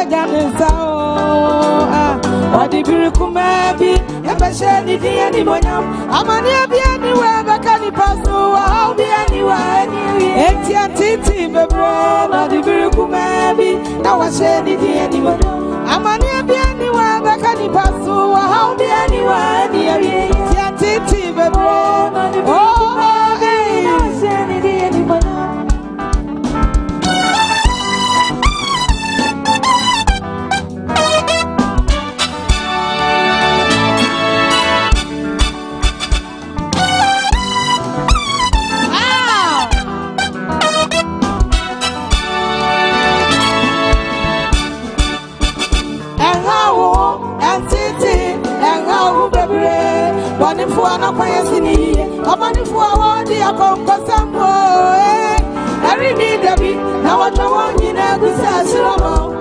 pejanisa odi biriku mebi ebeshe ni di animonyam amani abi anywhere bakani paso how be anywhere enti antiti bebre odi biriku mebi na washe ni di animonyam amani abi anywhere bakani paso how be anywhere enti antiti bebre oh hey washe ni di animonyam. Bonifu na kwayesini abonifu awodi akonkosambo every need debi na watwa wonyi na gusa shiramo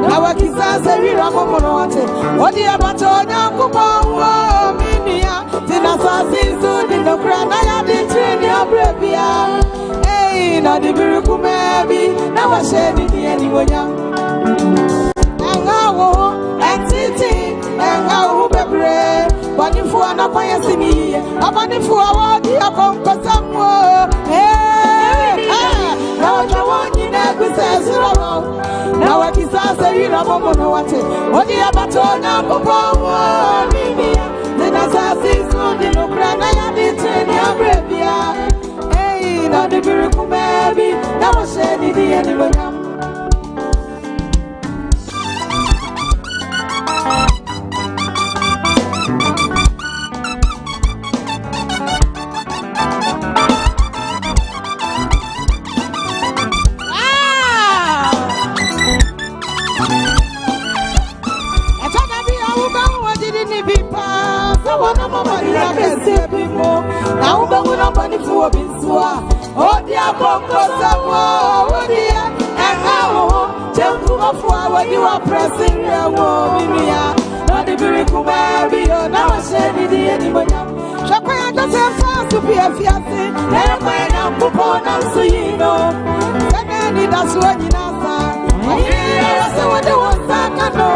na wakisasa wiramo monote odi abato nyankopon minia tina sasizu dinokra na ya ditrini abrabia na dibiriku mebi na washeni ni animonya angawo entity angawo bebre bonifu na kwayesini abonifu awodi akonkosambo na watwa wonyi na gusa shiramo na wakisasa wiramo monote odi abato nyankopon minia tina sasizu dinokra na ya ditrini abrabia na the miracle baby, now I said it the animal. Oh dear Bongo Samoa, oh dear, and how Temple what you are pressing your woman, not the miracle baby, now I said it the animal. Shaka doesn't have to be a fiancé, and when I'm Pupon, so you know, second, that's what you know. Yes, I want to want that, no,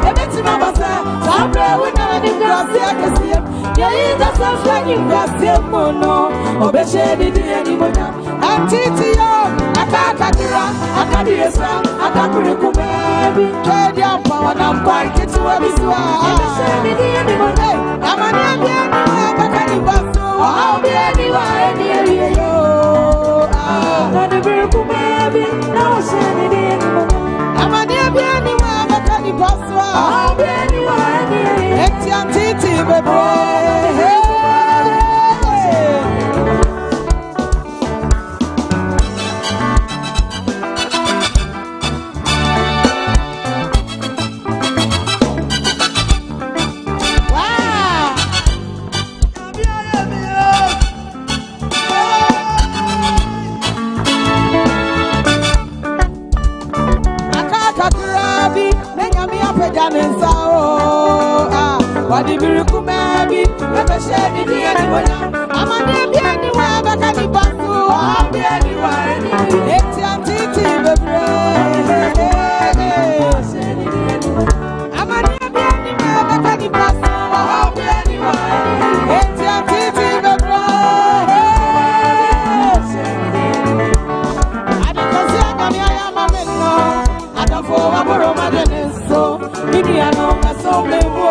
and it's my son, Abro, we never did grass, yeah, that's a flag in grass, no, Obeshe the animal. Antitio, Akakakira, Akadiesa, Akakuriku baby, trade your power and point it to a biswa. I'm an Indian, I'll be anywhere near you. Not a miracle baby, no shiny animal. I'm an Indian, I'll be anywhere near you. Antiti, baby. Wadi biriku mebi, bebe shedi di animal. Ama nebi anywhere, baka ni basu. Abi anywhere, eti antiti bebre. Ama nebi anywhere, baka ni basu. Abi anywhere, eti antiti bebre. Adikosi agami ayama meno, adafo waburo madeneso. Mini anonga somlewo.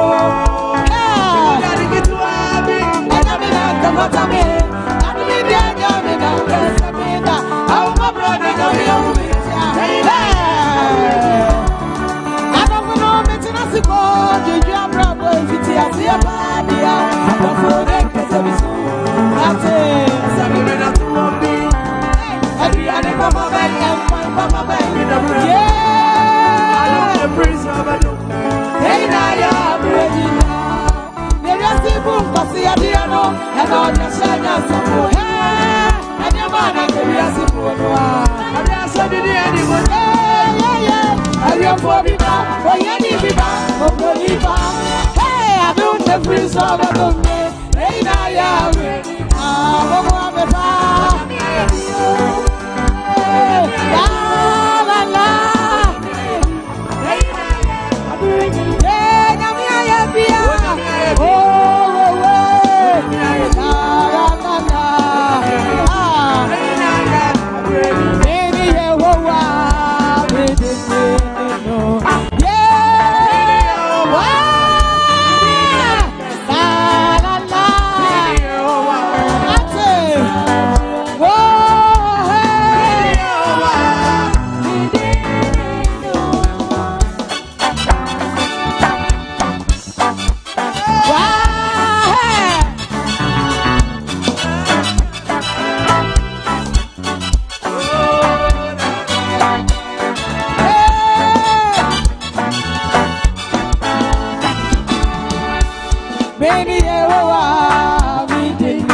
Many ewa, me didn't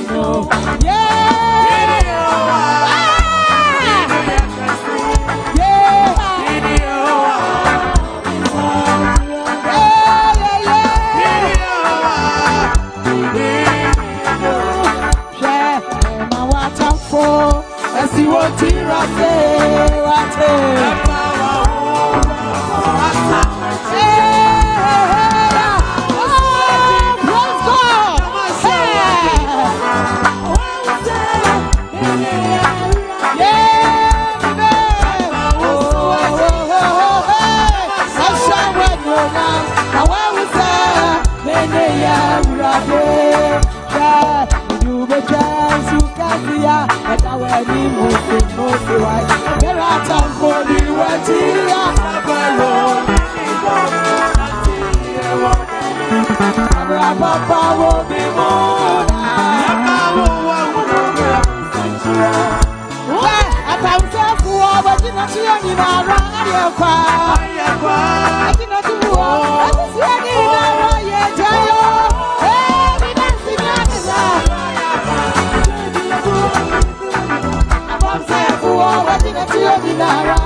know. See what you say, what Papa will be more. I can't say for what you not see any radio car. I did not do all. I just see any radio. Hey, we dance in I can't say for what you not see any radio.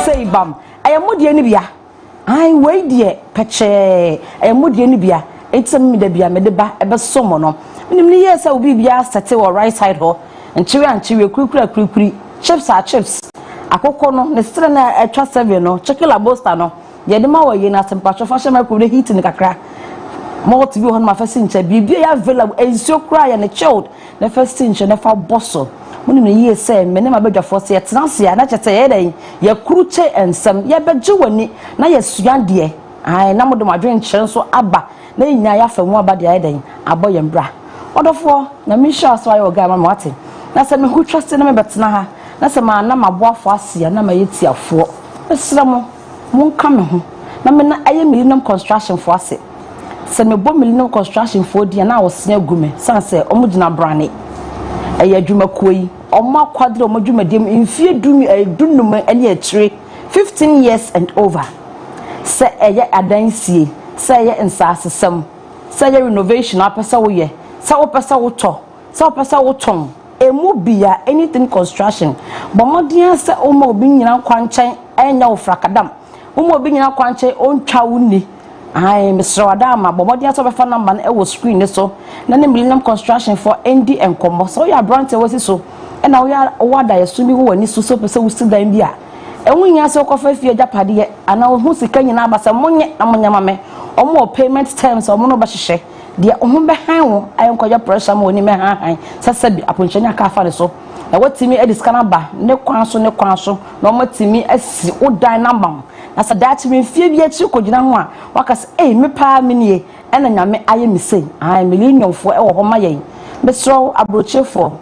Say bam, I am moody anibia. I wait dear, Pache, I am moody anibia. It's a midabia, medeba, ever somono. In the years I will be state or right side ho, and cheery, quickly, chips are chips. A cocono, the strana, a trust no, chocolate bostano. Yadima wa yena some patch of fashion could heat in the cacra. More to be on my first inch, be available, and so cry and a child, the first inch and the far bosso. When in a year say, many my better for say, Nancy, and I just say, ye cruche and some, ye bet you when na yes, young dear. I number my drink chance so abba, nay, naya for more about the idea, a boy and bra. What for? Na me sure so I will gamma Martin. That's a me who trusted me, but now, that's a man, na boy for see, and na my yet here for. The slum won't come home. Na me na aye millennium construction for us. Send me bomb millennium construction for the and I was near gume, son say, Omudina Branny. A Juma Kui, or more quadro Mojuma dim in fear do me a dunum and a tree 15 years and over. Say a ye adansi, say ye and sass some, say renovation up a saw ye, saw pesa woto, saw pesa woton, a mobia anything construction. But more dear say Omo being in quanchain and no fracadam, Omo being in quanchain own chawuni. I Mr. Adama, but what the other phone number I was screen so. Then millennium construction for ND and Combo. So ya branch was so. And now we are what I assume who needs to so we still the India. And when you so coffee for Japadi, and now who's the Kenyan Abasa Monye Amonyame, or more payment terms or monobashe. The Omo behind I am called your pressure money behind. Sasabi upon China Cafa so. Now what to me a discanaba, no council, no more to me as old die number. As a that me fear yet you could know what as a me pa mini and then I am say I am millennium for our home. Bestro Abro for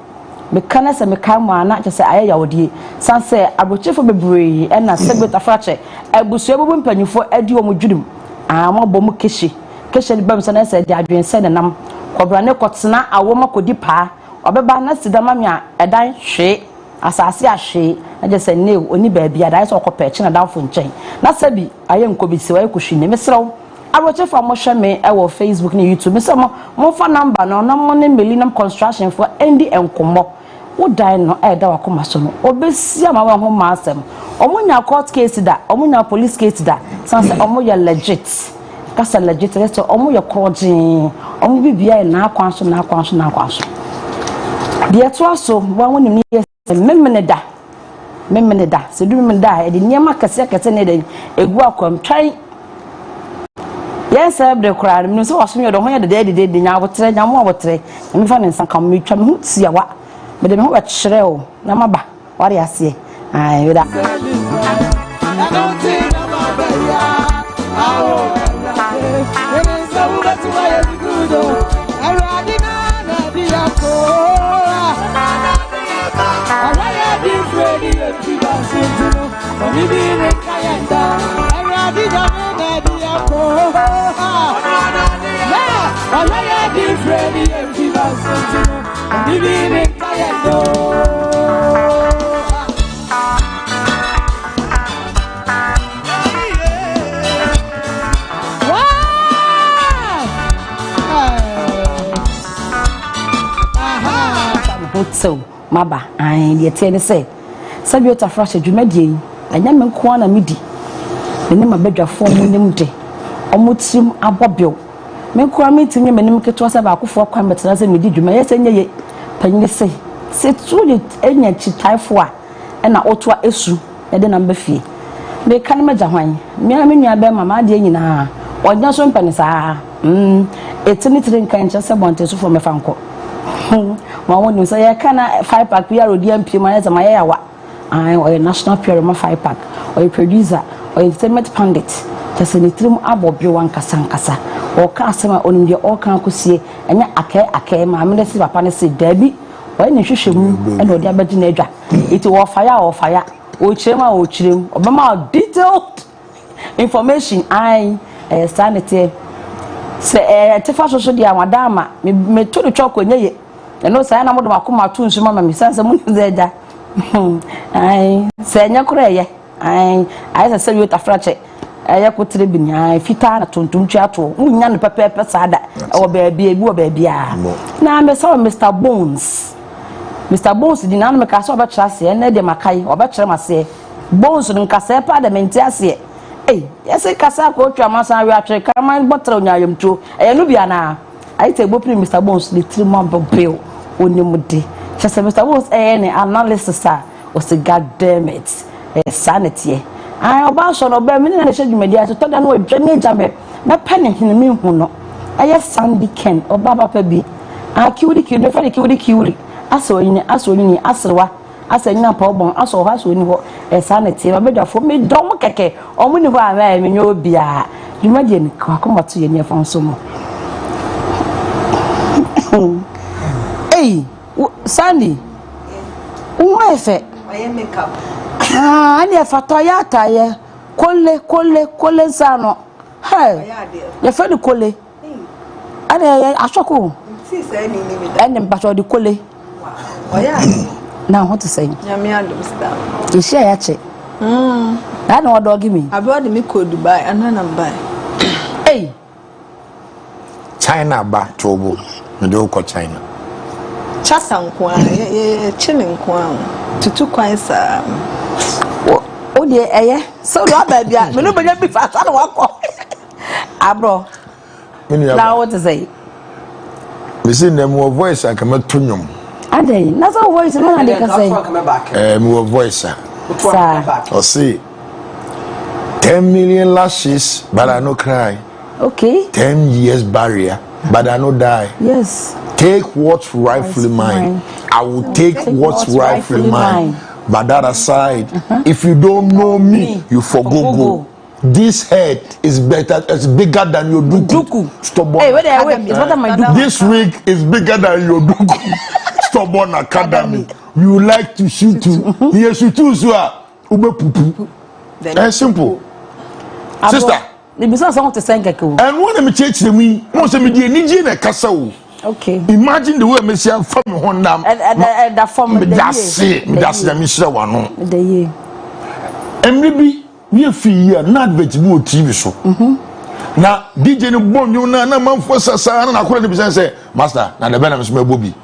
me canas and me camera not just say I awdi. San say Abro for me brave and a segment of fracture. I was able penny for Eddie Mujudum. mo bom keshi di bam so na se di adwen se nenam kobra ne kotena awoma kodi pa obeba na sidama me a edan hwe asase a hwe na je se ne oni ba bia dai so okopa chi na danfo nchen na sabi aye nkobisi wa ekuhwi ne mesrew Abro fa mo hwe me e wo Facebook ni YouTube me se mo fa number no na mo ne Millennium Construction for endi enkomo wo dan no e da wakoma so no obesi ama wa ho ma asem omunya court case da omunya police case da sanse omuya legit kasa legit resto omuya kroji omu bibia na akwanso de to aso wa woni ni memene da se du memene da e de niam kase ne de egu akwam twan yes every crowd me so waso me do ho ye de nya abotre nya mo abotre me fa ne nsan kam me twa me hu tia wa me de me ho kire o na maba wari ase ai we da so maba ai de tie ne se sabi ota fresh adwumadie anya me nko na medi ne ma badwafo mu nim de omutim abobio me nko me tinye me nim keto se ba akofo kwan betena se medi dwuma ye se nye panyi se tuli enya chitaifo a na otoa esu e de na mbafie me kan ma jahwan me nua be mama de nyina onya so mpani saa etini tire nkan che se bonte so fo me fanko ma wonu say ya kana 5 pack we are odi ampie ma za ma ya wa or national peer ma 5 pack or producer or entertainment pundit just ni trim abobio wan kasa o ka asema onim de o kan kosie enya akai ma me si papa ne se dabi o ni hwehwemu e na odi abadi na adwa iti wo fire o chirema obama detailed information sanity se tefa so dia wadama me to de choko nyeye no say na modoma akoma to nsu mama mi sanse mu nzeja se nya koreye se yota frache kotre binya fita na tontum tuato munya no pepepe sada o baabi a na me so Mr Bones di na me ka so ba trase na de makai obekere mase Bones nkase pa de menti ase yese kasa ko twa masa wi atwe kama botra onyayem to no bia na te bopri Mr Bones the 3 month bill onimude chese Mr Bones ne analysis o say god damn it sanity oba so no ba me na hye dwumadia to da no adwane jame na pane hene me hu no Sandy Ken oba papa bi kiwuri no fa kiwuri asoni asrewa asanya pa obon aso ha so ni ho sanity ba bedwafo me dom keke omuni ho a me nyo bia dwumadia ni kwa komato ye ni fa nso mo Sandy uwefe oye makeup ani fato ya taye kole sano ya fe ni kole ani asoko si se ni mi da ani mbacho di kole oya na what to say nyame adom sta you share ya che na no do give me abi odi me ko Dubai anana buy China ba tobo me do ko China chasa nkwa chine nkwa tutu kwan sa o de so do ababia me no benya bi fa sa na wakọ Abro now what to say me see them voice and come to nyom adey na so voice na dey ka say me voice sir or see 10 million lashes but I no cry okay 10 years barrier but I no die yes take what's rightfully mine. I will take what's rightfully mine. But that aside, if you don't know me, you forgo go. This head is better, it's bigger than your duku. Stubborn. Hey, wait, it's better my duku. This week is bigger than your duku. Stubborn academy. You like to shoot to. Yes, you choose ube pupu. Simple. Sister. The business I want to send Keko. And when I'm church me, most of me Niji na Castle. Okay. Imagine the way Monsieur from Honda and that form me that's the Mister one. The year. And maybe we feel not vegetable TV show. Now DJ no born you na man for sasa na akora the business say master na the Benham smell Bobby.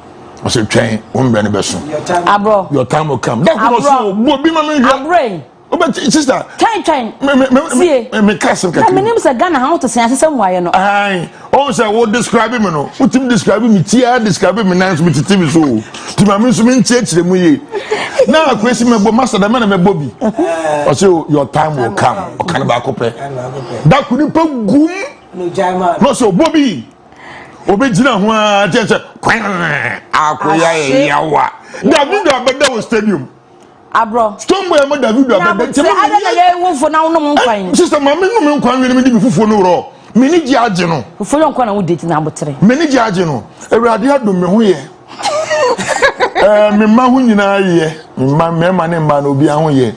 I say train one brand person. Abro. Your time will come. That was so Bobby man. Abro. But sister, Time. Me castle. My name is Ghana. How to say somewhere no. Aye. Also, what describe me no? What him describe me? Tia describe me nice with TV show. To my me church the muye. Now question me master the man me Bobby. I say your time will come. O can ba kope. That couldn't put gum. No jama. No so Bobby. Obe jina ho a church. Akoya yawa. David abeda was stadium. Abro. Stombo mo David abeda. Sister mama no me nkwan we me fufuo no ro. Me ni giage no. Fufuo no nkwan na wo date na abotre. Me ni giage no. Ewurade adom me ho ye. Me ma ho nyina ye. Me ma ne ma na obi ho ye.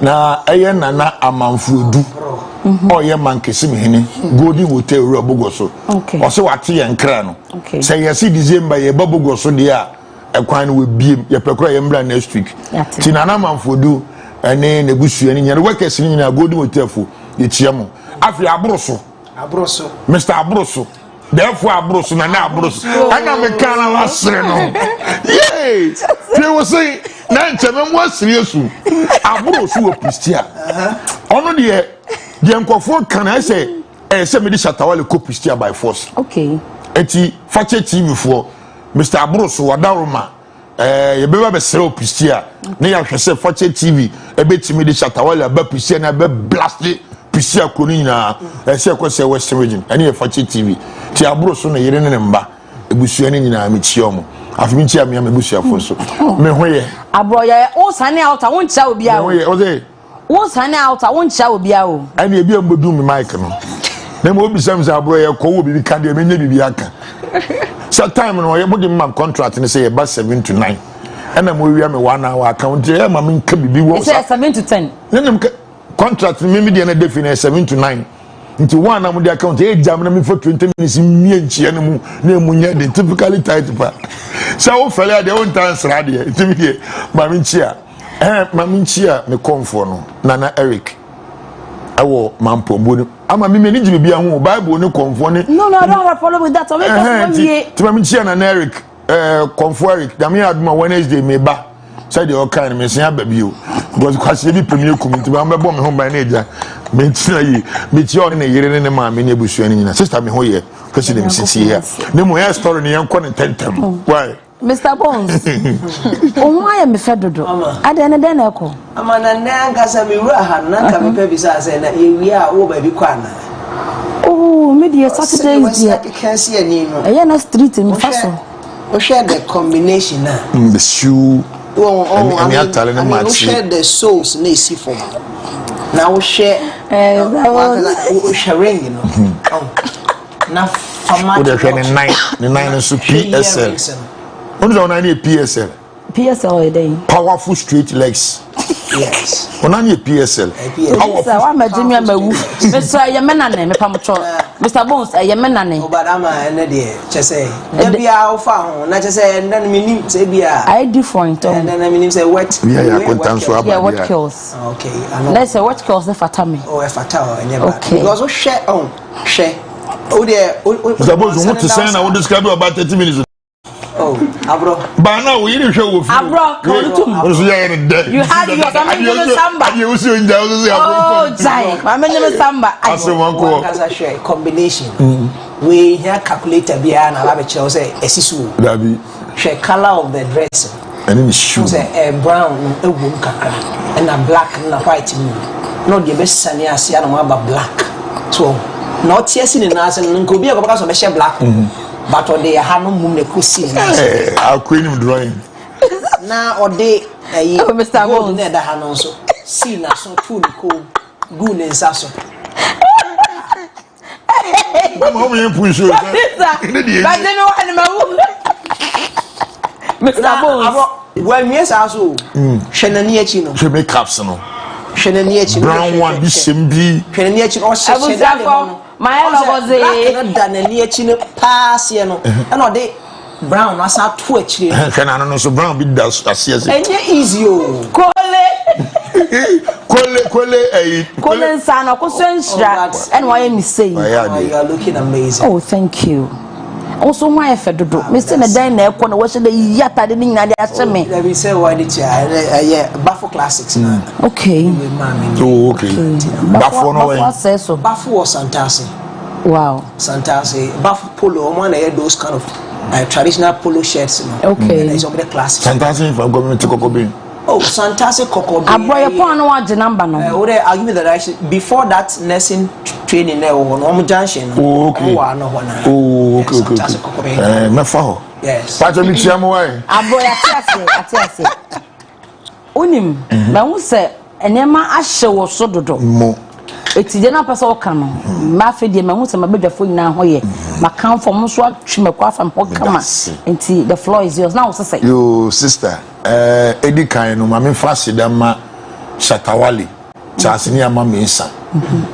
Na eye nana amanfuodu. Oye mankesi me hene. Golden Hotel ro bogoso. Okay. O se wate ye nkra no. Okay. Say yes December ye bogoso de a ekwan no we biem ye pekora ye mbra next week. Ti nana amanfuodu ene nebusu ene nyere workers ni nyina Golden Hotel fo ye chiamo. Afi abroso. Mr. Abroso. Therefore, Abroso, and now Abroso. I know me can last no. Yay! They were saying, Nancham was serious. Abroso, Pistia. Only the Uncle can I say, send me the Shatawale Copistia by force. Okay. Eti Fakye TV for Mr. Abroso, Wadaruma. You better be sell Pistia. Now you say Fakye TV, a bit to me the Shatawale, a bit Pistia, and a bit blasted. Pisia Kunina, I say, Western region, and here Fakye TV. Ti Abro so na yere ne mba. Ebusuani nyina amechiomo. Afimi chia me amebusia foso. Me hoye. Abro ya o sane out a won cha obi a. Me hoye, o dey. O sane out a won cha obi a o. Ani ebi ambodu me mic no. Na mo obi sam say Abro ya ko wo bibi ka de menye bibi aka. So time no ye body man contract ne say ye ba 7 to 9. Ana mo wi am 1 hour account e ma me nka bibi wo. Say 7 to 10. Na contract me dey na define 7 to 9. Into one am the account e jam na me for 20 minutes me enchie na mu na emunya the typically tight pa. So wo fele dey won tan sra dey timi dey mami nchia me komfo no Nana Eric awo mampombo ni ama me ni jibi bia ho Bible ni komfo ni. No, I don't have a problem with that. Ti mami nchia Nana Eric komfo Eric da me aduma Wednesday me ba say the all kind me say baby o because kwase bi premier community ba mbebo me ho ban na eja me tina yi me ti on na yire ne ma me ne busuani nyina sister me ho ye kwase dem sisi here ne mo ya story ne yanko ne tentem why Mr. Bones o ho ya me fedodo ade ne den na ekọ amana na ngasa me wura ha na ka me pe bisa say na ye wi a wo ba bi kwa na oh me dey Saturday dia can see ani no e na street me faso o share the combination na the shoe I mean, we share the souls na isi for now we share sharing you know na format the nine so PSL what is on any PSL day powerful straight legs yes on any PSL powerful wa majimi amawu Mr. Yemenane me pamocho Mr. Bones Yemenane obadama na de chese da bia ofa ho na chese na minim se bia I different and then I mean say what yeah content so about what kills okay I know let's say what kills the fatami oh fatao because we share on share oh there Mr. Bones want to say na we describe about 30 minutes. Oh, Abro. But now we didn't show Abro, you had your samba. Oh, Jai, my name is Samba. I share combination. We here calculator behind a rabbit chair say Esisu. Share color of the dress. And then shoes a brown, a wood kakra, and a black and a white moon. Not the best sunny I see about black. So, not yes in the answer and could be because of a share black. But or they have no moon could see. I'll queen him drawing. Now or they Mr. Gold near the hand also. See now so true cool goon and sasso. I'm home and push you. But they know animal. Mr. Bones. Well, yes, also. Shenania Chino. She make caps no. brown one be simbi my logo pass brown as a twitch. No so brown be das asiase. Easy o. Kole sana ko senshra and why me say. You are looking amazing. Oh, thank you. Also why fe dodo. Mr. na dan na ekọ na wo se de yata de nyina de ase me. Let me say why did yeah, Bafo classics na. Okay. Oh, okay. Bafo no way. Bafo was Santase. Wow. Santase, Bafo polo, one of those kind of traditional polo shirts, you know. Okay. And it's of the classics. Santase for government to Kokobin. Oh, Santase Kokobin. Abro your phone no the number no. I'll give you the right. Before that nursing training there on junction. Oh, okay. Oh, okay, okay. Santase Kokobin. Mefaho. Yes. Pacho mi chiamo why? Abro ya tiase. Unim, ba hu se enema ahye wo so dodo. Mo. Eti je na pesa o kan no. Ma fe de ma hu se ma bedwafo nyina ho ye. Ma kan fom so atwemekwa afam ho kama. Enti the floor is yours. Now say. Yo sister, edi kan no ma me fa sidama Shatawale. Chance ni ama me nsa.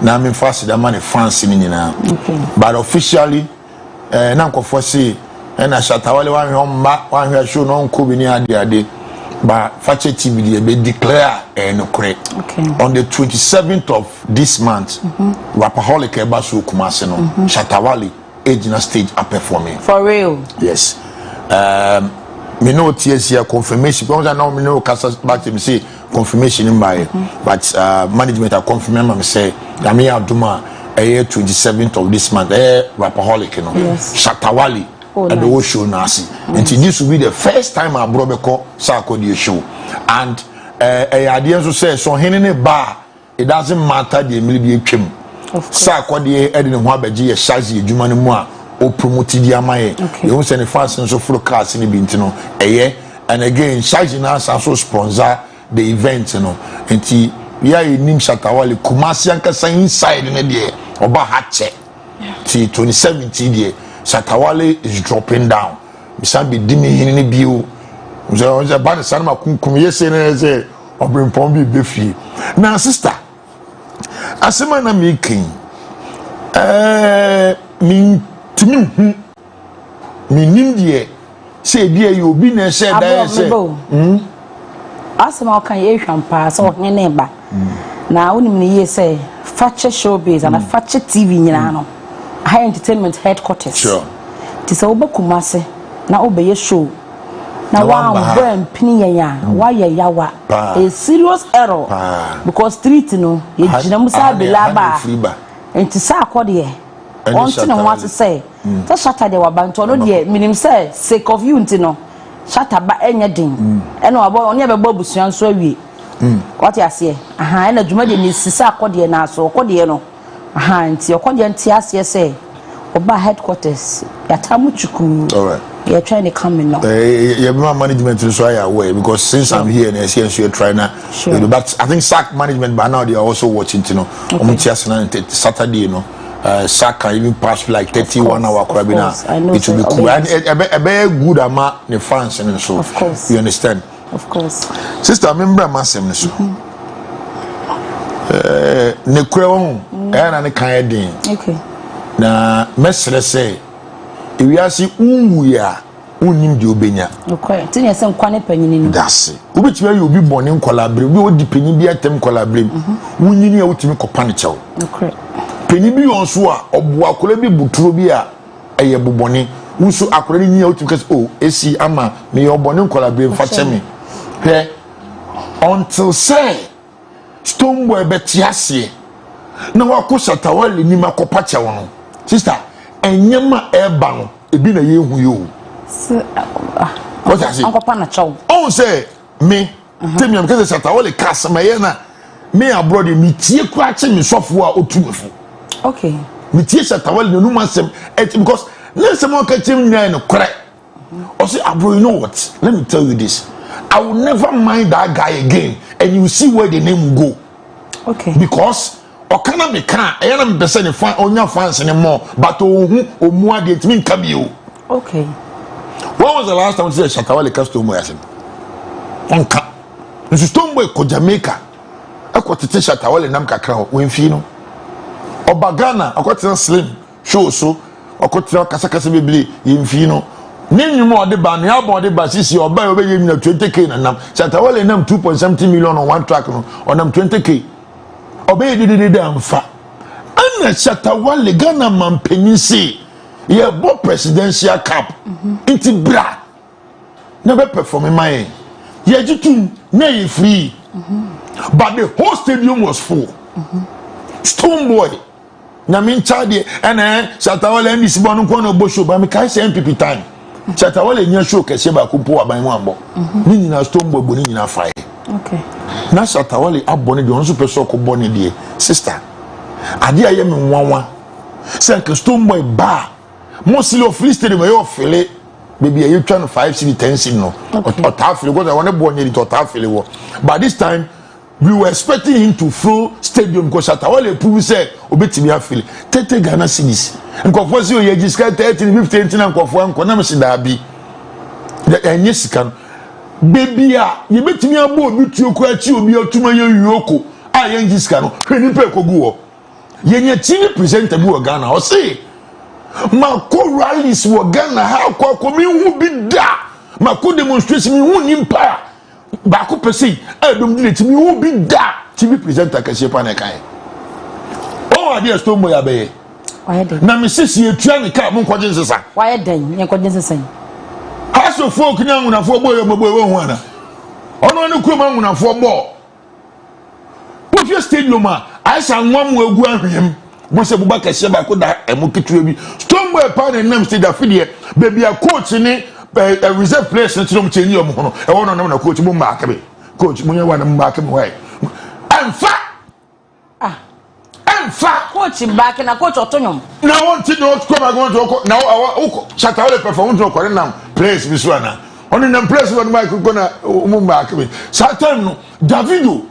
Na me fa sidama ne fans ni nyina. Okay. But officially na nkofo say na Shatawale wan hwe mma wan hwe show no nko bi ni ade but Fakye TV they declare okay. On the 27th of this month, Rapaholic Ebasu Kumase no Shatawale Ejina stage are performing. For real? Yes. Me know TSC confirmation. Because I know me know Kasa back to me say confirmation in by, but management are confirming me say Yami Oduma 27th of this month. Rapaholic no Shatawale. At the show nasi. And this will be the first time I brought the show. And idea to say so in a bar, it doesn't matter the maybe chim. Sako the Edin Wabaji, Shazi, Jumanimua, or promoted Yamae. You send a fast and so for cars in the Bintino. And again, Shazi Nas also sponsor the event, you know. And we are in Nim Shatawale, Kumasianka saying inside in a day, or Bahache. 2017 Shatawale is dropping down. Bisa be dimi hini biu. Mza ba san ma kunkum yese na ze obrimpon bi befi. Na sister. Asema na me kin. Min timi hu. Min nim die. Se die ye obi na se da se. Asema kan ye hwampa so hene ba. Na wonim ne ye se Fakye Showbiz and Fakye TV nyina no. High entertainment headquarters. Sure. Tisa oba kumase na obeye show. Na wa brand pini ya wa ya yawa. A serious error. Because street no ye gina musa belaba. Enti sa akode e. Onti na wa say. So shatter de wa banto no de minim say sake of you nti no. Shatter ba enya din. E no abo onye be bobusuan so awie. What you say? Aha na dwuma de ni sisa akode na so akode no. Aha nti akode nti ase say Oba headquarters yatamu chuku. All right. You're trying to come in now. My management is so aware because since I'm here and you're trying to. Sure. But I think SAC management by now they are also watching. You know, Saturday. You know, SAC can even pass like 31 hour crabina. It will be cool and a very good amount the fans and so. Of course. You understand? Of course. Sister, remember my same so. Ne kwewo na ne kan din. Okay. Na mesre say ewiase unwuya unim de obenya okay tin yesen kwane panyini ni dase ubetime ye obi bone nkolabre bi odi panyi bi atem nkolabre wunyini a wutimi kopane chew okay panyi bi yonso a obo akora bi buturo bi a eye bobone wuso akora ni a wutimi kase oh esi ama me ye obone nkolabre fa cheme he until say Stoneboy betiase na wako Shatawale ni makopa chew no sister enyema eba no ebi na ye hu yo what I say ankopa na chow on say me tell me am because Shatawale cast my na me abroad me tie ku ache me sofo a otumefo okay me tie Shatawale no numa sem because let's say mo ka chem nyan no kore o say Abro, you know what, let me tell you this, I will never mind that guy again and you see where the name will go. Okay. Because okana me kan e na me pese ne fan onya fans ne more but ohu omua de timi nka bio. Okay. When was the last time you said Shatawale cast Stoneboy asem? Onka. Nso Stoneboy ko Jamaica. akotete Shatawale nam kakra when fi no Obagana akotete slim show so akotete kasa bebli yemfi no Ninimo de ban ya bon de basisi oba obeye na 20k na nam Shatawale nam 2.70 million on one track no on nam 20k obeye didide amfa ana Shatawale Ghana man penisi ye bo presidential cap inti bra na be perform my ye jitu na ye free but the whole stadium was full Stoneboy na min chade ana Shatawale ndi sibo no ko na obosho ba me kai say MPP time Shatawale nya show kese ba kumpo aban ho ambo ni nyina Stoneboy bo ni nyina fire okay na Shatawale abone de onso peso ko bone de sister ade aye me nwanwa say Stoneboy ba mostly of listed me your fele baby you trying 5 city 10 city no or tafile because I want to born it or tafile wo but this time we were expecting him to fill stadium because Shatawale prove say obetimi afile 30 Ghana cedis nkofo si oye jiska 30 15 na nkofo anko na me se da bi enye sika baby a ye betimi abo obi tuo ko achi obi atuma ye yuoko a ye jiska no hwani pe kogu wo ye nya TV presenter bi wo Ghana o say Mako rallies were Ghana how ko mi hu bi da mako demonstration mi hu nimpa ba ko pese adom di mi hu bi da TV presenter ka shepa na kai o ade Stoneboy abaye na me sisi etua ne ka mo nkwaje nsesa why den ye nkwaje nsesa haso folk nya ngunafo boy wo hu ana ono ne kuma ngunafo bo wo fi stadium a aisa nwam egu ahwem mo se buba kese ba ko da emu kitwe bi Stoneboy pa na nam stage afidie baby a coach ni reserve place na tinom cheni omo no e wono nam na coach mo mba akabe coach mo nyewa na mba akabe why amfa coach back na coach otonyom na won ti no ko ba go to na Shatawale perform to ko nam place bi so ana oni nam place won mic ko na mo mba akabe Satan no Davido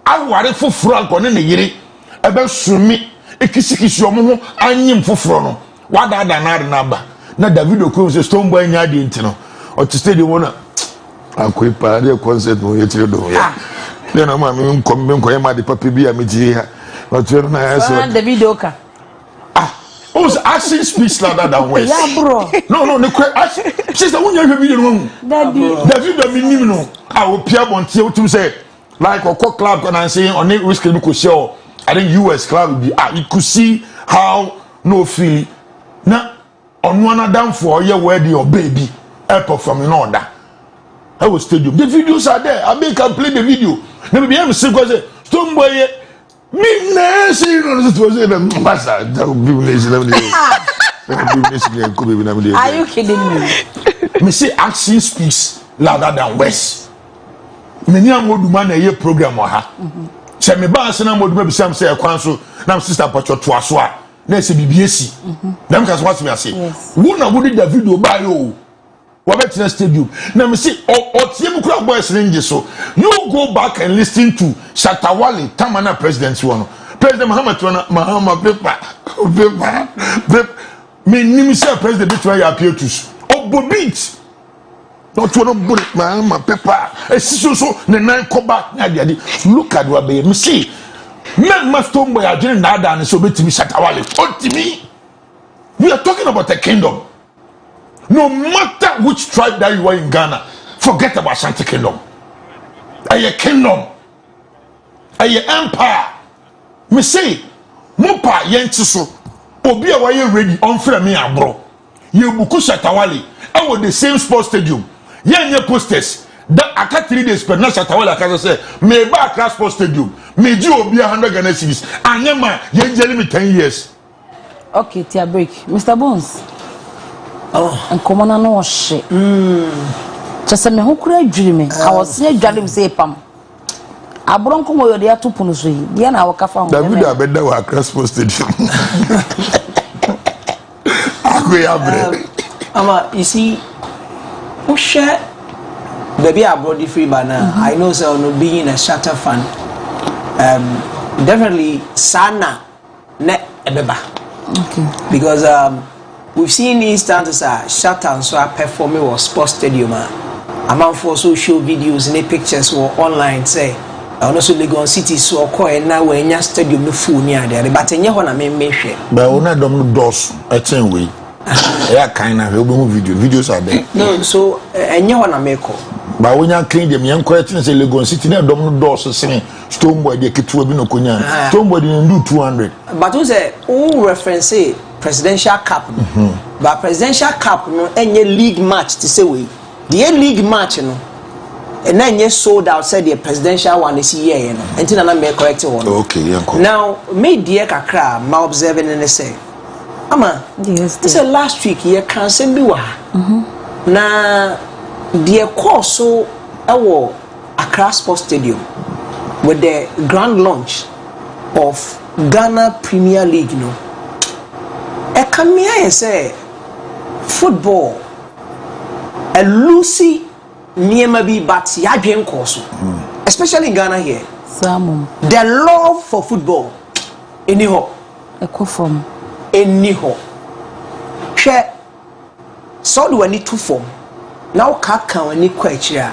aware foforo anko ne yire ebe sumi ekisikisi omo ho anyim foforo no wada na ba na Davido ko se Stoneboy nya de ntino o to stadium wona akoi pa de concert no yetire do ya de na ma me nko ye ma de papa bi a me ji ha o to na ya so Davido ka was action speech louder than words yeah bro no ne kwe sister wonya hwe video no Davido mi nim no a o pia bontie o tum say like o club can I say on it risk no ko show I think US club be you could see how no feel na on one down for your wedding or baby airport from in order. I was stadium. The videos are there. I make can play the video. Never be able to say Stoneboy me na see no to say them master that will be nation. Are you kidding me? Me say action speaks louder than words. Many Oduma na ye program wa ha. Se me ba se na Oduma bi sam say ekwan so na sister pacho to aso a na se BBC dem ka so what me ase wo na wo di Davido ba yo wo be tina stadium na me say o tie mu kura boys range so you go back and listen to Shatawale Tamana presidency one President Mahama me nim say president bit where you appeal to obobit not one of bullet Mahama Pepper so na nine koba na dia look at what be me see men must Stoneboy adwene na ada ne so betimi Shatawale otimi we are talking about a kingdom no matter which tribe that you are in Ghana forget about Ashanti kingdom a kingdom a empire me say mopa yenti so obi a waye ready on frame me Abro ye buku Shatawale I was the same sports stadium yenye posters that aka 3 days per na Shatawale aka say me ba Accra Sports Stadium me ji obi 100 Ghana cedis anyema ye jeli me 10 years okay tia break Mr. Bones nkomo na no hye chese me ho kura adwiri me awose adwale me say pam Abro nkomo yo de atopunu so yi de na waka fa ho David abeda wa Accra Sports Stadium akwe abre ama you see who share baby Abro the free banner I know so no being a Shatter fan definitely sana ne ebeba okay because we've seen instances Shatter so performing was sports stadium a man for social videos and pictures were online say also Legon City so call now when your stadium no full near there, but in your honor me share. But when I don't doors, I turn way. Yeah, kind of videos are there. No, so and your honor make call. But when you clean them, young questions say Legon City, no don't doors saying Stoneboy, they get to a bino kunya. Stoneboy didn't do 200. But who say, who reference say presidential cup? But presidential cup no any league match to say we. The league match no. And then you sold out said the presidential one is here, you know. And then I make correct one. Okay, yeah. Now, me dear kakra, my observing and say, Ama, yes, this is last week you can't send me na dear course so our Accra Sports Stadium with the grand launch of Ghana Premier League, you know. I come here and say football a Lucy Niema bi but yadwen koso especially in Ghana here the love for football anyhow ekofom anyhow share so do any two form now kaka any kwachira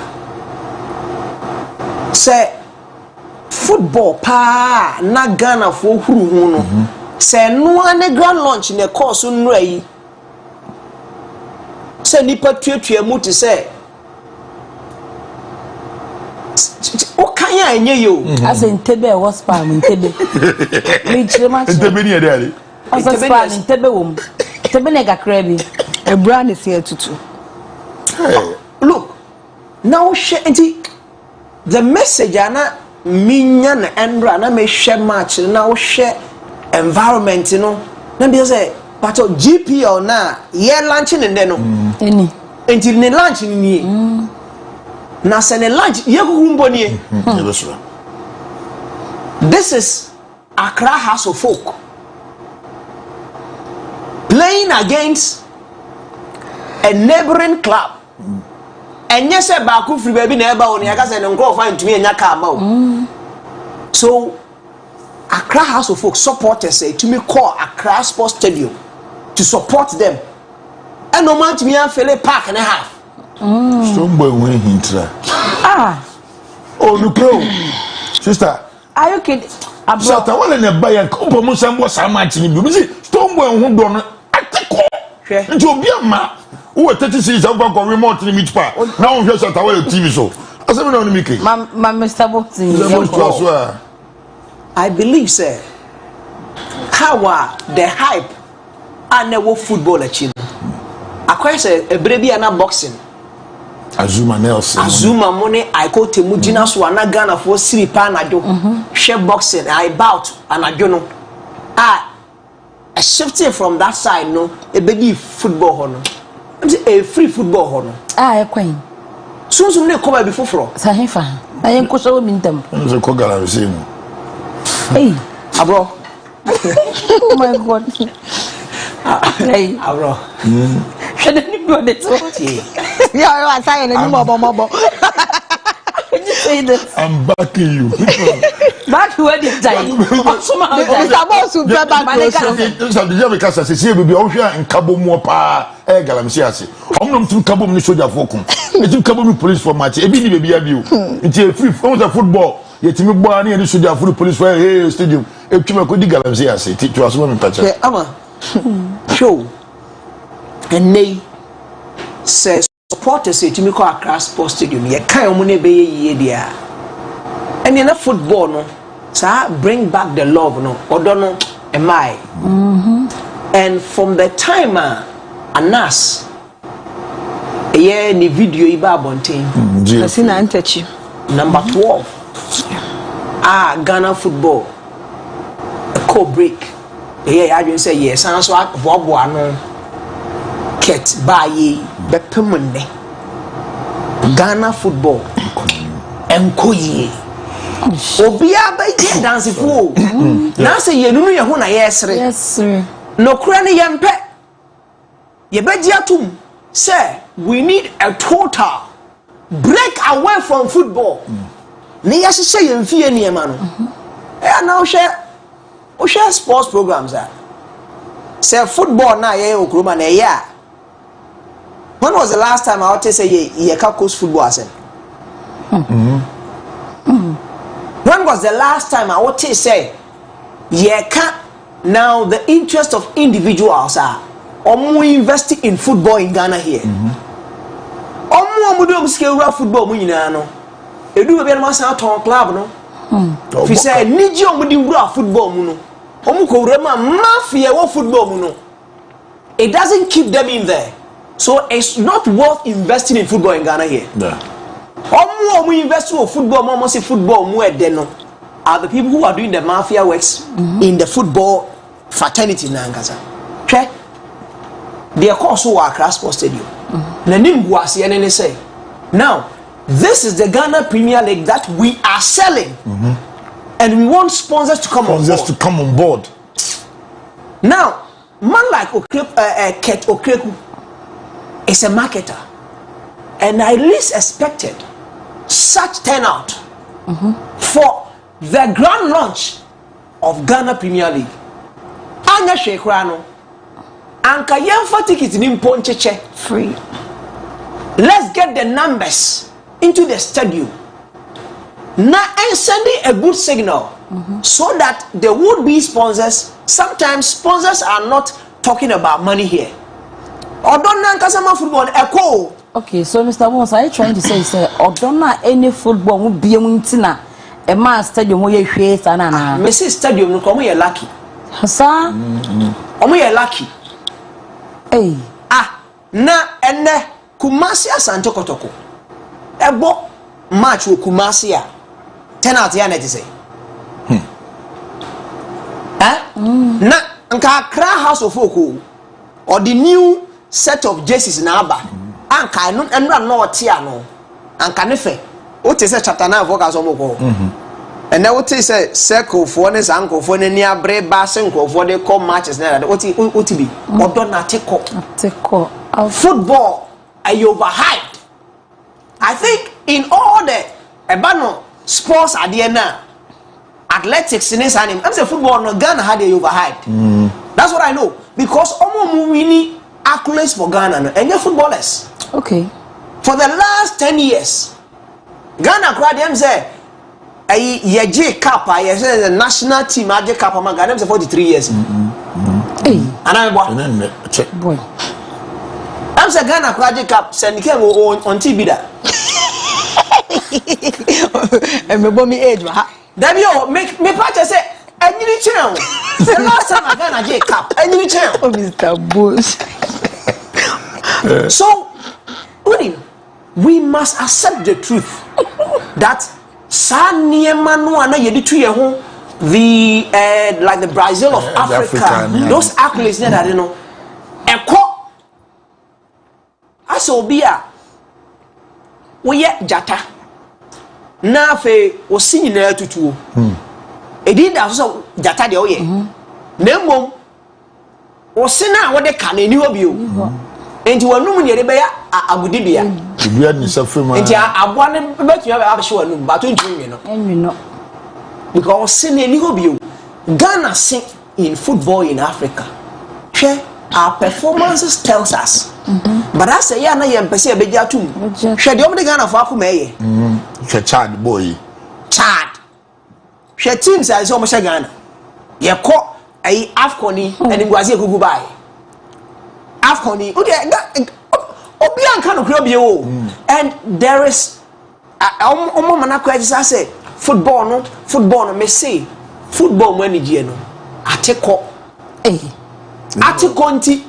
say football pa na Ghana for huru no say no ane grand launch ne course nra yi say nipa tuatua mu te say o kan ya enye yo as Ntebe was spam Ntebe me chirema Ntebe ni ade as spam Ntebe wom Ntebe ne gakra bi a brand is here tutu. Look now the message ana minya na endra na me share match na share environment no na be say but GPL na ye launching in there no any until ne launch ni na se ne launch ye kukumbo ni this is Accra House of Folk playing against a neighboring club and yes ba ku free baby na eba oni aka say ne nko fa ntumi enya ka ma o so Accra House of Folk supporters say to me call Accra Sports Stadium to support them and no man to me fele park and a half Stoneboy when hintra oh look sister are you kidding Abro Sata wale ne buy ko mo sam was match ni bi see Stoneboy hu do no ateko nti obi ama wo 36 go remote ni meet pa na wo hwe Sata wale TV so asem na oni mike ma Mr. Boxing I believe sir how the hype and the football achieve akwa say ebre bia na boxing Azuma Nelson Azuma money I go to mujina so na Ghana for siri pa na do share boxing I bout anadwo no a shifting from that side no e be football ho no a free football ho no ekwan so ne ko ba bi foforo sahefa na yen ko so mi ntam so ko gala se mu hey Abro oh my god hey Abro shouldn't you go the Yeah, I say any more. Say this. I'm backing you. Back where the time. Mr. Boss will be back. So the job because I say we all share in Cabo mo pa e galamsi ase. Omnom tru Cabo ni soldier fokum. E tru Cabo ni police for match. E bi ni baby abi o. Nti free from the football. Yetimi bo ani ni soldier for police for stadium. E twema ko di galamsi ase. Ti to aso me pacha. Ama. Show. And they say supporters say to me call Accra Sports Stadium. You can't money be ye there. And in a football no, so bring back the love no. Odono am I? And from the time Anas, yeah, the video iba bonting. I see na antechi. Number 12. Ghana football. A co-break. Yeah, I just say yes. And so Bob no. Ket baye bepemunne Ghana football enkoyie obia ba je dance fo na se yenunu ye ho na yesre Yes sir no kura ne yempe ye beji atum say we need a total break away from football ne yahye yemfie ne ma no na o share sports programs say football na ye okroma na ye when was the last time I ought to say ye coast football? When was the last time I would say, now the interest of individuals are investing in football in Ghana here. Omu scale football no. Edu be na sa ton club no. Fi say niji omudi wura football mu no. Omu ko wura ma mafia wo football mu no. It doesn't keep them in there. So it's not worth investing in football in Ghana here. Yeah. Omu invest in football, mo say football mu e de no. Are the people who are doing the mafia works in the football fraternity na Ngaza. Okay? They are also Accra Sports Stadium. Say, now, this is the Ghana Premier League that we are selling, and we want sponsors to come on board. Now, man like Ket Okreku is a marketer, and I least expected such turnout for the grand launch of Ghana Premier League. Anya Shekrano. Anka yemfa ticket ni mponcheche free. Let's get the numbers into the stadium. Now and sending a good signal so that there would be sponsors. Sometimes sponsors are not talking about money here. Odonna nkasama football echo. Okay, so Mr. Bones, are you trying to say Odonna any football will be a man stadium where you create anana? Messi stadium no come here lucky. Sir? Omo lucky. Hey. Na ene Kumasi Asante Kotoko. Ebo match with Kumasi a 10 out ya net say. Na nka Accra House of Folk or the new set of jerseys na aba. Anka no no tia no. Anka ne fe. O te say chapter 9 focus on mo. And now what say circle for ne sanko for ne near bre ba sanko for the come matches na that what be Odonna take football are overhyped. I think in all the ebano sports at the end athletics in this anime I'm say football no Ghana had they overhyped. That's what I know because omo winning accolades for Ghana and your footballers. Okay. For the last 10 years Ghana crowd them say Ye Cup, I said the national team, I Cup, I'm going to 43 years. Hey, and I'm boy. I'm saying Ghana Quadri Cup, send him on TV. And me bomb age, that you make me part say, and you channel. The last time I got a J Cup, and you channel. Oh, Mr. Bush. So, we must accept the truth that. The like the Brazil of Africa, those accolades that you know, Asobia, we Jata. Na fe o sini na tutu. Edi da so Jata de oye. Na mom o sina wo de ka na ni obio. Enti wanum ne de be ya agudibia. Bia ni safema. Enti aboa ne betua be abhye wanum ba to ntumi no. Enwi no. Because sine ni obio. Ghana sing in football in Africa. Hwe our performances tells us. But I say ya na ye mpese be gya tum. Hwe de omde Ghana fa akoma eye. Hwe Chad boy. Chad. Hwe teams say so mo hwe Ghana. Ye ko ai Afcon ni eni gwazi ekugu bai. Afcon and there is say football no me say football money no ateko nti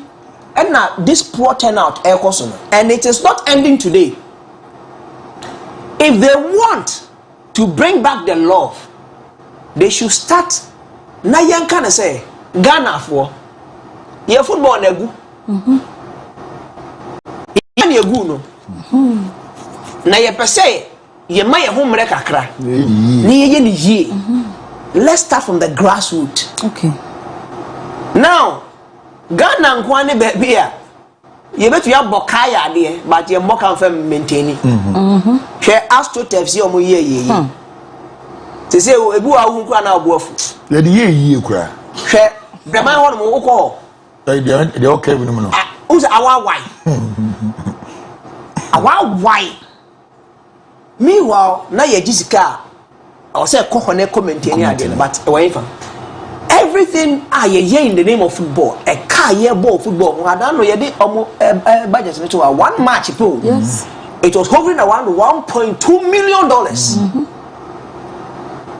and now this poor turnout and it is not ending today. If they want to bring back the love, they should start na yanka na say Ghana for your football na gu yani egu no na ye pese ye ma ye ho mre kakra ni ye ni ye. Let's start from the grassroots. Okay. Now Ghana nkwane be a ye betu ya bokaya de but ye mo kan fam maintain hwe astrotefs ye omo ye te say ebu awu nkwa na obuafu ye de ye kura hwe brema ho no wo ko they okay with no. Who's our why? Our why? Meanwhile, na ye Jessica I say kohone comment any but whatever. Everything in the name of football, a car year ball football. I don't know you did budget to a one match pool. Yes. It was hovering around $1.2 million.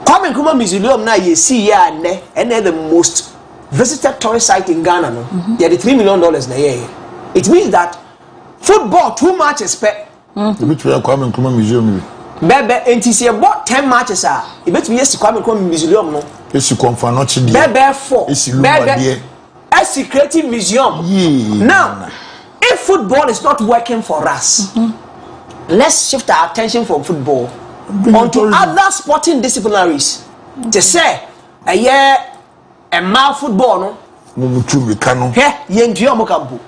Kwame Nkrumah Museum now you see and they're the most visited tourist site in Ghana. No? They're the $3 million a year. It means that football 2 matches per. Which we are Kwame Nkrumah Museum. Bebe, and you see about 10 matches are. You bet me yes Kwame Nkrumah Museum no. It's you come for not Bebe 4. It's a creative museum. Yeah. Now, if football is not working for us, let's shift our attention from football onto other sporting disciplinaries. To say a year a male football no. Hey, yendu omokambu.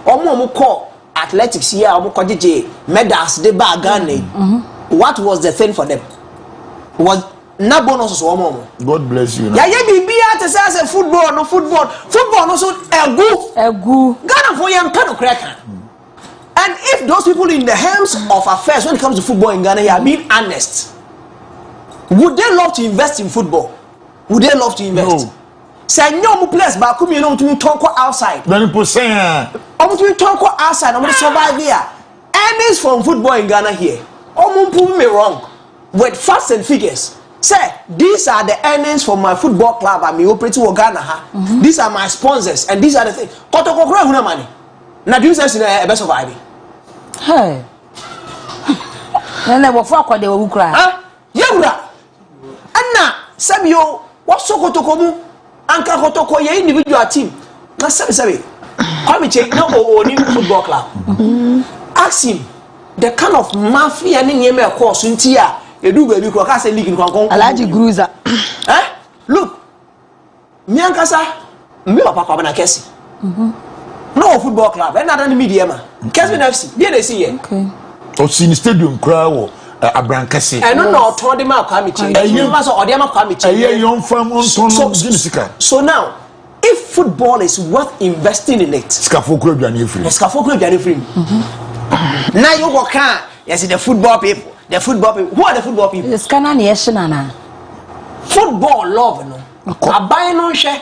Omo call athletics here. Omo kwajeje medals de bag Ghana. What was the thing for them? Was na bonus omo. God bless you. Yeah, bibia to say football no football no so egu. Ghana for yam pen cracker. And if those people in the helms of affairs when it comes to football in Ghana are being honest, would they love to invest in football? Would they love to invest? No. Say no place but come you know to talk outside. Then people say to talk outside, I'm going to survive here. Earnings from football in Ghana here. Prove me wrong. With facts and figures. Say, these are the earnings from my football club. I'm operating in Ghana. These are my sponsors and these are the things. Kotokokura huna money. Now do you say a best of ID? Hey. Nene wofo akwade wo kura. Ah, yewura. Anna, Sabio, what so kotokomu? Anka kotoko ye individual team. Na sabi. Kwame check no Oni football club. Ask him the kind of mafia ni nyeme course ntia edu baby ko ka say league nkonkon. Alaji Gruza. Look. Miankasa me papa kwa na kesi. No football club. And not any media man. Kesman FC. Be they see here. Okay. O see stadium cry wo Abrankase. I don't know turn them out Kwame check. You must or them Kwame check. Young farm on So now if football is worth investing in it, Scafokro Biani free. Now you go can yes the football people. The football people. Who are the football people? It's Ghanaian nana. Football love no. Abai no share.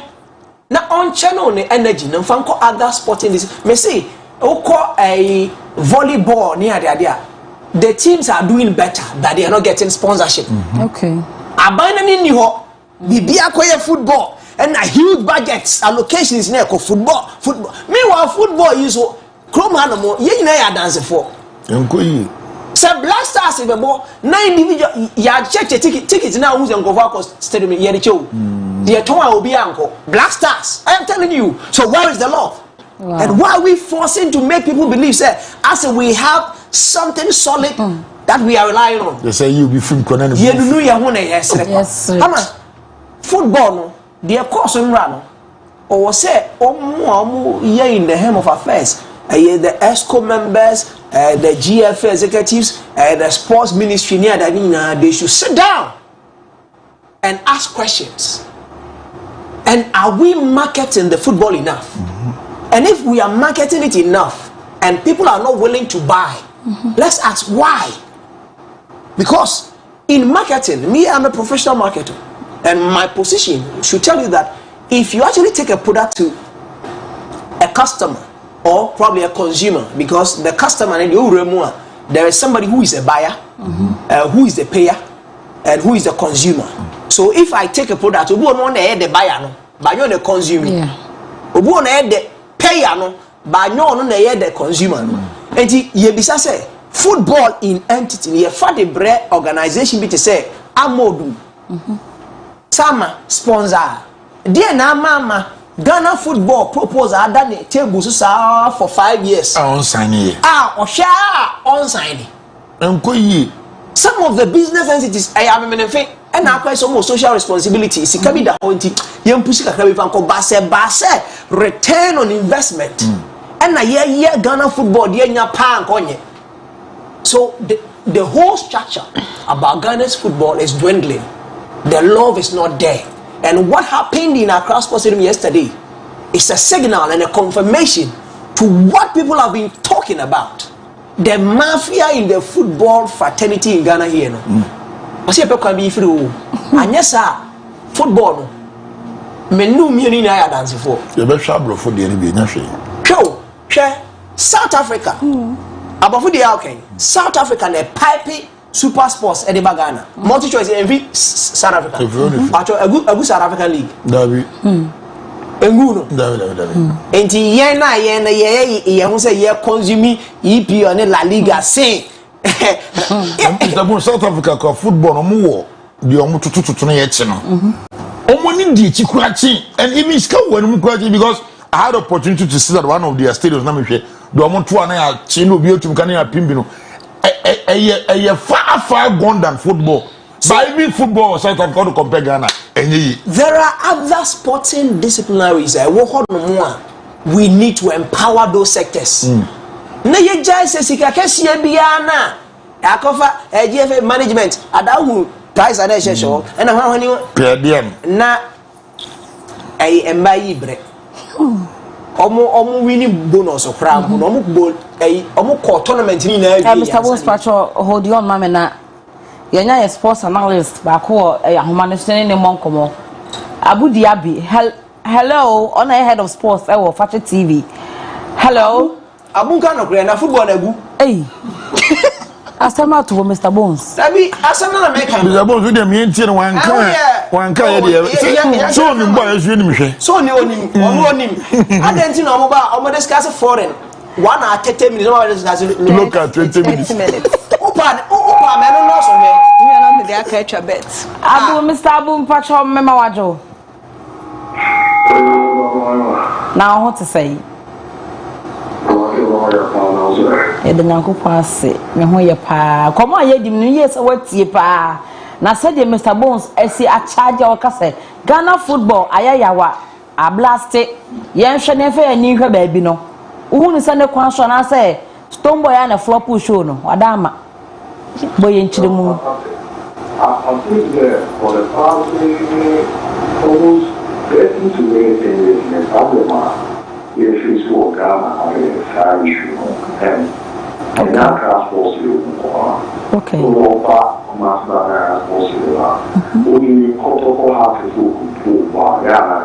Na on channel ne energy no fanko other sporting this. Me say oko a volleyball near there. The teams are doing better, but they are not getting sponsorship. Okay. Abai na ni ho bibia koye football. And a huge budgets allocations near football. Meanwhile, football is so chrome animal. You know, dance for. So Black Stars if a ball 9 individual. Ya check the tickets now. Who's uncle Valco's stadium? Yericho. The Atoma will be uncle Black Stars. I am telling you. So where is the love? Wow. And why are we forcing to make people believe? Say, as we have something solid that we are relying on. They say you be film connected. Yes, sir. Football no. The course in run or say in the helm of affairs the ESCO members the GFA executives the sports ministry near that they should sit down and ask questions. And are we marketing the football enough? And if we are marketing it enough and people are not willing to buy, let's ask why. Because in marketing, me, I'm a professional marketer. And my position should tell you that if you actually take a product to a customer or probably a consumer, because the customer there is somebody who is a buyer, who is the payer, and who is the consumer. So if I take a product, you won't the buyer, no, but you're the consumer. You won't the payer, no, but you're not the consumer. And you say football in entity, you for the bread organization, be to say Oduma Odoom. Sama sponsor. Dear na mama Ghana football proposal done table so for 5 years. On signing. On signing. Some of the business entities I am and now quite some more social responsibility. It can be that pointy. Young pussy can base return on investment. And a year Ghana football dear pan konye. So the whole structure about Ghana's football is dwindling. The love is not there. And what happened in Accra Sports Stadium yesterday is a signal and a confirmation to what people have been talking about. The mafia in the football fraternity in Ghana here. No? ɔsɛ yɛpɛ kwan bi firi o anyɛ saa football no menu mienu na ya dance for yɛbɛhwɛ aborɔfo deɛ no bi nya hwɛ South Africa abɔfo deɛ okay South Africa na pipe super sports e de bagana multi choice every South Africa agu South African league dabi engu no dabi enti yen na ye hu say ye consume EPO ne La Liga say Mr. South Africa ka football no mo wo de omo tutututu no ye chi no omo ni di chi kurachi and even ska wonu mu kurachi because I had opportunity to see that one of their stadiums na me hwe de omo to ana ya chi no bi otum kan ya pimbi no far gone than football. But even football South Africa to compare Ghana. There are other sporting disciplinaries we need to empower those sectors. Na ye jai se sika kesi bia na akofa GFA management adahu price ana shesho na hwani na emba yibre omo winning bonus okra omo goal omo call tournament ni na Mr. Bones Patrol hold on mama na yenya ye sports analyst ba ko ahomanestene ne monkomo Abu Diaby hello on head of sports for Fakye TV hello Abu kan okra na football na gu asema to Mr. Bones Dabi asema na make Mr. Bones we dem yen tie no wanka ye de so ni boy yesu ni mhwe so ni onim onim adenti na omo ba omo discuss foreign 1 hour 30 minutes omo discuss look at 20 minutes opa me no so he me na me dey catch a bet Abu Mr. Abu Patrol mema wajo now what to say the Nyankopɔn ase me ho ye pa komo ayedim no yes watie pa na said Mr. Bones esi a charge o kase Ghana football ayayawa a blast yen hwe ne fa ani hwe ba bi no uhunu se ne kwan so na say Stone Boy na flop show no wadama boy enchire mu I think that for the past almost getting to anything is a problem. If it's for Ghana, it's a issue, and that transport you okay. Only protocol has to do Ghana.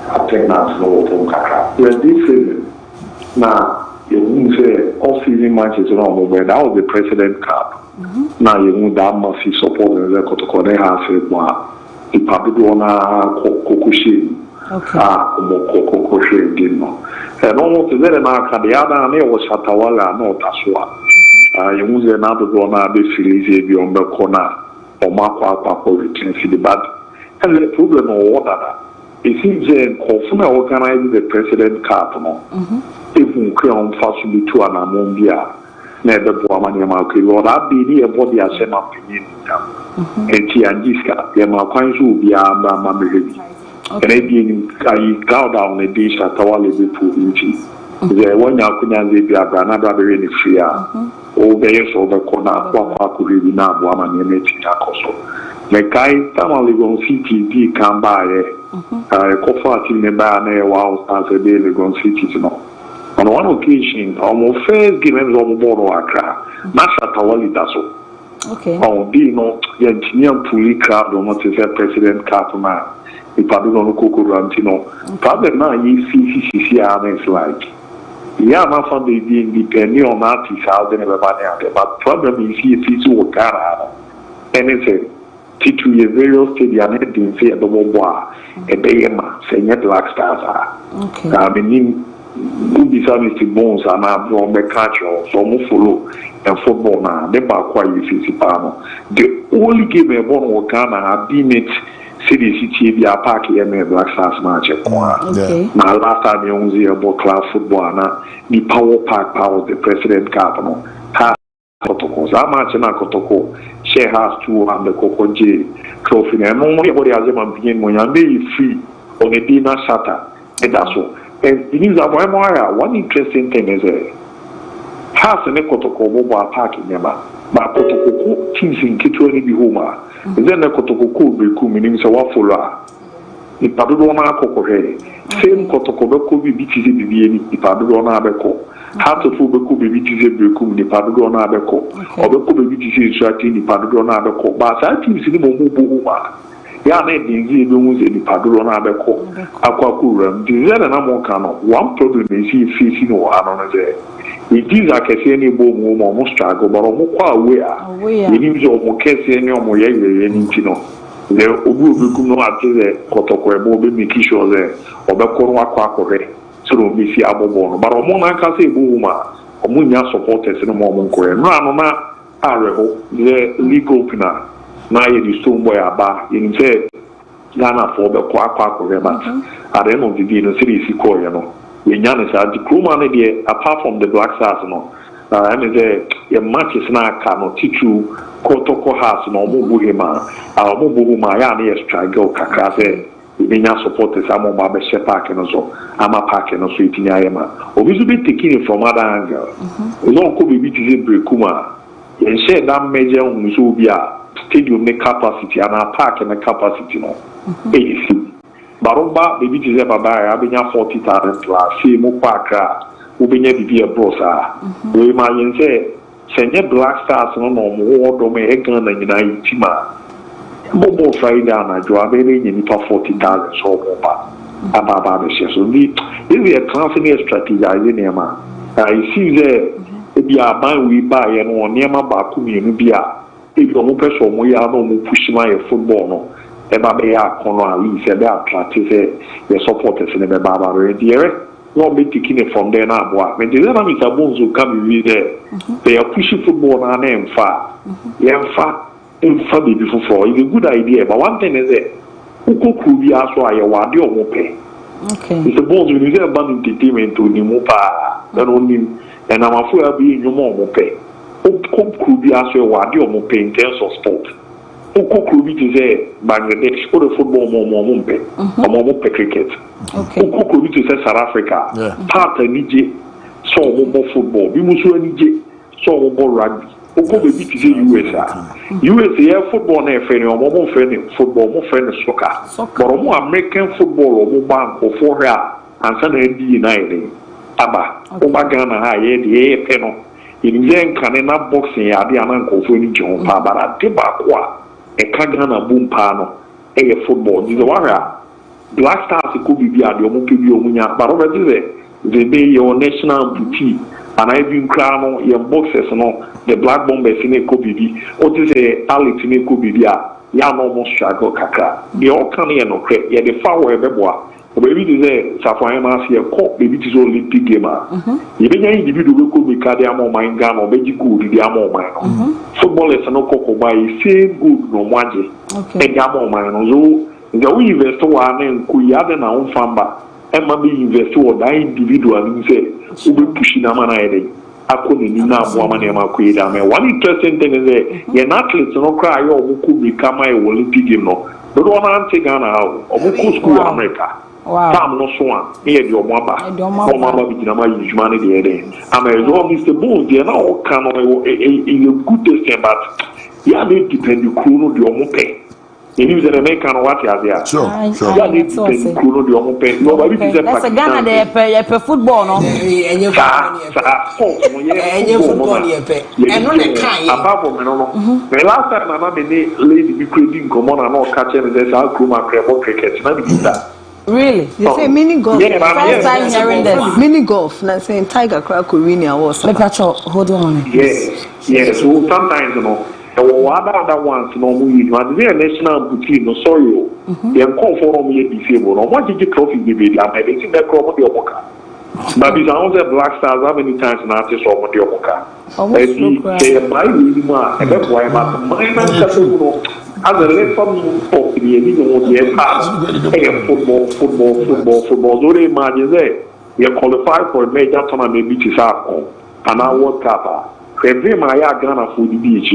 I think that's no from Kaka. We're different now. You won't say off-season matches around, but that was the President Cup. Now you won't that massive support in the protocol. They have said, "Wow, the public wanna kokushin." Okay. Kokushin, you know. And almost the very mark at the other name was Shatawala, no Taswa. You won't say another one. Be Felice beyond the corner or Makwa return to the bad. And the problem of water. It seems that Kofuna organized the President Cup, no. If we create fast to be to an Amombia, never Boamania or that be near body as an opinion. And Tianjiska, Yamaquan will be a mamma. And I didn't go down a dish at our living pool. There one Yakunan, they be a Granada in the Fria, or Bayes over corner, Papa could be now, woman, and Yakoso. The guy, Tamale on CTV come by a coffee in the banner while as a daily gon cities. On one occasion, almost first games on board Accra, Masha Tawali Daso. Okay. On being no Yantinian Puli crowd, or not as a President Cartman. If I don't know Coco Rantino, problem now you see CCCR like. Yeah, my family being depending on artists out there, but problem is he sees what Ghana. Anything. To a various stadium, and didn't say at the Bobois, a Bayama, saying Black Stars. Okay. I mean, Mr. Bones and Abro Mekacho, so Mufolo and football now, they are quite easy. The only game a born Ghana have been it. City via Park and Black Stars match. Okay. Now, last time you see about club football, the Power Park Power, the President Capital, has protocols. I match in a protocol, share has 200 Coco J trophy, and nobody has ever been when you may free on a dinner shatter, and that's all. And it is one interesting thing is has an protocol mobile parking number, but protocol teams in Kitwani be home. Then a protocol be meaning so what follow. nipa dodo na akɔkɔhwɛ same kɔtɔkɔ bɛkɔ bi ti sɛ bibie ni nipa dodo na abɛkɔ hatofo bɛkɔ bi ti sɛ brekum nipa dodo na abɛkɔ ɔbɛkɔ bi ti sɛ nsuati nipa dodo na abɛkɔ ba saa teams ni mo bo ma ya na dinzi bi mu sɛ nipa dodo na abɛkɔ akɔwura dinzi na mo ka no one problem is face no ano no sɛ it a kɛseɛ ne bɔ mu ma ɔmo struggle but ɔmo kɔ away a yɛnim sɛ ɔmo kɛseɛ ne ɔmo yɛyɛ ne nti no the obu obekum no ate sɛ kɔtɔkɔ ɛbɔ obe make sure sɛ ɔbɛkɔ no akɔ akɔhwɛ sɛ ɔmo si abɔbɔ no but ɔmo na aka sɛ ɛbɔ mu a ɔmo nya supporters no ma ɔmo nkɔɛ no ano na arɛho the league opener na yɛ the stone boy aba yɛnim sɛ Ghana for bɛkɔ akɔ akɔhwɛ but at the end of the day no sɛ esi kɔɔyɛ no yɛnya no saa de kuroma no deɛ apart from the Black Stars no ɛne sɛ yɛ matches na aka no titru kɔtɔkɔ house na ɔmo bu him a ɔmo bu him a yɛ a ne yɛ struggle kakra sɛ yɛbɛnya supporters ama ɔmo abɛhyɛ park no so ama park no so ɛtumi ayɛ ma obi nso bɛ taking it from other angle ɔno ɔkɔ baabi te sɛ brekum a yɛnhyɛ da mmɛgya ɔmo nso obi a stadium ne capacity anaa park ne capacity no ɛyɛ si Barumba baby to say baba abenya 40,000 plus see mo pakra obenya bibi Abro sa we ma yen say senye Black Stars no no mo do me e Ghana nyina yitima bobo Friday na jo abele nyi nipa 40,000 so mo ba ababa be so this is a transfer strategy in ma I see there e bi aban we ba ye no niam ba ku mienu bi a e bi mo peso mo ya no mo push ma ye football no eba be ya kono ali se be attract say your supporters in the baba there no be taking it from there na boa me dey na mi sabonzo come we there they are pushing football na na emfa baby for it's a good idea but one thing is that ukoku bi aso aye wade o mo pe okay it's a bonds we say about entertainment to ni mo pa then only and amafu abi nyumo o mo pe ukoku bi aso wade o mo pe in terms of sport Uko bi to say Bangladesh for the football more cricket. Okay. Uko bi to say South Africa. Part Nije so more football. We must Nije so more rugby. Uko bi to say USA. USA football na friend or more friend football more friend soccer. But more American football or more bank or for her and some United. Aba. Oba Ghana ha ye the peno. In yen kanena boxing ya di ananko for ni John pa bara de ba kwa. A Ghana boom pano, a football. This is Black Stars could be the Omunya, but over there, they be your national amputee, and I've been crowned your boxers, no, the Black Bombers in a Kobe, or to say Alex in a Kobe, Yan almost struggle kaka. The all can no credit, yet the far way beboa. Baby to say, Safari here, caught baby to Olympic gamer. Even any individual could be Kadiamo mine gun or Beji good, the Amo mine. Footballers are no cocoa by same good no waji. And Yamo mine, so the way investor one and Kuyada na own famba, and maybe investor or die individual and say, Ubi pushing a man. I couldn't enough woman and Makuida. One interesting thing is that you're not let's not cry or who could become my Olympic game. No, but one answer Ghana or who could school America. Wow. Tam no so an e de omaba omaba bi na ma yujuma ne de am a zo Mr. Bones de na o kan no a good thing but ya dey depend the crew no de omo pe you say make kan what ya there sure ya dey depend the crew no de omo pe no ba bi say that's a Ghana de pe football no enye football ye pe e no le kan ye ababo me no the last time na me lady bi credit nkomo na no catch me say sa crew ma crebo cricket na bi that. Really? You say mini golf? Yeah, first time hearing this. Mini golf, not saying Tiger Crack Korea was. Hold on. Yes. So sometimes, you know, other ones, you know, we are national boutique, no sorry. They are called for me disabled. Or what did you trophy be? I'm making that crop of your boca. But these are the Black Stars, how many times an artist or your boca? They are by Wilma, and that's why I'm at my as a lesson of the football. So they imagine that you qualify for a major tournament, which is our and our World Cup. Every my Ghana for the beach.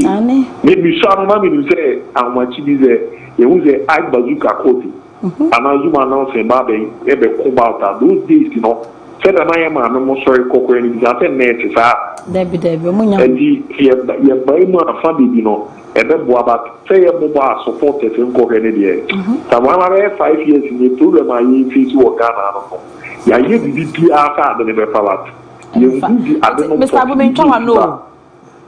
Maybe some money say, how much is it? You was a I bazooka coating. And as you announce a baby, ever come out those days, you know. Said I am a no sorry cocoa and it's a net is Debbie, and the family, you know. Ebebo about say mobile support if you go any Tawana 5 years in the program I face or Ghana. Ya ye the after the Befalat. Mr. Abuminton, no.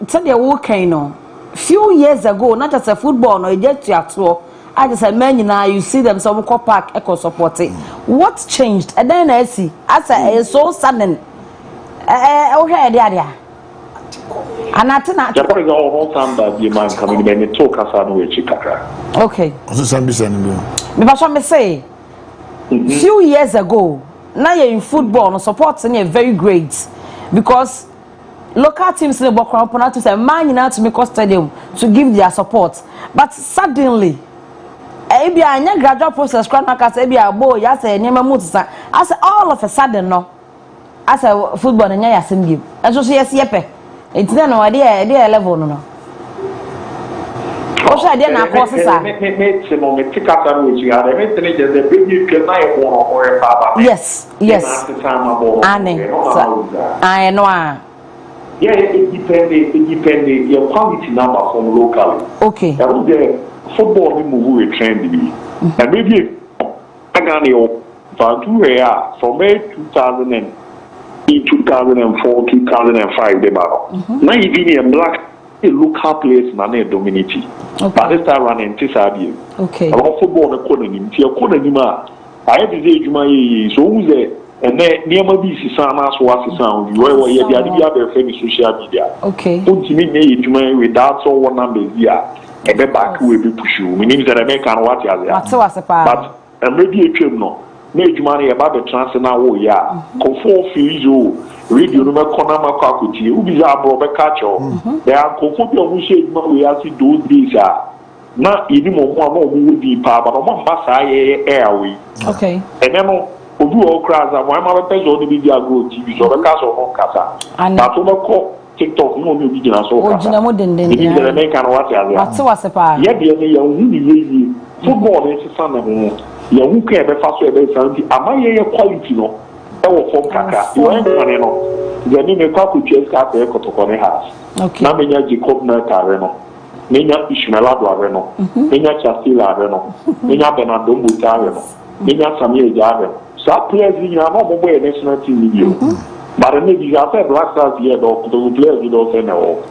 Tell you okay, no. Few years ago, not as a football, no, just to I just said, man, now you see them some park echo supporting. What changed? And then I see, as a so sudden. Okay, there. And I think that Japan is all time that the man coming in and talk as I know Chikaka. Okay. Also, some be saying, me say, few years ago, now you're in football, no supporting you very great because local teams in the Bokran to say, man, you know, to make a stadium to give their support. But suddenly, maybe a gradual process, maybe a boy, yes, a name of as all of a sudden, no, as a football and yes, and give. As you see, yes, it's then no idea level, no. Also, I didn't have courses. Yes, yes. I know. Yeah, it depends. Your quality number from locally. Okay. Football we move with trend be. And maybe Ghanaian Vancouver from 2004, 2005 they battle. Now you give me a black local place na na dominate. But this time running Tisabi. Okay. About football economy. Ti economy ma. I have to say juma ye so who say and then near my BC Sana so as sound. You are here the other famous social media. Okay. Put me juma without so one number here. And then back will be push you. My name is American what you are. But I'm ready to no. Make money about the transfer now, yeah. Conform fees, radio number Konama Kakuti, who is Abro Becacho. There are Conformia who say, we are to do this. Not even more would be part, but one bus airway. Okay. And then Odu Okras, and one other person only be their good TV, so the castle of Casa. And that's what TikTok, no new beginners or the American what you are. What's a part? Yet, the football is Sunday. Ya who care be faso be santi amaye ye quality no e wo form kaka you ain't money no ya ni me kwa ku chase ka be kotoko ne house na me nya Jacob na tare no me nya Ishmael Adware no me nya Chastila are no me nya Bernardo Mbutare no me nya Samuel Jare so players ni na mo boy national team ni yo but me bi ja say Black Stars here do players you do say na o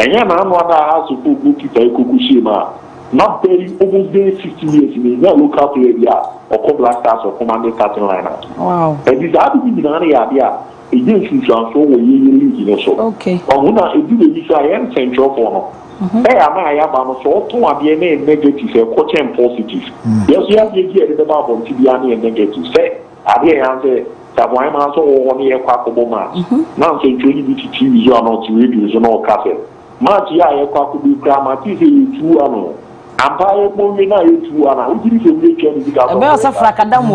enya na no ada house ku ki tai ku shima. Not very almost very 50 years in the local player or Black Stars or Commander starting lineup. Wow. And this other thing in Area, against so we league so. Okay. Or when I do the Israel central for no. Hey, am I about so to a DNA negative, coach and positive. Yes, you have to get the Bible to be any negative. Say, I hear answer that why I'm also on the aircraft man. Now, say, TV, you are not radio, you know, cafe. March, yeah, aircraft be grammar, TV, Empire moving now to an utility. About Safrakadam.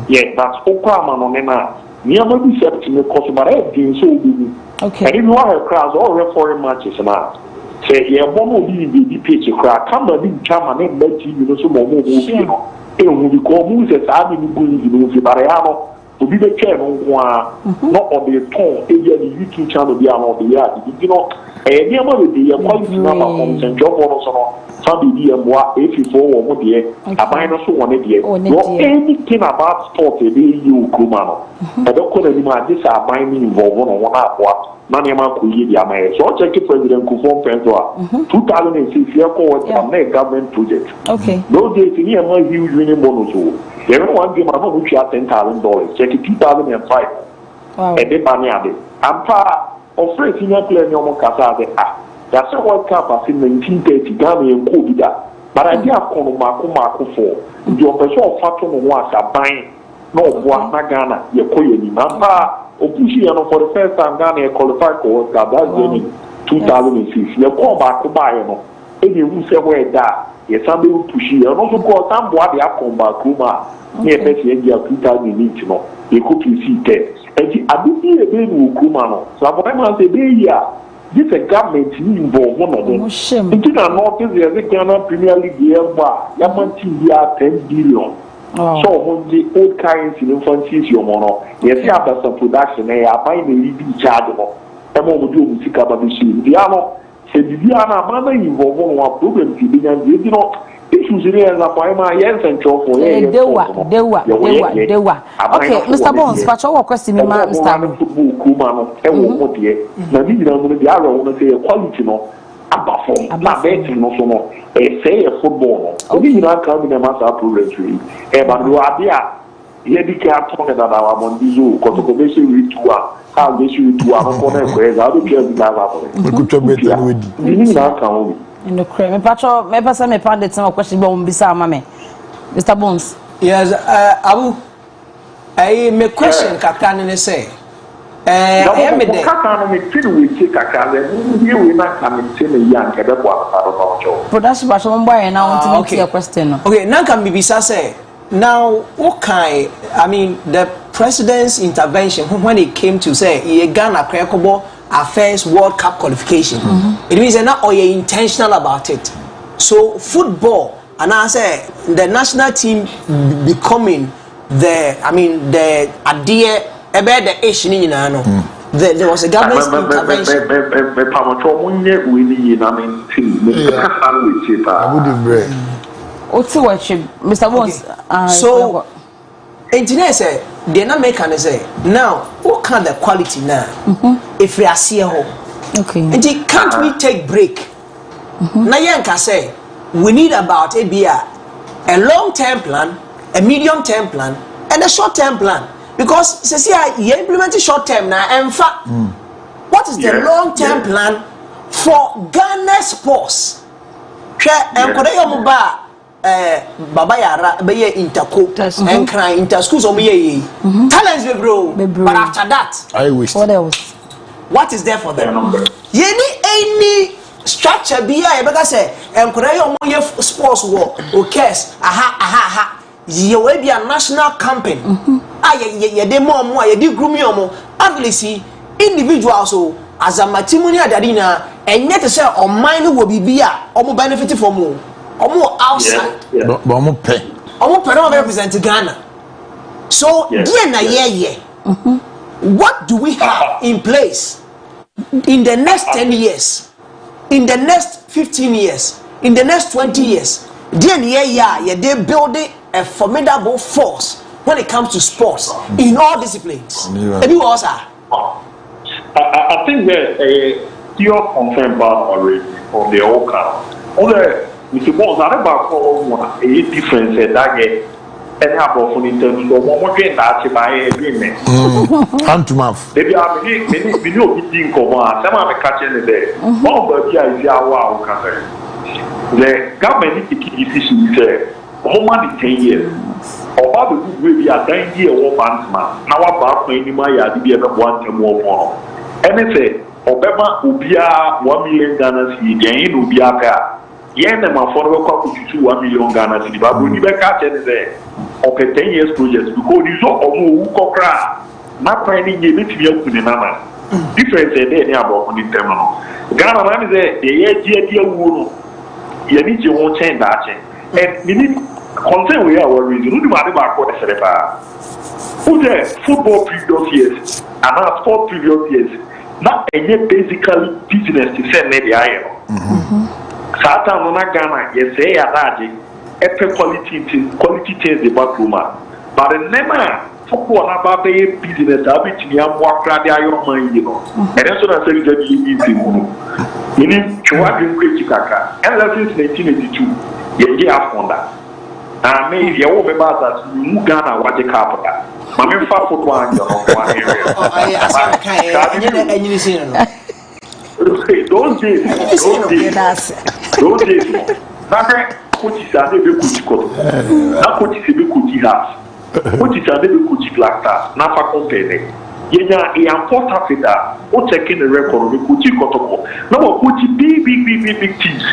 Yeah, that's Oklahoma on Nena. Near maybe 17 cost, but everything so good. Okay. And if you are a class or foreign matches now, say, yeah, one will be the pitch crack. Come and come and let you know some more movies. You know, it will be called movies. I mean, good, but I have to be the chair not on the tone, the YouTube channel, be on the yard. You know, and near maybe a quality number from St. John or Somebody if you follow what dear, I find also one idea. Anything about sport, you Kumano. I don't call anyone this are binding involved on one up what Maniama Kuya May. So check the President Kufon Pentua 2006 year forward from their government project. Okay. Those days in here, my huge winning bonus. They don't want to give my which are $10,000. Check it 2005. Wow. And then Banyade. I'm far of first senior player no Casa. That's a World Cup as in 1930 Ghanaian COVID. But I did have Marco for the operation of Faton was a buying no one Ghana, Yakoyani. Nampa, Opushi, for the first time Ghana qualified for World Cup that's in 2006. You call back to buy any who say where that, yes, somebody will push you. And also call some boy the Akon Bakuma near Bessie India 2008. You could see that. And I did see a baby Kumano. So I'm say, yeah. This a government involved one of them. Into the notice, the Ghana Premier League year bar, Yamanti here 10 billion. So on the old currency infancies your mono, yes, after some production, they are buying a leading chargeable. And what would you see about the machine? The other se bibia na ma na involve no problem ti bi nya you know issues in as a poema yes and for dewa okay Mr. Bones facho wo question me ma Mr. football kuma no e wo mo de na bi na mo de ara wo say quality no abafo na bet no so no e say football no bi na ka bi na ma sa problem three e ba do abia ye bi ka to na da wa mo dizo ko to be say we tuwa how be say we tuwa no ko na ko e za do ke bi na ba ko we could bet we di ni na ka wo in the crime. Me pacho, me pasa me pandit some question about mbisa mame. Mr. Bones. Yes, Abu. Me question kakra ne say. Me de. Kakra me feel we take kakra we na come say me yan ke be kwa pa do. Production ba so mbo na want to your question no. Okay, now can be bisa say. Now, okay, I mean the president's intervention when it came to say Ghana Krekobo Affairs World Cup qualification. It means that now you're intentional about it. So football, and I say the national team becoming the idea about the Asian Union. There was a government intervention. Mr. Bones. So, engineer say they not make an say now. What kind of quality now? If we are here, okay. And can't we take break? Now Yanka say we need about a long-term plan, a medium-term plan, and a short-term plan. Because say you implement short-term now. In fact, what is the long-term plan for Ghana sports? Baba Yara be interco and cry interschools or me talents be bro. But after that, I wish. What else? What is there for them? Any structure be I better say and could I sports war or case aha you will be a national campaign. Ye de more ye do groom your ugly see individuals so as a matrimony adina and yet to say or mine will be or benefit from more. Omo outside. But omo pay. Omo pay no represent Ghana. So what do we have in place in the next 10 years, in the next 15 years, in the next 20 years? They building a formidable force when it comes to sports in all disciplines. I think there's a pure concern about already on the whole count. Mr. Bones, I about a difference that and have often in terms of what we that by agreement. Hand to mouth. Maybe I mean, we know we think of one. Some of the catching there. One but here is our wow. The government needs to keep decisions there. How many 10 years? Or Babu will be a 10-year war man. Now, about my Maya, the other one to more. And they say, Obama Ubia 1 million Ghana, Jane Ubia. Yen them affordable copy to 1 million Ghana city, but when you back at there, of a 10 years project, because you saw who cry, not finding a bit milk to the nana. Difference a day about on the terminal. Ghana man is there, the year wool, you need your own chain that. And you need concern we are worried. You know about what I said about who there football previous years and now sport previous years. Not a basically business to send the iron. Satan no na Ghana yes say adaje epe quality things the backroom but never football na ba be business abitimi amwa kra de ayo man yi no and so na say the easy mu ni chwa bi nkwe chikaka and since 1982 ye afonda and me ye wo be ba that mu Ghana waje cup da ma me fa football anjo no kwa area those days. Naka coach is a baby coach koto. Na coach is a baby coach house. Coach is a baby coach blackta. Na fa company. Yenya e important fida. O checking the record of coach koto. Na wo coach big teams.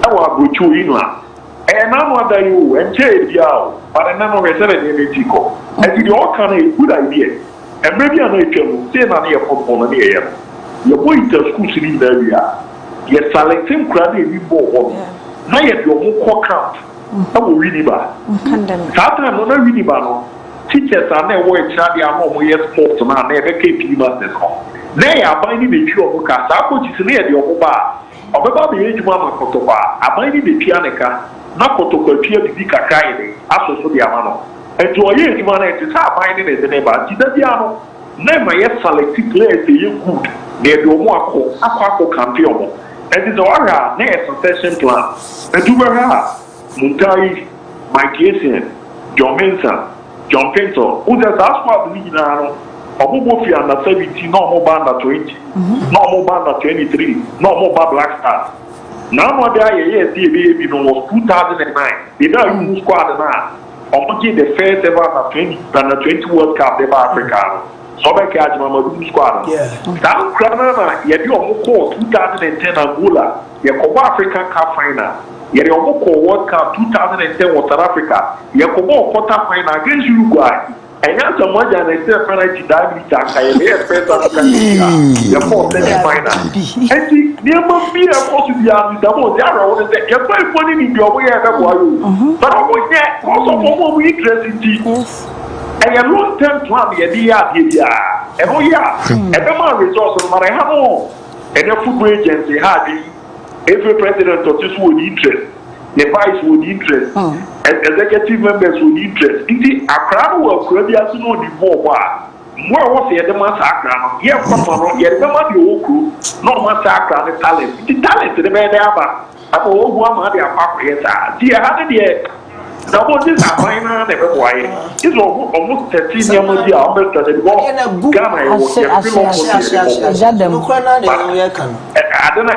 Na wo Abro inu a. E na no ada you enche bia o. But na no resele dey metiko. E di all kind of good idea. E maybe na etwam. Say na na e football na e ye. Your boy interschools in the area. You're selecting crowd in the ball. Now you're more camp. How will we live? Satan, no, really, teachers are never working. They are more sports and never KP masters. They are binding the two of Casa, which is near the Oba. Obeba be ejuma makotoba, amani de pianeka, na kotoba pia bibi kakra ire, aso so de amano. Enti oye ejuma na enti sa amani ne de neba, ti da bia no, na ma ye select players e good, na de omo akọ campaign omo. Enti so ara na e succession plan. Enti wera Muntai, Mike Essien, John Mensah, John Pinto, who does ask what we know. Obubofi under 17, no more under 20, no more under 23, no more Black Stars. Now, what they are baby was 2009. They don't use squad now. Omoji the first ever under 20 World Cup ever Africa. So I catch my squad. That Granada, you do 2010 Angola, you go African Cup final. You go World Cup 2010 South Africa, you go quarter final against Uruguay. And that's a much and I said, penalty diabetes, I expect the fourth final. And there must be a possibility that was there. You're quite funny in your way, but I was there also for more interest. And a long term plan, and oh, yeah, and the man resources, but I have more. And the football agency had every president of this would interest. The vice would interest, and executive members would interest. Indeed, a crowd will create a no divorce. More was the massacre. Here, come yet the money will crew, no massacre, the talent. The talent, the man there, but all one the appropriate. Dear, how did you? Now, what is a final never quiet? It's almost 13 years almost as it was. I don't know,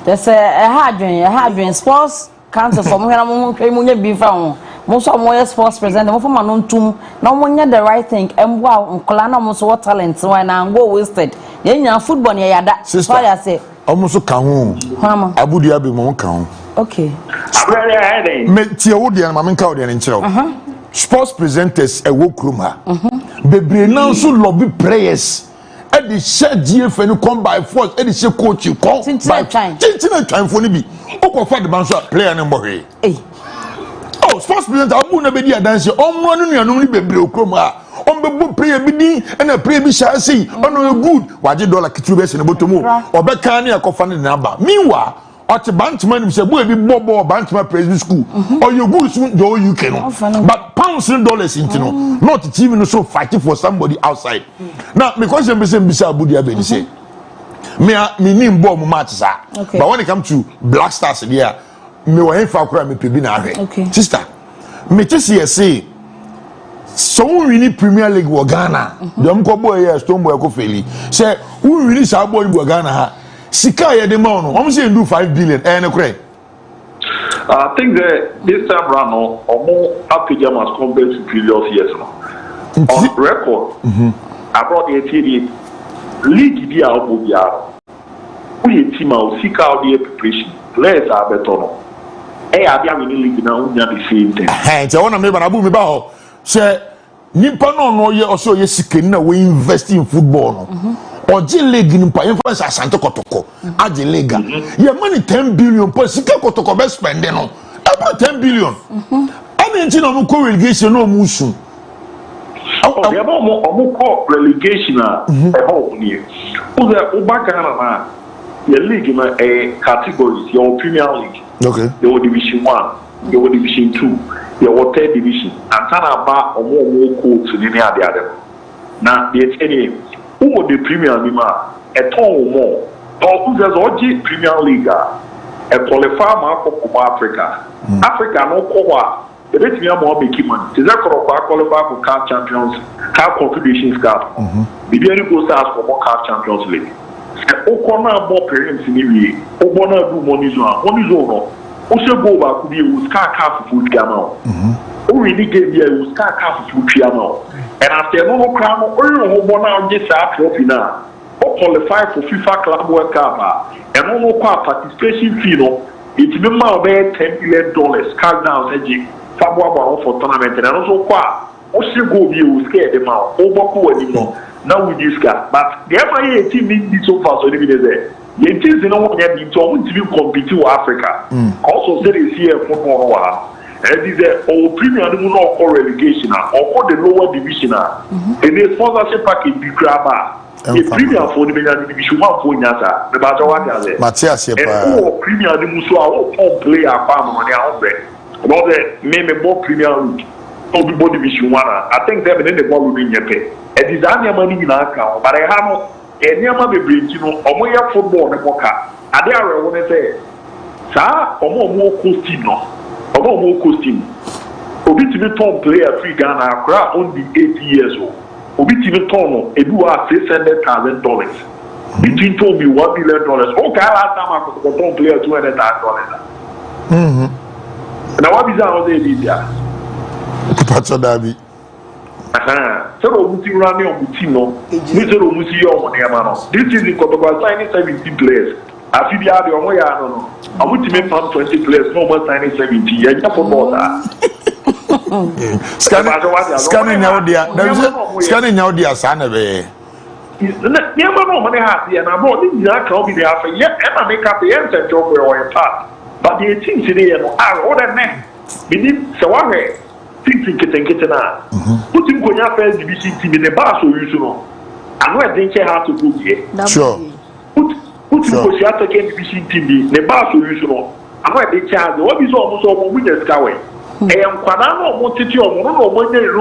there's a hard sports council from where be found. Most of my sports present, more from an tomb, no one the right thing, and wow, Colana most what talents when I go wasted. Then your football, yeah, that sister, I say. Almost a count. Abu Dhabi won't count. Okay. Metia Woody and Mamma Cowden in Chel. Sports presenters a walk room. Baby now so lobby prayers. At the shed GF and come by force, at the shed coach you call. Since time for me. Oh, for the bouncer player number. Oh, sports presenter, I'm going to be a dancer. I'm running and only baby Okroma. On the book prayer bidding and a prayer shall see. On a good, what you do like $2 in a bottom or back can you coffin number. Meanwhile, at the Bantman is a boy be Bobo Bantman Praise School, or your good soon do you can. But pounds and dollars into no, not even so fighting for somebody outside. Now, because I'm saying beside Budia Ben say, me name bomb matches are. But when it comes to Black Stars, there, me were in for crime, me pibina. Sister, me just say. So we need Premier League wa Ghana. Dem ko boy here stone boy ko feli. Say we really sa boy wa Ghana ha. Sika ye de ma no. Om say do 5 billion. Ne kure. I think that this time round more pajamas compared to previous years no. On record. Abro the TD league dia obo bia. We team out sika out the preparation. Players are better no. Abia we league na unya the same thing. Nti wona me ba na bu me ba ho. Say nipa no ye also ye sikeni na we invest in football no oje league nipa influence asante kotoko aje league ye money 10 billion per sika kotoko be spend no about 10 billion ani nti na mo ko relegation no mo sun o ya mo ko relegation a e ho ni o ba Ghana na ye league na categories your Premier League okay your division 1 your division 2 your third division and turn about or more coach to the other. Now, the who the Premier League a ton more or who does OG Premier League a qualifier mark of Africa. Africa no cover the best me more making money. Is that qualify for CAF Champions, CAF Confederations Cup? Maybe any go start for more CAF Champions League. Okona more parents in the way. Okona do money zone. Also go back to the Scar food piano. Already gave you a Scar food piano. And after no crown, or one just a trophy now. Or qualify for FIFA Club World Cup. And no participation fee. It's been more than $10 million. Card down, edging. Fabwa for tournament. And also, also go you scared them out. Over anymore. Now with this guy. But the MIA team needs so far, so they there. The teams in all get into compete with Africa. Also, there is here football. And is a premium no or relegation or the lower division. And the sponsorship package be grabber. The premier for the division 1 for Nyasa, the battle one there. Matthias, and premier the Musu, all player farm on the outbreak. About the name more premier route. Everybody division 1. I think they've been in the ball with your pay. A designer money in our account, but I have any other bridge, you know, or more football and poker. I dare want to say, sir, or more costume, or more costume. Obi to be top player free Ghana, crowd only 80 years old. Obi to be top, it do $600,000. Between told me $1 million. Okay, last time I could top player $200,000. Now what is our idea? Pacho Dabi. So we see running on Mutino. We see your money, man. This is the Cotoba signing 17 players. I feel the other way. I don't know. I want to make fun 20 players. No more signing 17. Yeah, football. Scanning out there, son of a. Never know money happy, and I'm not in that club. They have yet ever make up the answer job or a part. But the things today are older men. Believe Saware. Thinking now. Put him going up as division team in the bar so you know. I know I think I have to go here. Sure. Put him going up again division team in the bar so you know. I know I think I have what is almost all winners Kawe. And Quadano wanted you on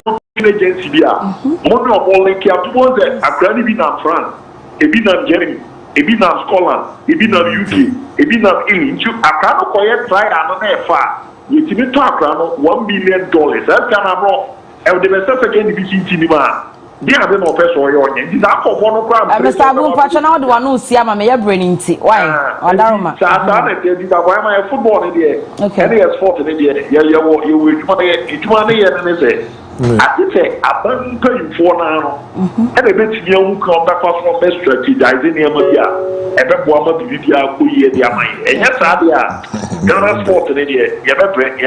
one agency here. One of all like you have to go there. I've granted been in France, a bit in Germany, a bit in Scotland, a bit in UK, a bit in England. I can't quite try another far. You see me talk around $1 million. That's kind of wrong. And the best again division team. They have no professor or anything. These are for one crime. Mr. Abro, Pachana, the one who see I'm a brain. Why? Odaroma. These are why my football in the air. Okay. And there's 40 in the air. You will money and say. I think a bang paying for now. And a bit young come back from best strategizing the Amadia. And then one of the video who hear their mind. And yes, I Ghana sport in the air. You ever break. The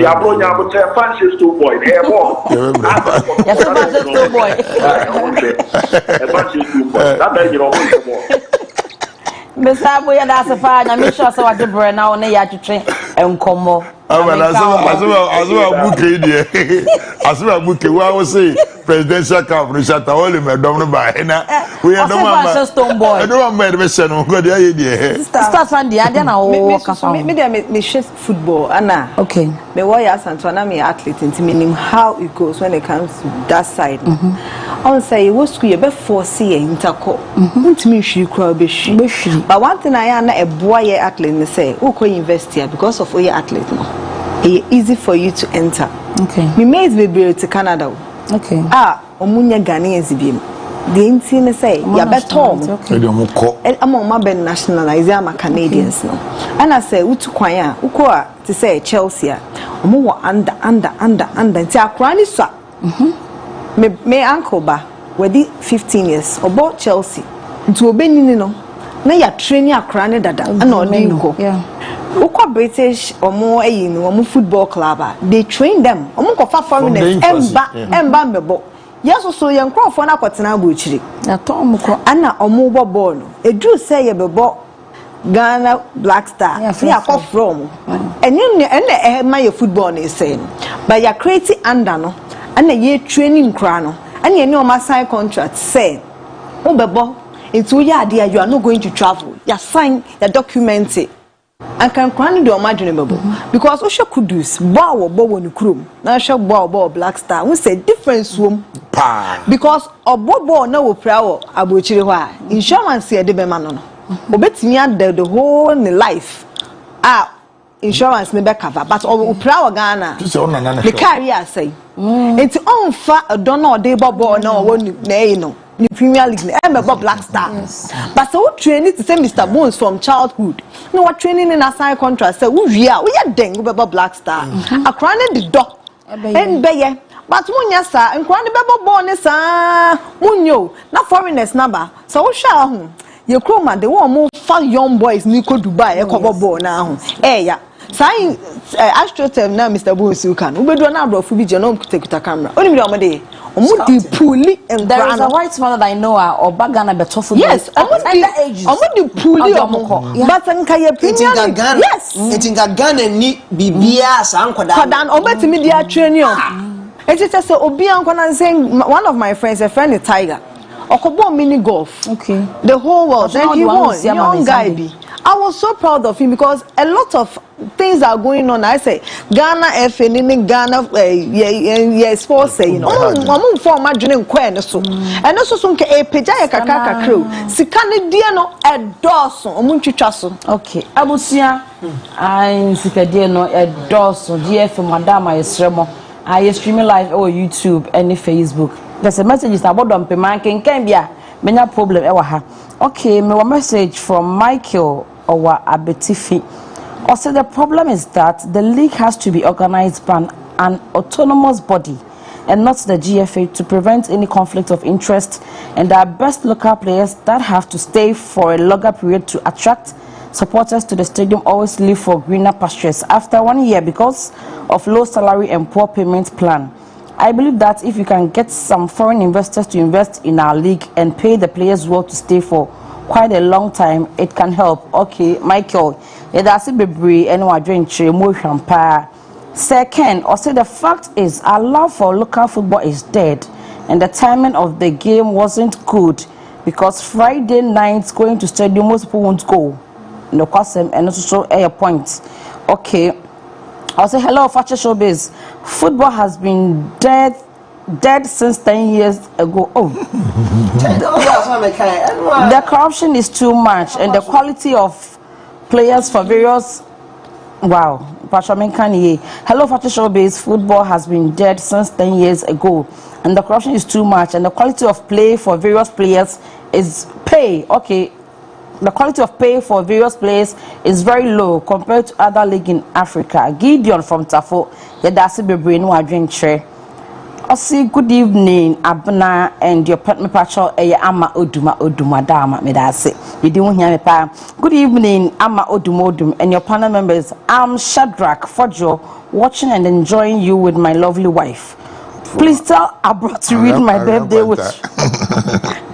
Abro Yamu say, Fancy Stool Boy. They have all. Yes, a bunch of Stool Boy. A bunch of Stool Boy. That day you're always more. Mr. Aboy, that's a fine. I'm sure so I did burn now on the yacht train and come more. As well, as well, I was say presidential conference at all in Madonna by we are no stone boy. I don't want to say no good idea. Start Sunday, I don't know. Me football, Anna. Okay. Me warriors and to me athlete into meaning how it goes when it comes to that side. On say what school you be foresee interco. To me she crowd be she. But one thing I am a boy athlete me say, who can invest here because of your athlete no. It's easy for you to enter. Okay. Me mates be able to Canada. Okay. Omunya Ghanaian zibim. The intine say ya betom. Okay. I'm on my ben nationalize am Canadians no. And I say utu kwanya uko to say Chelsea. Omo under nti akra ni so. Me uncle ba we 15 years about Chelsea. Nti obenini no. Na ya training akra ne dada. Na oni go. Yeah. Uko British omo omo football club they train them omo ko fa foreigners emba mebo yeso so yen crofo na kwotena abuchiri na to omo ko ana omo bo ball no edu say ye bebo Ghana Black Star ya ko from ene ma ye football na say but ya create under no ana ye training kra no ana ye o sign contract say o bebo into ya dia you are not going to travel ya sign ya document it. And can cry do imaginable because Osha Kudus, bow ni krum, na bow Black Star, we say difference room because bobo no proud abuchiriwa insurance here de bemano. Obetimi the whole life. Insurance never cover, but proud Ghana. The carrier say it's on fa don't know de bobo no one no. The Premier League, I'm a Black Star. Yes. But so training to say Mr. Bones from childhood. No, what training in a sign contract say we are deng about Black Star. A crown the dog and beye. But when you say and crown the baby born is munyo, not foreigners number. So shall you chroma the one more fun young boys Nico Dubai a cover ball now. Yeah. Sign astroturf now, Mr. Bones, you can. We do an Abro for be genome to take the camera. Only on day. Puli and there is a white mother that I know or Bagana Betofu. Yes, I'm the puli but yes, it's in Ghana ni BBS uncle Dan Obet media training. It is just Obian saying one of my friends, a friend is Tiger. Okobo mini golf. Okay. The whole world. Then he won. Young guy be. I was so proud of him because a lot of things are going on. I say Ghana FN, Ghana sports you know. I'm for my dream queen so. And also some pejaya kakaka crew. Sikane dia no endorse omunchicha so. Okay. Abusia I sikadie no endorse DF madam ayesremo. I stream live on YouTube and Facebook. There's a message is about them pemanken can be a many problem ever ha. Okay, my message from Michael or Abetifi. Also, the problem is that the league has to be organized by an autonomous body and not the GFA to prevent any conflict of interest, and there are best local players that have to stay for a longer period to attract supporters to the stadium always live for greener pastures after 1 year because of low salary and poor payment plan. I believe that if you can get some foreign investors to invest in our league and pay the players well to stay for quite a long time, it can help. Okay, Michael, that's a baby and we're drinking more champagne. Second, also the fact is our love for local football is dead and the timing of the game wasn't good because Friday nights going to stadium most people won't go. No question and also a point. Okay, I'll say hello, Fakye Showbiz. Football has been dead since 10 years ago. Oh, the corruption is too much, and the quality of players for various. Wow, hello, Fakye Showbiz. Football has been dead since 10 years ago, and the corruption is too much, and the quality of play for various players is pay. Okay. The quality of pay for various players is very low compared to other leagues in Africa. Gideon from Tafo, Yadasi Bebre, no drink chair. Osi, good evening, Abna, and your pet me patrol, Ama Oduma Odoom Dama, Medase. You don't hear me, pa. Good evening, Ama Oduma Odoom, and your panel members. I'm Shadrach Fojo, watching and enjoying you with my lovely wife. Please tell Abro to read my birthday wish.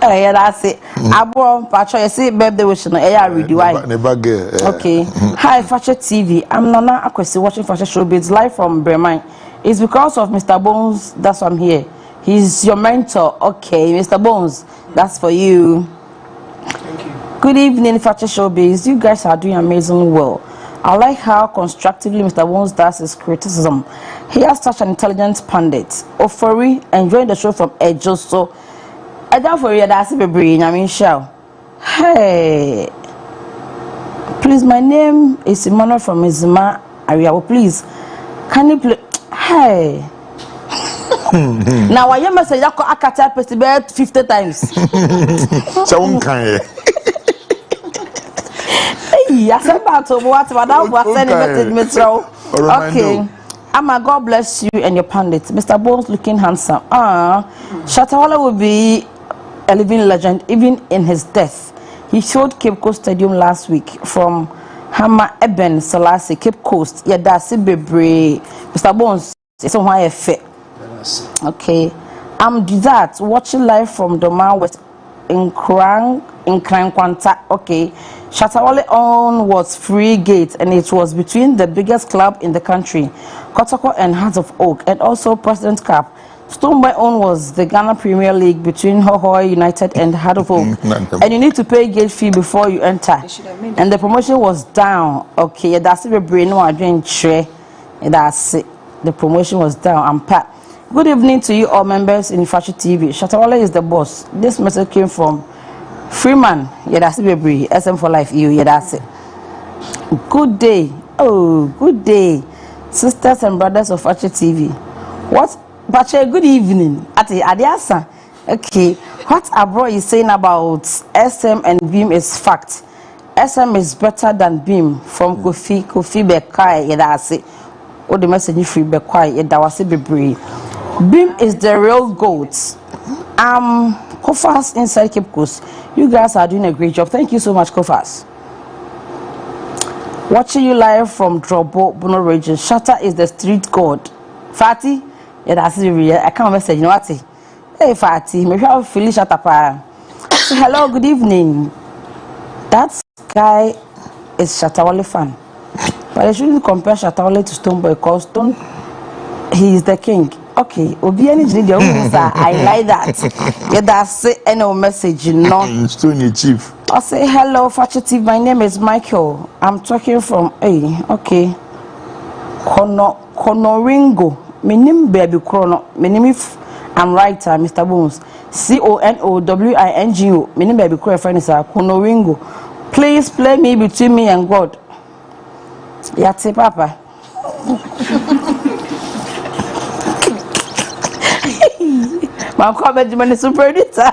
Yeah, that's it. Abro, Pacho, you see birthday wish. No, yeah, read you. Okay. Hi, Fakye TV. I'm Nana Akwesi watching Fakye Showbiz live from Bremen. It's because of Mr. Bones that's why I'm here. He's your mentor. Okay, Mr. Bones, that's for you. Thank you. Good evening, Fakye Showbiz. You guys are doing amazingly well. I like how constructively Mr. Bones does his criticism. He has such an intelligent pundit. Ofori, enjoying the show from Ejo. So, I don't for you, that's a brain. I mean, show. Hey, please, my name is Emmanuel from Izima area. Please, can you play? Hey. Now, I am a say, I can type it 50 times. So, okay. Yes, about what okay. Ama, God bless you and your pundit. Mr. Bones looking handsome. Shatawala will be a living legend even in his death. He showed Cape Coast Stadium last week from Hama Eben Selassie, Cape Coast. Yeah, that's it, baby. Mr. Bones, it's on my effect. Okay. I'm that watching live from Doma West in Kwanta. Okay. Shatawale on was Free Gate, and it was between the biggest club in the country, Kotoko and Hearts of Oak, and also President Cup. Stoneby on was the Ghana Premier League between Hohoe United and Heart of Oak. And you need to pay gate fee before you enter. And the promotion was down. Okay, that's it. That's it. The promotion was down. I'm Pat. Good evening to you all members in Fakye TV. Shatawale is the boss. This message came from Freeman, yeah, that's it, baby. SM for life, you, yeah, that's it. Good day. Oh, good day, sisters and brothers of Fakye TV. What, Pache, good evening. Adiasa. Okay, what Abro is saying about SM and Beam is fact. SM is better than Beam from Kofi Bekwai, yeah, that's it. Oh, the message free Bekwai, yeah, that was it, baby. Beam is the real goat. Kofas inside Cape Coast. You guys are doing a great job. Thank you so much, Kofas. Watching you live from Drobo, Bono region. Shatta is the street god. Fatty? Yeah, that's it. I can't message you know what? Hey, Fatty. Maybe I'll feel Shatta. Hello, good evening. That guy is Shatawale fan. But I shouldn't compare Shatawale to Stoneboy because he is the king. Okay, Obi any video I like that. Yeah, that's any message, no. Stony Chief. I say hello, Fakye. My name is Michael. I'm talking from okay. Konoringo. My name baby Chrono. My name is I'm writer, Mr. Bones. CONOWINGO. My name baby Chrono friend is Konoringo. Please play me between me and God. Yati Papa. My comment is super editor.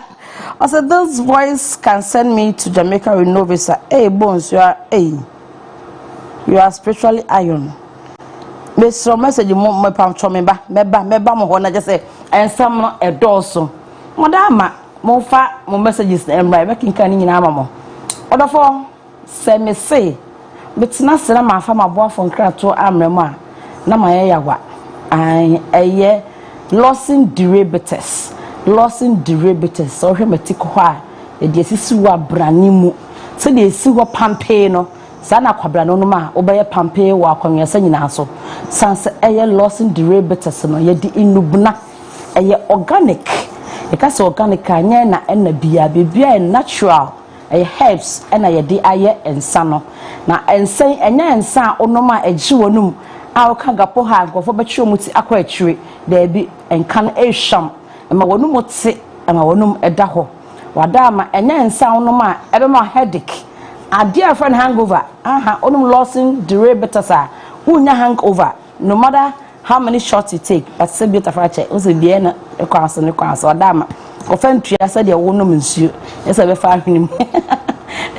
I said those boys can send me to Jamaica with no visa. Hey Bones, you are spiritually iron. Mr. Message my palm chomeba, meba mohona just say and some a dorsal. Madama, mofa, mo messages and by making canning in amamo. Other for say me say, but not send my farmer boy from Krato Amrema. Na my yawa. I year losing derivatives. So him a tick why the siwa branimu. So the siwa pampe no. Sana kwabrano no ma obeye pampe wa kwanyesa nyina so sanse eye losing derivatives no ye di inubna eye organic e ka se organic anya na na bia natural eye herbs na ye di aye ensa no na ensan enya ensa onoma agye wonum a oka gapo ha gofo be kire muti akwa akire da bi enkan ehwam ma wonum te ma wonum eda ho wadama enya ensa onoma ebe ma headache. A dear friend hangover, onum losing derivatives unya hangover, no matter how many shots you take, but say beautiful frache, also be a constant or dama. Offend to I said your woman, monsieur, yes, I will find him.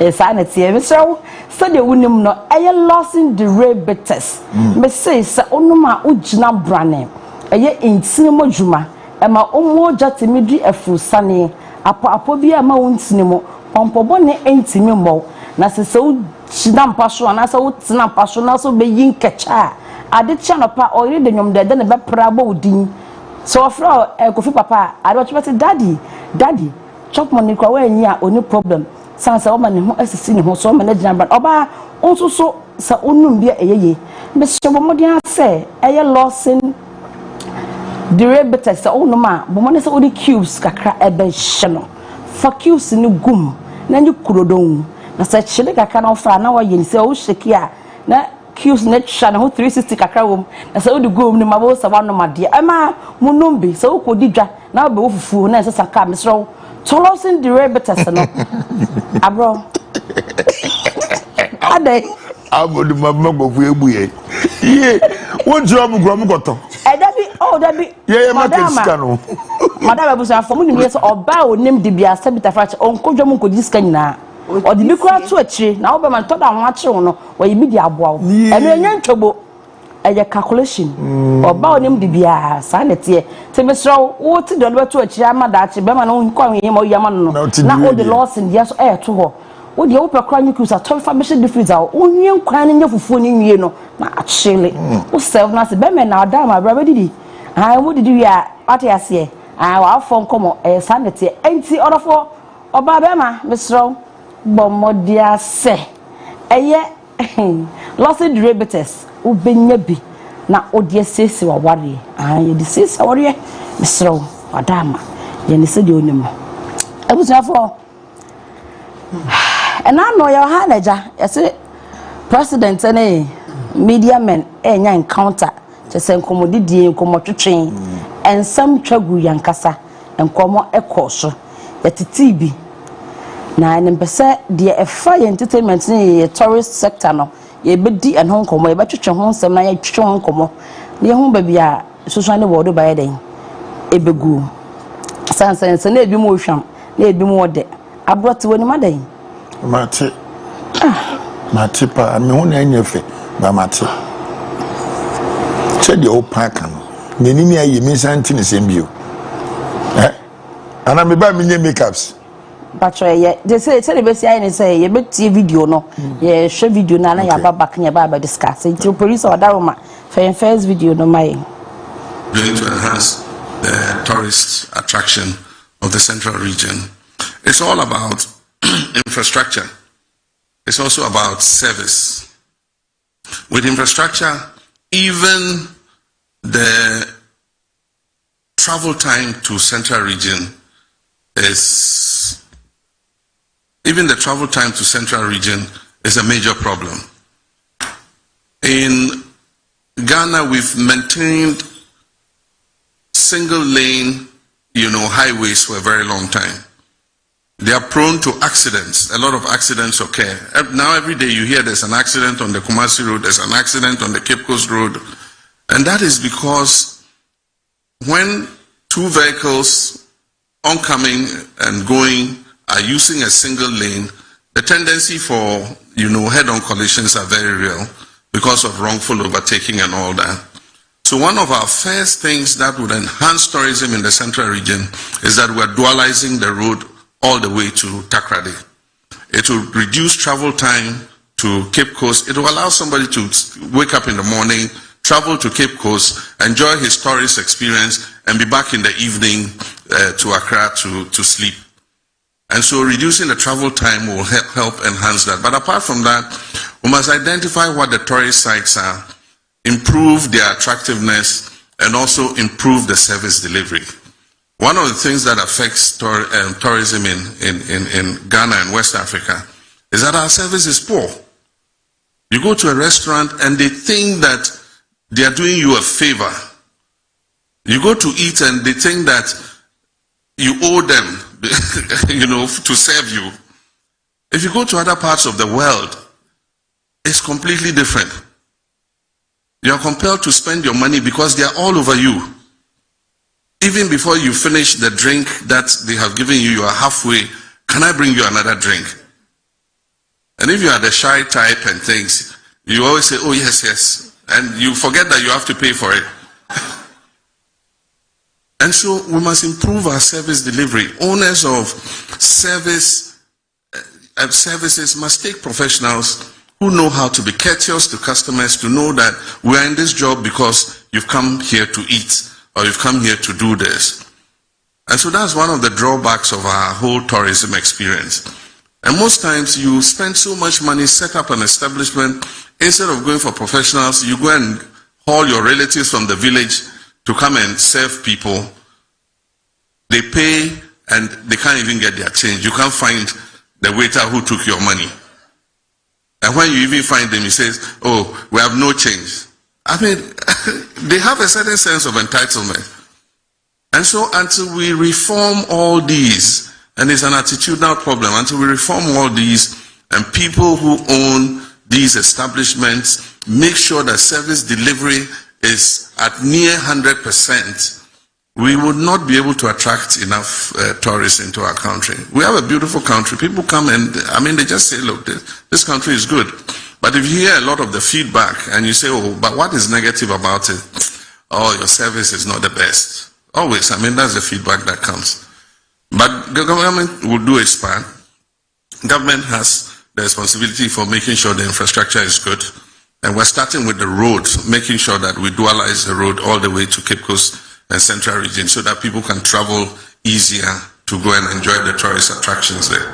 A sanity, so said the woman no, I losing derivatives. But say, Onuma Ujna Brane, a year in cinema juma, and my own more just immediately a full sunny, a popobia mount cinema, pompobone ain't me na se so chidam paso na se wo tina paso na so be yin kecha ade cha no pa o yede nyom de ne be prabo odin so ofro kofi papa ade o chbeti daddy chop money kwa we nyi a oni problem san se o ma ne ho asisi ne ho so ma na gina bra oba onso so sa onum bia eyeye be so bo modin ase eye losing derivatives o no ma bo mo ne se odi cubes kakra ebe hye no for cubes ni gum na nyi kurodon na se chile kakra na ofra na wa yin se o sheki a na cubes na twa na ho 360 kakra wom na se odi gum ni mabo se wa no made ama munombe se o kodi dwa na be ofufu na se saka misro tolosin derivatives no abro ade abodu mama gbofu ebuye ye won job grom goto dabi ye market sika no madam abusa for mu ni so oba onim de bia sabita frache onkodwo mu nkodi sika nyina odi bi kura to akire na oba man to da ho akire no we bi di aboa eno enya ntwobo eye calculation oba onim de bia sa na tie te mesro wo ti do to akire amada akire be ma no nkwa yen ma yama no na o de loss in dia so to ho wo de wo pe kura nyu kusa to information difference a onwie nkwa ne nya fufuo ni nwie no na akire wo self na se be me na da ma bra didi wo didi wi a ate ase wa fon komo sanete enti orofo oba be ma mesro bomodia se eye lost derivatives ubenya bi na odie sesi wa ware ye di sesi ware mesro adama ye ne se de onim abusafo ena no ya ha naja yese president ne media men enya encounter chese nkomodidie nkomotwetwen ensam twagu yankasa enkomo ekoso yatiti bi na nempese de efa entertainment ne tourist sector no ye bedi en hon komo ye betwetwe ho nsem na ye twetwe ho komo ne ho ba bia social ne wodo ba ye den ebegu sansen na ebi mo hwam na ebi mo de abrot woni madan mate pa me ho na enyefe ba mate che de o park no nenimi ayi me santi ne sembio ana me ba me nye makeups Batra ye they say be say ne say ye beti video no ye share video na na ya baba kanya baba discuss it producer odaroma first video no mai going to enhance the tourist attraction of the central region. It's all about infrastructure. It's also about service. With infrastructure, even the travel time to Central Region is, even the travel time to Central Region is a major problem. In Ghana, we've maintained single lane, highways for a very long time. They are prone to accidents. A lot of accidents occur. Now every day you hear there's an accident on the Kumasi Road, there's an accident on the Cape Coast Road. And that is because when two vehicles oncoming and going are using a single lane, the tendency for, head-on collisions are very real because of wrongful overtaking and all that. So one of our first things that would enhance tourism in the Central Region is that we're dualizing the road all the way to Takrady. It will reduce travel time to Cape Coast. It will allow somebody to wake up in the morning, travel to Cape Coast, enjoy his tourist experience, and be back in the evening to Accra to sleep. And so reducing the travel time will help enhance that. But apart from that, we must identify what the tourist sites are, improve their attractiveness, and also improve the service delivery. One of the things that affects tourism in Ghana and West Africa is that our service is poor. You go to a restaurant and they think that they are doing you a favor. You go to eat and they think that you owe them, to serve you. If you go to other parts of the world, it's completely different. You are compelled to spend your money because they are all over you. Even before you finish the drink that they have given you, you are halfway. Can I bring you another drink? And if you are the shy type and things, you always say, oh, yes, yes. And you forget that you have to pay for it. And so we must improve our service delivery. Owners of services must take professionals who know how to be courteous to customers, to know that we are in this job because you've come here to eat or you've come here to do this. And so that's one of the drawbacks of our whole tourism experience. And most times you spend so much money, set up an establishment, instead of going for professionals, you go and haul your relatives from the village to come and serve people. They pay and they can't even get their change. You can't find the waiter who took your money. And when you even find them, he says, oh, we have no change. I mean, they have a certain sense of entitlement. And so until we reform all these, and it's an attitudinal problem, until we reform all these, and people who own these establishments make sure that service delivery is at near 100%, we would not be able to attract enough tourists into our country. We have a beautiful country. People come and, they just say, look, this country is good. But if you hear a lot of the feedback and you say, oh, but what is negative about it? Oh, your service is not the best. Always, that's the feedback that comes. But the government will do its part. Government has the responsibility for making sure the infrastructure is good. And we're starting with the road, making sure that we dualize the road all the way to Cape Coast and Central Region so that people can travel easier to go and enjoy the tourist attractions there.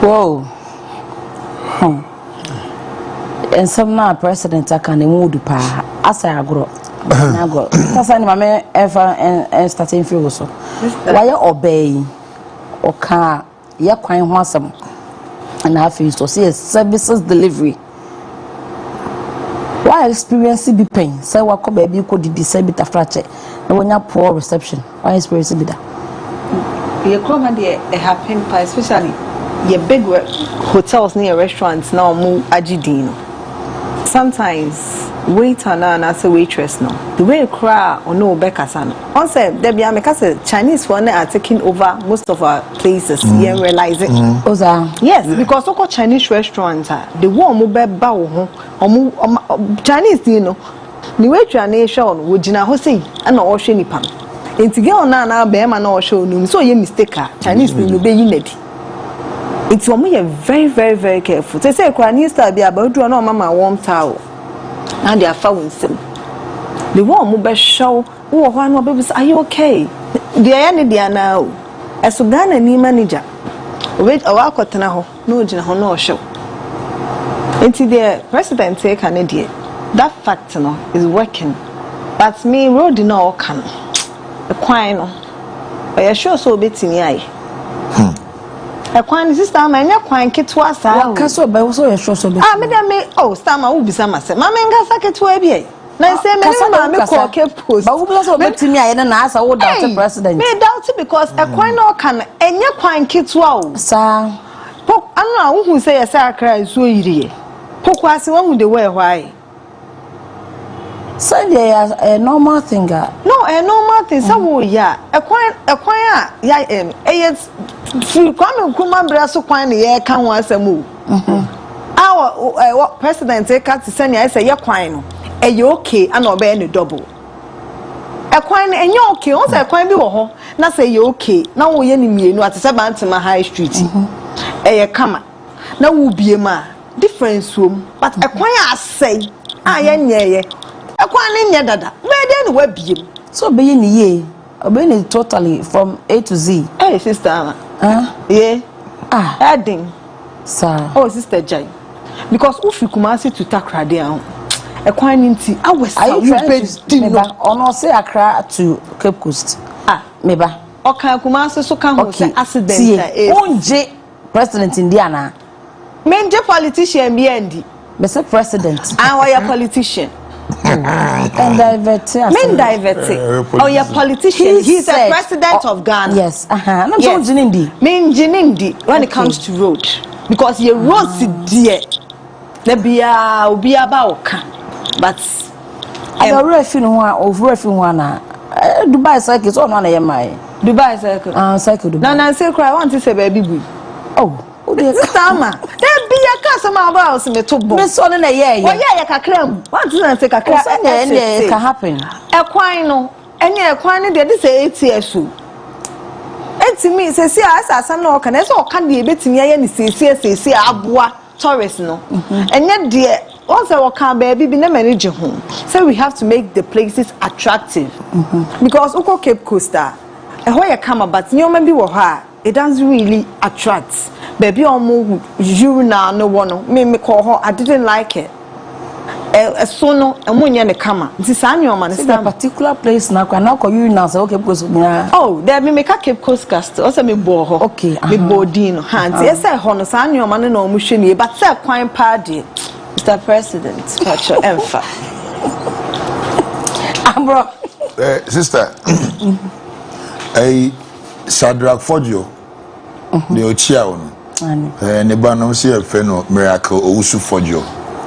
Whoa. And some now president I can move pa as I grow. That's why my ever and starting feel so. Why you obey or can you quite handsome and I feel to see a services delivery. Why experience be pain? Say what come baby could decide it after and when you poor reception. Why experience be that? You come and they happen, especially your big hotels near restaurants now move agidino. Sometimes waiter and as a waitress now. The way you cry or no Beccasan. Also, there be a Chinese one are taking over most of our places. You realize it. Yes, because local Chinese restaurants the one move bow Chinese, the waitress nation would jina hosi and no ocean pam. In to get on now, Bema no show so you mistake Chinese will be unity. It's for me very, very, very careful. They say Chinese style be about to no mama warm towel. And they are found them. The one who best show who one more babies are you okay? The end they are now. As a Ghana ni manager. Wait a while no jina no show. Until the president say Canadian. That fact is working. But me road no can. a quino. I assure so bit in the a quine sister, my neck quine kit was a castle by also a show so bit. Ah, madam, oh, Stammer will be some myself. Mamma and Gasaka to a bia. Now say, Mamma, call Cape Post. But who also bet to me, I didn't ask a old president. May doubt it because a quino can and your quine kit wow, sir. I know who say a sacra is so easy. Poke was one with the way why. So they are a normal thing. No, a normal thing. So yeah, a choir, yeah, yes. Free come brasso quine the air can once a move. Our president take out to send you. I say, you're quine. A you okay, and obey any double. A quine and you okay, also a quine be home. Now say you okay. Now we enemy no at the Sabantama High Street. A come. Now will be a man. Difference room, but a quine say, I am ye. A quine in your dada. Where then web you? So be in ye, obeying totally from A to Z. Hey, sister. Yeah. Adding. Sir. Oh, sister Jay. Because if you come to Takra down, a quine into our dinner or not say a cry to Cape Coast. Maybe. Okay, Kumasi so come accident. Oh, J. President Indiana. Major politician be Andy. Mr. President. I am a politician. And divert. Men divert. Oh, you're politician. He's a president of Ghana. Yes. I'm John Jinindi. Men Jinindi when it comes to road. Because your roads dear. There be about. But I already over Dubai cycle is on Dubai cycle. Cycle. No, say cry. I want to say baby. Oh. Summer. There be a customer about me to Miss on a year. Oh, yeah, a cram. What does I take a cram? It can happen. A quino, and a quino, there is 8 years. And to me, says, yes, as I know, can also can be a bit in any CC, Abro, tourist, no. And yet, dear, also, our car baby be a manager home. So we have to make the places attractive. Because Oko Cape Costa, a where you come about, you maybe were her. It doesn't really attract. Baby, almost you now no one. Me call her. I didn't like it. A sono and when you're camera. This is annual man. It's a particular place now. Can now call you now. So okay, because oh, there me make a Cape Coast cast. Also me bore. Okay, me bodino hands. Yes, I honor annual man no mushini. But say quite party. Mr. President, catch your empha. Abro, sister. Shadrach Fodio, the Ochiaon, and the Banam see a feno miracle Owusu Fodio,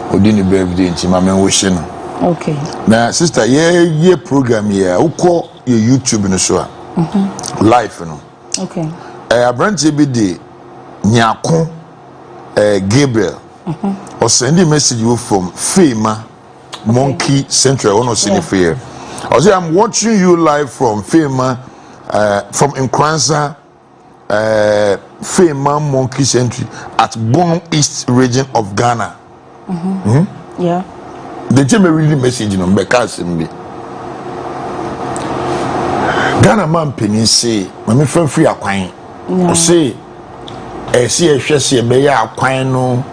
Odini birthday in Chimame Ocean. Okay. Now, sister, yeah, program here, who call your YouTube in the show? Live, you know. Okay. A branch BD Nyako Gabriel, or send a message you from Fema Monkey Central, or no Sinifere. I say, I'm watching you live from Fema. From Nkranza, Fema Monkey Century at Bono East region of Ghana. Yeah. The Jimmy really message on because Ghana man penny say, Mammy friend free a quine. Or say, see a chassis a bear quine no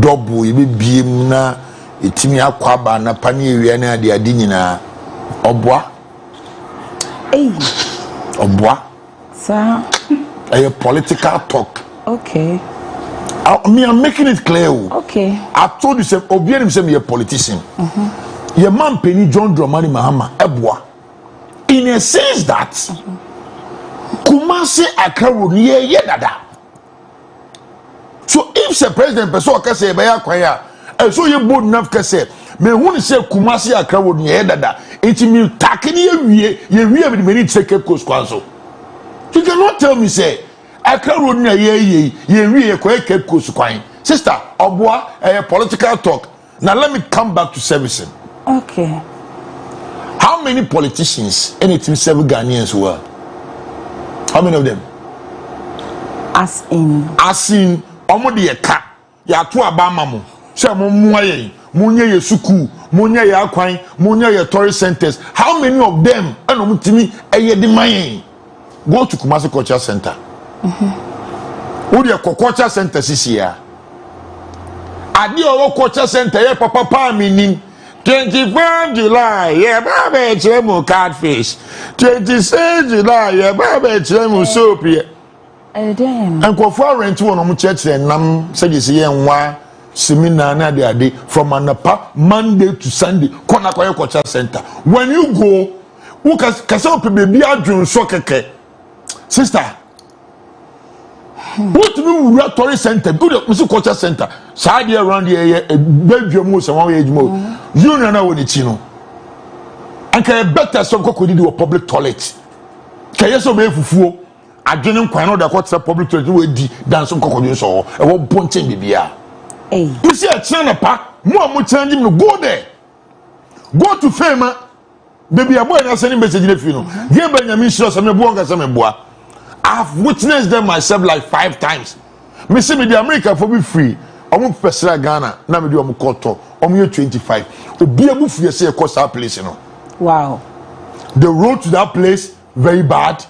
double, you be beam na, it me a quaba na paniana de adinina or bois. Obwa. Sir. A political talk. Okay. I'm making it clear. Okay. I told you, Obian himself be a politician. Your man Penny John Dramani Mahama Ebwa. In a sense that Kumasi Accra near Yedada. So if the president Pesoka say Baya Kwaya, and so you bold enough to say, me who say Kumasi Accra near Yedada. It means takini ye with many take Cape Coast Council. You cannot tell me say I can't run ye Cape Coast Quine. Sister, Obwa a political talk. Now let me come back to servicing. Okay. How many politicians anything 7 Ghanaians were? How many of them? As in Omodi Eka ya tu abamamu. Say mo muaye. Munya ye suku, munya ye akwan, munya ye tourist centers. How many of them anomutimi eye de mayen? Go to Kumasi Culture Center. Who the Culture Center this year? Adi owo Culture Center ye papa pa minim. 24 July, yeah, baby, chemo catfish. 26 July, yeah, baby, chemo soap. Damn. And go for rent one on church and nam said you see and why seminar na the day from Anapa Monday to Sunday, Konakoya Culture Center. When you go, who can baby adjun so keke. Sister, what to do with tourist center? Good Mr. Culture Center. Side around here, a bedroom most of our age mode. You know what it's and can better some could do a public toilet. Can you so be fufu? I didn't quite know that what's a public toilet would dance some cockroaches or a won't point in the Hey, you see a China park, more changing to go there. Go to Fema, baby, a boy and sending message if you know. Give Benjamin Shows and a boy some boy. I've witnessed them myself like 5 times. Missing me the America for me free. I won't first Ghana, now we do a Mukoto, I'm 25. To be able to say a course our place, you know. wow. The road to that place, very bad.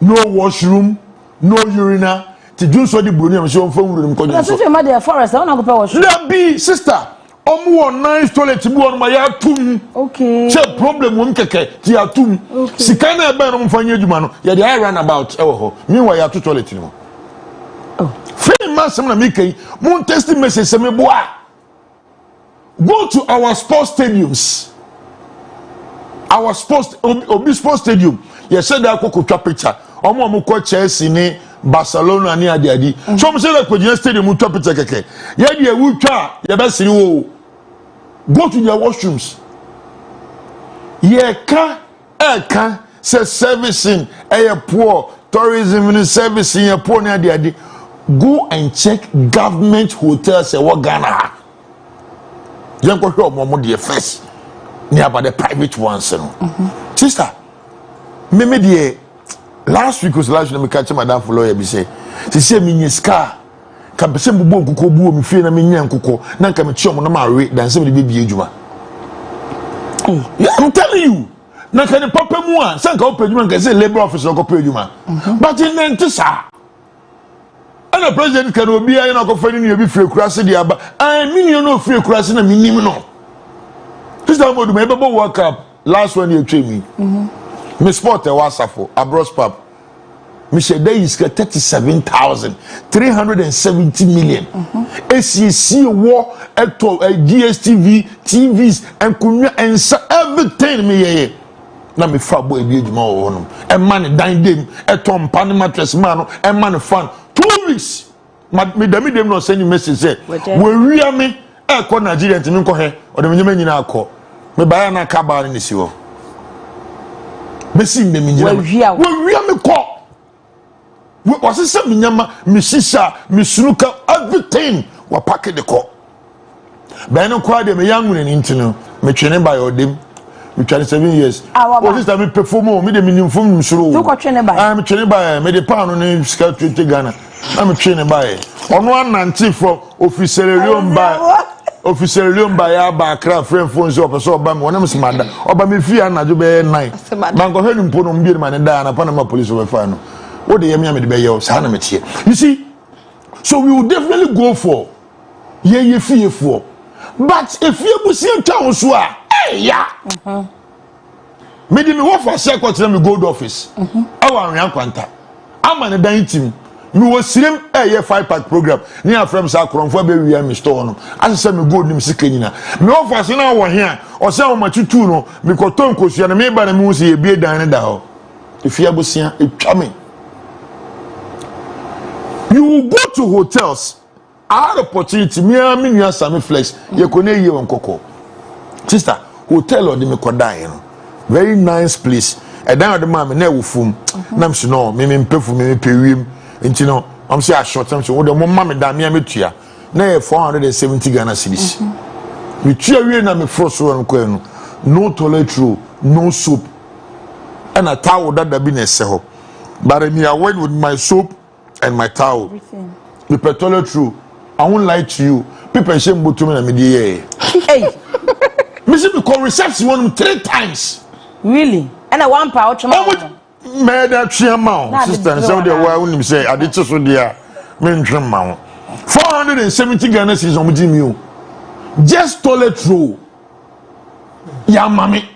No washroom, no urinal. To do so, the Brunei, I'm sure from room. That's if you're mad forest, I don't know washroom. Let be, sister. One nice toilet to go on my yard. Okay. Check problem one keke, Tiatum. Sikana Baron for you, man. Yeah, the I ran about. Oh, meanwhile, you have 2 toilets. Oh, famous, I'm making moon testing message. Go to our sports stadiums. Our sports, Obi Sports Stadium. You said that I could picture. Omo Chelsea ni Barcelona ni adi. So I'm saying that Kojian Stadium will picture keke. Yeah, you will try. You best see. Go to their washrooms. Yeah, can say servicing a poor tourism and servicing a poor near. Go and check government hotels and what Ghana. You go show more the first near about the private ones. Sister, maybe the last week was last week. Me catch madam for lawyer. Be say, she say me scar. Kapese mbubo nkuko buo mi fie na menya nkuko na nka me chiom na ma we dan se me be ejuma. I'm telling you, na ka ne papa mu a se nka opa ejuma nka se labor officer ko pa ejuma. But in nentisa. Ana president kan obi ayi na ko fani ni obi fie kurase dia ba. Ai mi ni no fie kurase na mi nim no. This time Oduma e be bo work up last one you train me. Me sport e wasafo Abro pub. Michelle Day is 37,370 million. SEC war at DSTV, TVs, and Kunya and everything me. Now me fat boy be more and money dine them at Tom Pan mattress man and money fun 2 weeks. Me them not send you message say we real me call Nigerian to me ko he or the men na call me buy na car in the siwo. Me see me we real me call. Was it some nyama, Mississa, Misunuka, everything were packed the call. Bano cried them a young woman in Intino, me training by Odim, me 27 years. What is that me perform more, me the minimum from Missouri? I'm training by me the pound on the scout to Ghana. I'm training by on 190 from official by our craft friend phones up so by one of my mother or by me fear and I do be 9. Bango Helen put on beer man and down upon my police over final. What the Yami the Bayo Sanamit here. You see, so we will definitely go for ye fear for. But if you will see a town, so hey, yeah. Maybe me work for a second to me gold office. Our Ranquanta. I'm an a dining team. We will see them a 5-pack program near from Sakron for baby and Mr. Ono. As I said, me gold name Sikanina. Me offer us in our here or some much to know because Tonko, she and me by the moose, a beer dining down. If you have seen it coming. You will go to hotels. Our opportunity, me and Sammy Flex, you can hear on Coco. Sister, hotel or the Mekodai, very nice place. And then the man, never fool. Nam's no, me pay for me, pay him. And you know, I'm saying, I short time, so what the mamma damn me here. Nay, 470 Ghana cedis. We cheer you and I'm a frost one, no toilet roll, no soap, and a towel that the business. But I went with my soap and my towel. The toilet roll. I won't lie to you. People shame but to me and me. Hey, Missy, because reception one 3 times. Really? And a 1 pouch. Made that amount, sister, and so they were say, I did so dear. Men trim mount 470 Ghana is on Jimmy. Just toilet roll. Ya mami.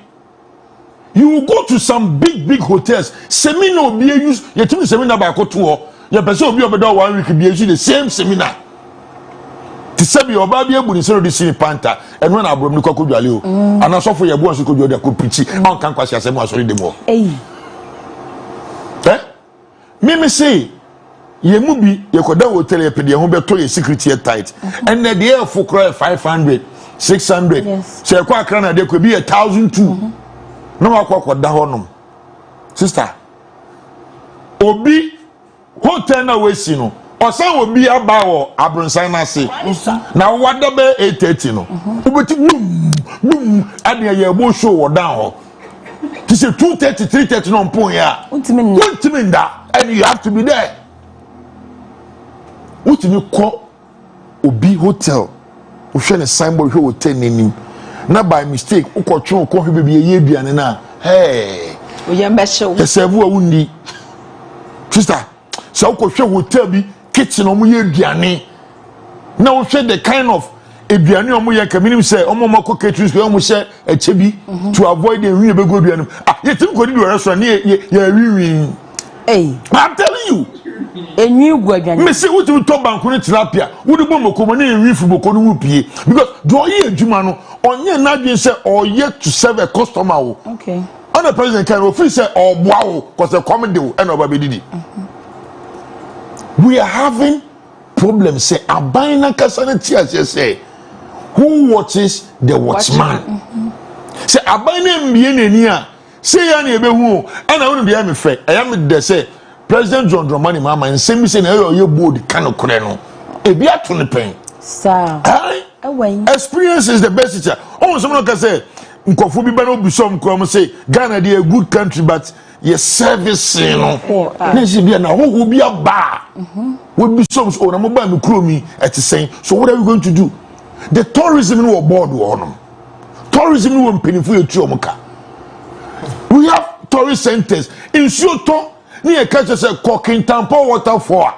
You will go to some big hotels. Seminar be used. You tell me seminar by kotuo. Your person will be over 1 week be used the same seminar. To say your baby able to sell the city panta and when Abro no koku dwale o. And also for your boy so kodu dey ko preach. On kan kwasi asem asori dem o. Me say ye mu bi ye koda hotel ye pede ho beto ye security tight. And the air for cry 500, 600. Yes. So kwa akra na dey ko be 1,002. No akwa da honom. Sister. Obi hotel na we si no. Osan obi aba wo abronsan na se. Na wada be 8:30 no. Obeti boom ade ye bo show wo down ho. Ti say 2:30 3:30 no mpon ya. Ultimate nda and you have to be there. Ultimate call obi hotel. We share a symbol who hotel name. Na by mistake ukotwe ko hwe bebe ye aduane na. Hey. Oyembe show. Esevu awundi. Sister, so ukotwe hotel bi kitchen omo ye aduane. Na wo hwe the kind of aduane omo ye kaminim say omo mako catering omo hye echebi to avoid the wi be go aduane. Ah, ye tim ko di restaurant ye wi. Hey, I'm telling you. Enyu gwaduane. Me say what you talk bank no tilapia. Wo de bom ko mo na wi fu boko no pie because do ye adwuma no onye na dwen say oye to serve a customer wo. Okay. On the president can offer say oboa wo cause the comedy wo and oba be didi. We are having problems say abina kasana tia say who watches the watchman. Say abina mbie nani a say ya na ebe hu and I want to be me fe I am dey say President John Dramani Mama nsem say na you bold kan okure no e bi ato ne pen sir experience is the best teacher. Oh someone can say nkofo bi ba no bi som krom say Ghana dey a good country but your service no na si bi na ho bi aba we bi som so na mo ba me kro mi etisen. So what are we going to do? The tourism no board wo no tourism no mpenifu etu omuka. We have tourist centers in Soto near catch us a cooking tampo waterfall.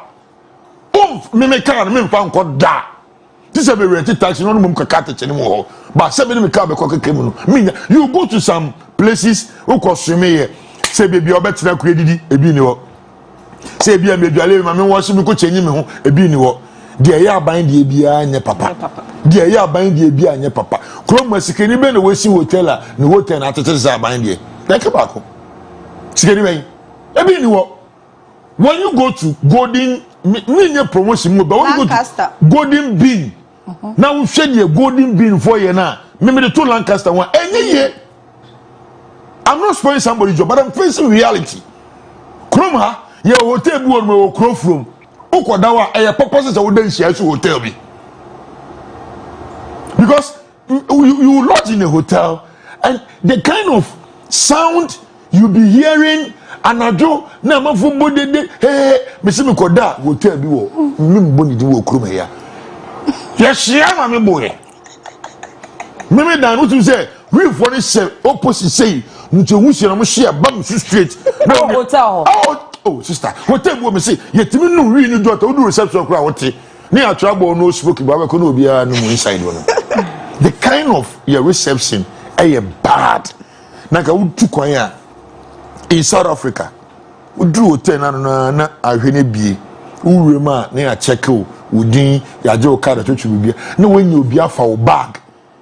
Me car me fan ko da. This is a very taxi no mum kakata anymore. But 7 me car be cook kemu no. You go to some places who consume here. Say baby obetina ku edidi ebi ni wo. Say bia me duale ma me wo so me ko chenyi me ho ebi ni wo. De ya aban de bia nye papa. De ya aban de bia nye papa. Krom masikeni be na wasi hotel a no hotel na atete za aban de. Like back. Sikeni ben. Ebi ni wo. When you go to Golden me promotion mo, but when you go to Golden Bean. Now we share the Golden Bean for you now. Me the two Lancaster one. Any year. I'm not spoiling somebody's job, but I'm facing reality. Krom ha, your hotel bi won me krom from. Ukodawa e purposes that wouldn't share to hotel bi. Because you lodge in a hotel and the kind of sound you be hearing anajo na mafu bodede me se me koda hotel bi wo mmbo ni di wo krom ya. Yes, ma me boy. Me dan what you say, we for this opposite say nti wusi na mo share bam straight. No hotel. Oh sister, hotel bo me say yetimi no wi ni do to do reception kra wote. Ni atrabo no smoke ba ko no bia no inside one. The kind of your reception bad. Na ka wutu kwan ya in South Africa. We drew hotel na ahwene bie. Urema na ya check o udin ya je o card to bia. Na when you bia fa o bag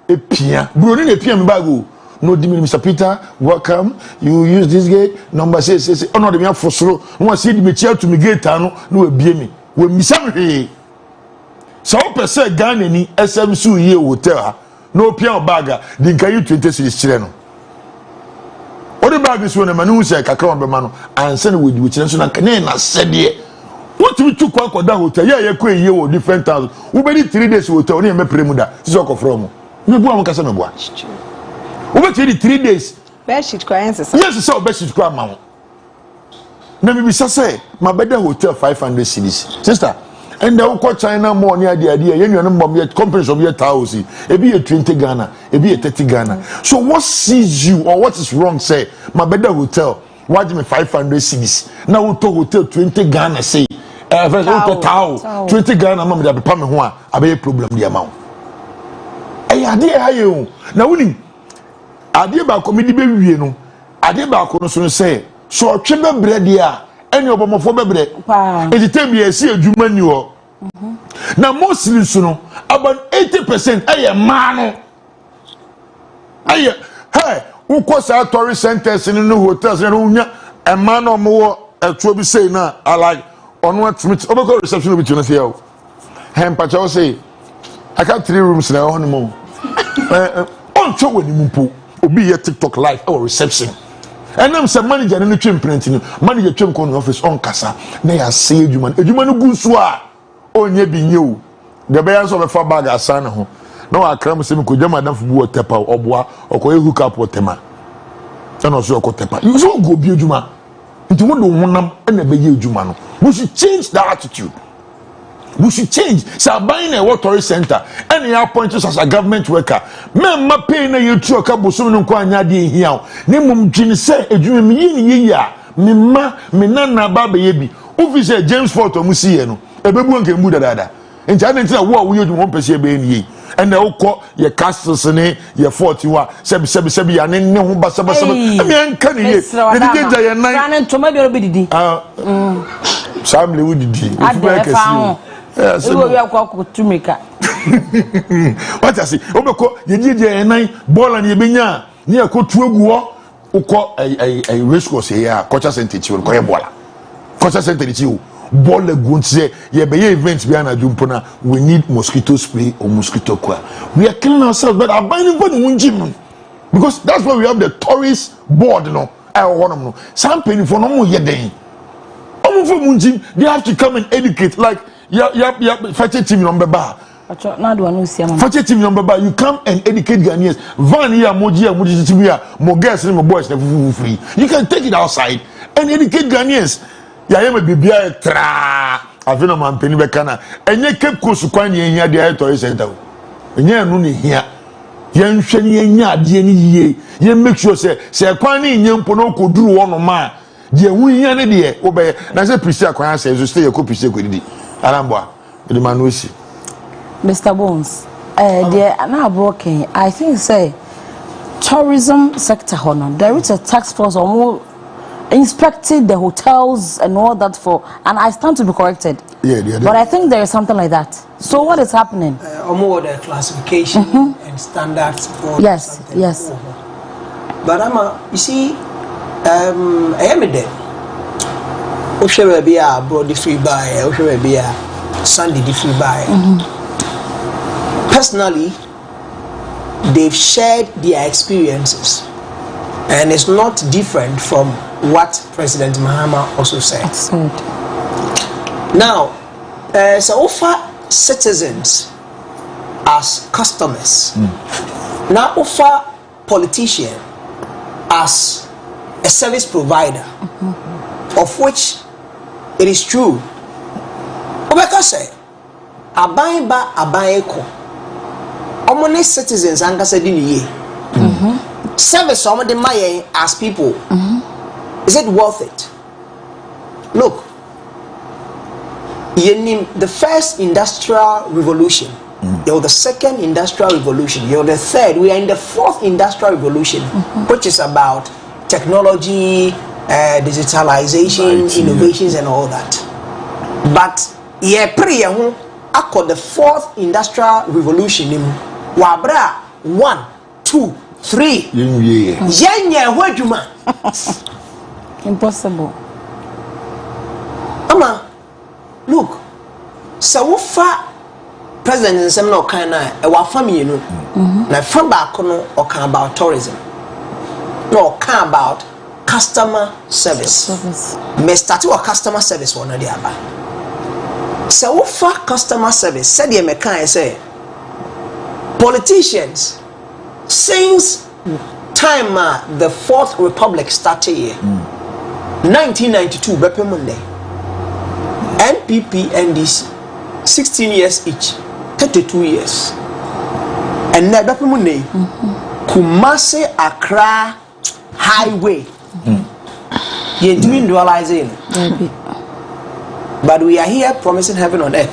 epia. Bro ni epia me bag o. No dimi Mr. Peter, welcome. You use this gate number 6. Oh no, dem for slow. No see the chair to me gate no ebie me. We misam he. So person Ghana ni SMC ye hotel ha. No pia o bag din kan you 20 cedis chire no. Odi bag so na manu say kakra on be ma no. Anse na we di chire so na kan na sede. What we took kwa da hotel ye ko ye wo different towns. We be 3 days hotel ni me premuda. Siso ko from. Me bu am kasa me bu. We 3 days. Best shit crying sister. Yes, so best shit cry ma. Na me bi say my bed hotel 500 cedis. Sister, and the ko China more near the idea you no mom yet companies of your thousand. E be 20 Ghana, e be 30 Ghana. So what sees you or what is wrong say my bed hotel why me 500 cedis. Now we to hotel 20 Ghana say first tao 20 Ghana mama dey pay me ho a be problem the amount. Eh ade aye o. Na woni ade ba ko medi be wie no ade ba ko no so say so otwe bebre de a ene obomofo bebre ejitem ye si adwuma ni ho na mostly so no about 80% aye ma no aye hey uko sa tourist centers ni no hotels ni unya e ma no mo etuo bi say na I like ono atmit obeko reception bi tuna say o hem pa chawo say I got 3 rooms na ho no mo on cho wani mumpo obi ye TikTok live or reception and I'm some manager no twem printing manager twem ko no office on kasa na ya say adwuma no gu so a onye bi nye o de be yanso be fa bag asa na ho na wa kram se me ko jama dan fubu otepa oboa okoye hook up otema na no so okotepa you so go bi adwuma nti wo do honam na be ye adwuma no we should change that attitude. We should change. So buying a water center and you appoint us as a government worker. Men ma pay na you tro ka bosom no kwa anya de hia. Ne mum dwine se adwuma mi yi ya. Me ma me nana baba ye bi. Officer James Fort omusi ye no. Ebebu nke mbu dada. Nti ade wo a wo ye dwuma pese be ni. And na ukọ ye castles ne ye 41 sebi ya ne ho basa me anka ne ye. Ne de ja ye nan. Ran ntoma bi obi didi. Samle wo didi. Adefan. Yes, we are tumika. What I say, Obeko, you did your nine ball and you benya near Cotuaguo, who call a race course here, Cocha Sentich, will call a baller. Cocha Sentich, ball the good say, yeah, by events behind a jumpona, we need mosquito spray or mosquito coil. We are killing ourselves, but I'm buying for the gym because that's why we have the tourist board, you know. I want to know. Some penny for no more yet. They have to come and educate like. Fakye team number ba. Fakye team number ba. You come and educate Ghanaians. Van here, moji team here, mo girls and mo boys free. You can take it outside and educate Ghanaians. Ya yeme bibia tra. Avino man peni bekana. Enye Cape Coast kwan ye hia de tourist center. Enye anu ne hia. Ye nhwe ne nya ade ne yie. Ye make sure say kwan ne nyempo no koduru wo no ma. De hu hia ne de obey. Na say prisi kwan say so stay ko prisi ko didi. Arambwa, the manusi. Mr. Bones, dear, now broken. I think say tourism sector honor. There is a task force or more inspected the hotels and all that for, and I stand to be corrected. Yeah. But I think there is something like that. So what is happening? More the classification and standards. Yes. But you see, I am a dead. Oshe be a Abro the free buy, Oshe be a Sunday the free buy. Personally, they've shared their experiences, and it's not different from what President Mahama also said. Now, so offer citizens as customers. Now offer politicians as a service provider, of which it is true. Obeka say, aban ba aban eko. Omone citizens anga se di niye. Service omo de maye as people. Is it worth it? Look, the first industrial revolution, you're the second industrial revolution, you're the third. We are in the fourth industrial revolution, which is about technology, digitalization, innovations, and all that. But I call the fourth industrial revolution. Wabra 1, 2, 3. Impossible. Look, so far president and some no kind of our family, na from back or can about tourism, no can about customer service. Me start to a customer service one or the other. So far customer service, said the mechanic say politicians since time the Fourth Republic started here, 1992 Bepe Monday, NPP NDC 16 years each, 32 years, and now Bepe Monday Kumasi Accra Highway. You're doing dualizing, but we are here promising heaven on earth.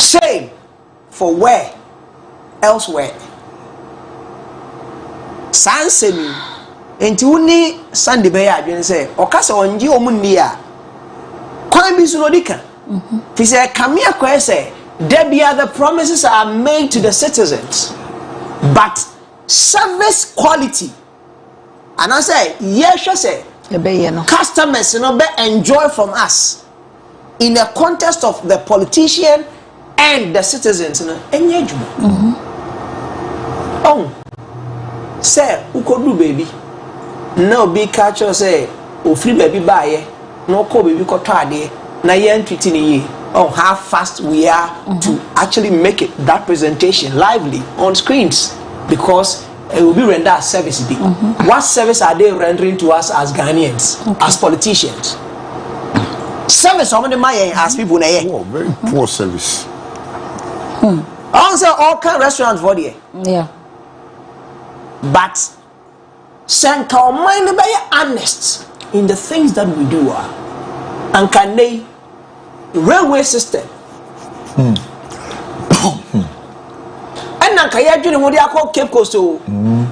Same for where elsewhere. sansemi enti woni Sunday be ya adwen say okasa onje omunni a kwan bi so no dika fi say kamia kwa say there be other promises are made to the citizens but service quality and I say yes say customers no be enjoy from us in the context of the politician and the citizens no enye djuma oh say ukodu baby na obi catch us say ofri baby baaye no call baby ko to ade na ye ntwiti ni ye oh how fast we are to actually make it that presentation lively on screens because it will be rendered service be what service are they rendering to us as Ghanaians as politicians service how many my as people na ye oh very poor service answer all kind restaurants for there yeah but Sanka or mind be honest in the things that we do and can they railway system and na kaya dwene mo dia call Cape Coast o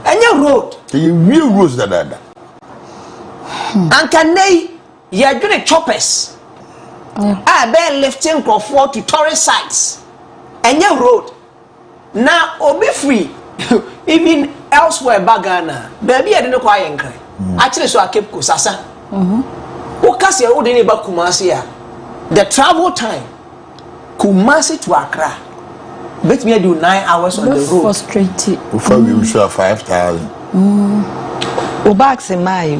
enya road you real roads that and can they ya dwene choppers be lifting crowd to tourist sites enya road na obi free even elsewhere bagana baby I didn't quite enkre actually so I Cape Coast asa o kasi e o de ne ba Kumasi a the travel time Kumasi to Accra bet me do 9 hours on the road frustrated before we show 5,000 o bags in my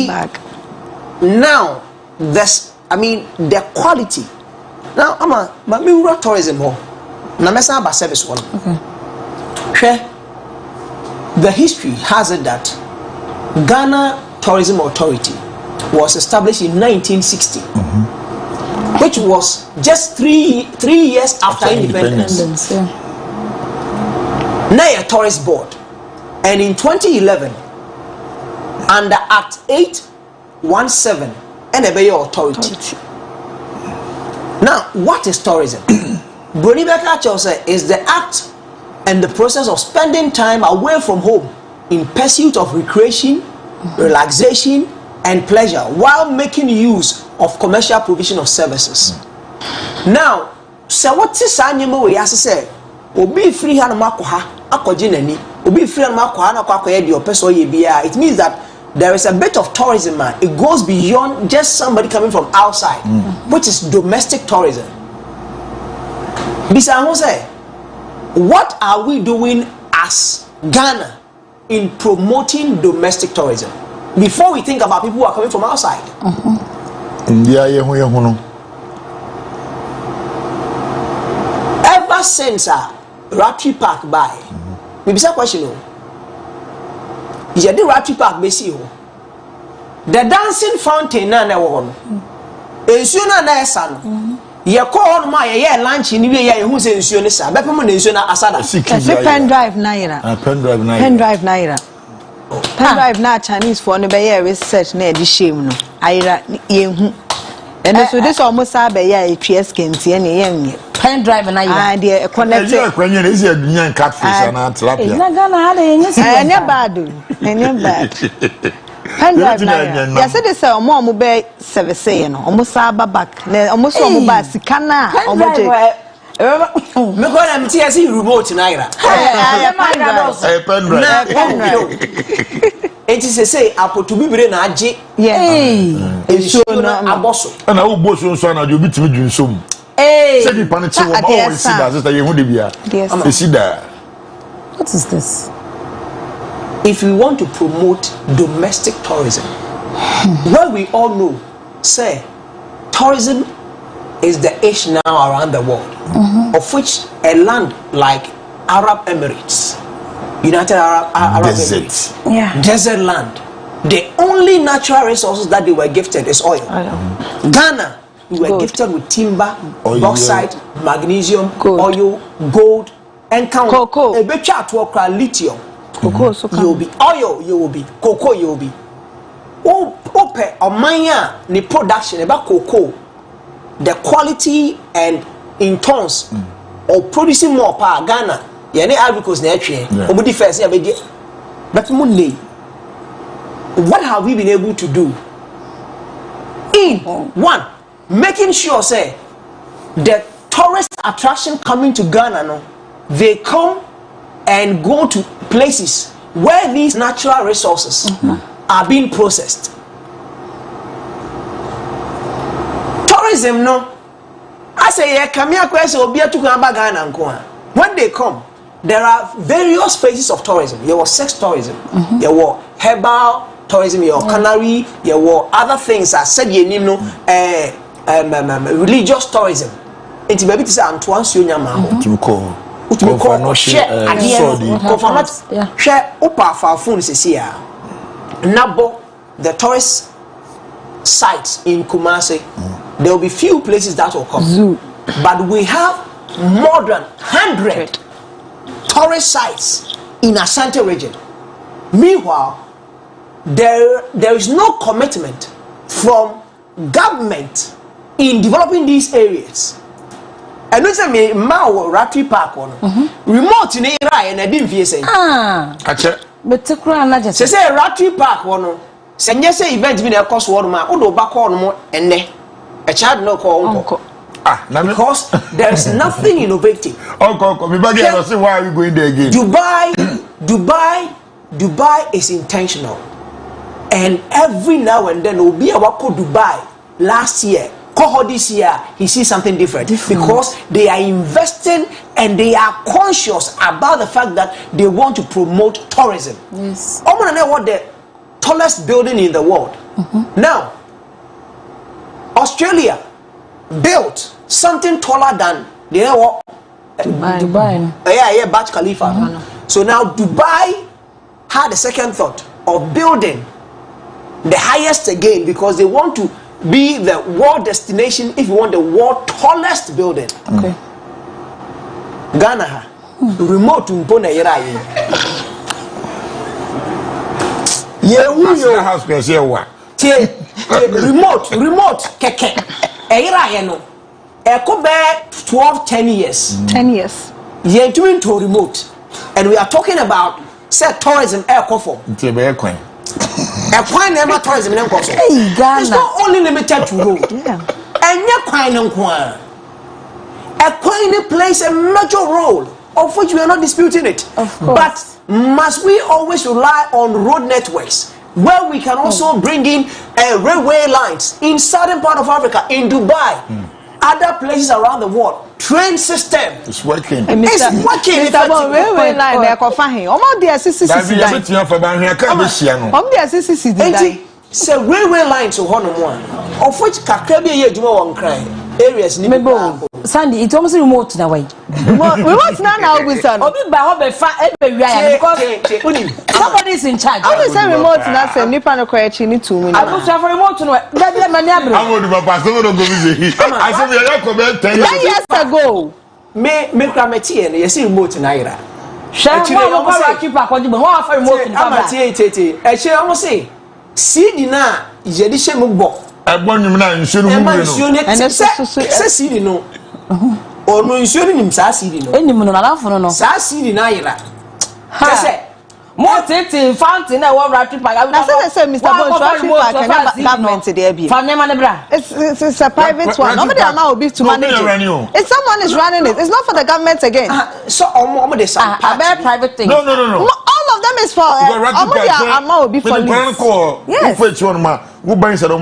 back now this I mean the quality now ama me tourism ho na mesa ba service one okay the history has it that Ghana Tourism Authority was established in 1960 which was just three years after independence. Now a tourist board and in 2011 under Act 817 and a Bay Authority. Now what is tourism? Bonibeka Chose is the act and the process of spending time away from home in pursuit of recreation, relaxation, and pleasure while making use of commercial provision of services. Now, so what is anyamo we as say, obi free hand makoha, akojinani, obi free hand makoha na kwakoye di opeso ye bia. It means that there is a bit of tourism, man. It goes beyond just somebody coming from outside, which is domestic tourism. Bisa say, what are we doing as Ghana in promoting domestic tourism before we think about people who are coming from outside? Ever since Ruthy Park by, we be question is the Ruthy Park be see the dancing fountain na na wo no ensuo na na esa no ye call on my lunch in we ye hu se ensuo ne sa be pem na ensuo na asada pen drive naira pen drive naira pen drive na Chinese for no be ye research na edi shame no ayira ye hu and so this almost be ye PS kentie na ye pen drive naira ah dey connect e kwenye na isi adunya catfish na tilapia na Ghana ha dey nyesi enya bad pen drive naira ya say this omo be service ye no omo sa back na omo so omo ba sika na omo je me go na mti asi remote naira pen drive it is say apotu bibire na age ensuo na aboso na wo boso nso na jo bitimi dwunsom say the panity wo ba wo see that sister ye hu de bia e see that. What is this? If we want to promote domestic tourism, well, we all know, say, tourism is the issue now around the world, of which a land like Arab Emirates, United Arab Emirates, desert land, the only natural resources that they were gifted is oil. Ghana, we were gifted with timber, bauxite, magnesium, oil, gold, and cocoa. A bit chat to lithium. Cocoa, so you will be oil, you will be cocoa, you will be. Ope or mania the production about cocoa, the quality and in tons of producing more power Ghana. Yene Ivory Coast na etwe. Omo defense ya be But Monday, what have we been able to do? In one, making sure say the tourist attraction coming to Ghana, no, they come and go to places where these natural resources are being processed. Tourism, no. I say, yeah, come here, Ghana. When they come, there are various phases of tourism. There was sex tourism, there were herbal tourism, there were cannery, there were other things. I said, you know, religious tourism. It's maybe to say Antoine Sunyama. Share Upa for phones is here. Nabo, the tourist sites in Kumasi, there will be few places that will come. Zoo. But we have more than 100 tourist sites in Ashanti region. Meanwhile, there is no commitment from government in developing these areas. And we say me Mao Ruthy Park on remote in Ira and I didn't say but say Ruthy Park one say yes event in a cost word ma odo back on more and a child no call because there is nothing innovative. Uncle, me back here. See why are we going there again? Dubai is intentional, and every now and then will be a wako Dubai. Last year, this year, he sees something different because they are investing and they are conscious about the fact that they want to promote tourism. Yes. I want to know what the tallest building in the world. Now, Australia built something taller than Dubai. Yeah, Burj Khalifa. So now Dubai had a second thought of building the highest again because they want to be the world destination if you want the world tallest building. Okay. Ghana remote impona yera Yeah, house place here what? Remote keke. Yera no. E ko be 10 years. 10 years. You're doing to remote. And we are talking about set tourism air form. Never tourism in it's not only limited to road. And plays a major role, of which we are not disputing it. Of course. But must we always rely on road networks where we can also bring in railway lines in southern part of Africa, in Dubai, other places around the world? Train system. It's working. It's working. Railway line they go find him. Omo dey assist say railway lines so hono mo of which kakra bi ye adwuma won kran areas ni Sandy, it's almost remote na way. Remote now we son. Obi ba ho be fa e be wia because somebody is in charge. I will say remote na say nipa no kwa chi ni 2 minutes. I go for remote no da bi mani Abro. I want to pass over to go visit. I said we are comment 10 years ago. Me krameti e you see remote na ira. Sha mo ko Ruthy Park o di bo ho fa remote na ba. E che almost say CD na je di she mo bo. Egbon nyum na nsuo no mu no. Se CD no. Ono nsuo ni nim sa CD no. Enim no na lafo no. Sa CD na ira. Say mo tete fountain na wo Ruthy Park. Na say Mr. Bon Ruthy Park na government dey be. Fa nema ne bra. It's a private one. Nobody allow obi to manage it. If someone is running it, it's not for the government again. So omo dey some private thing. No. All of them is for omo allow obi for lease. Yes. Who buys a pool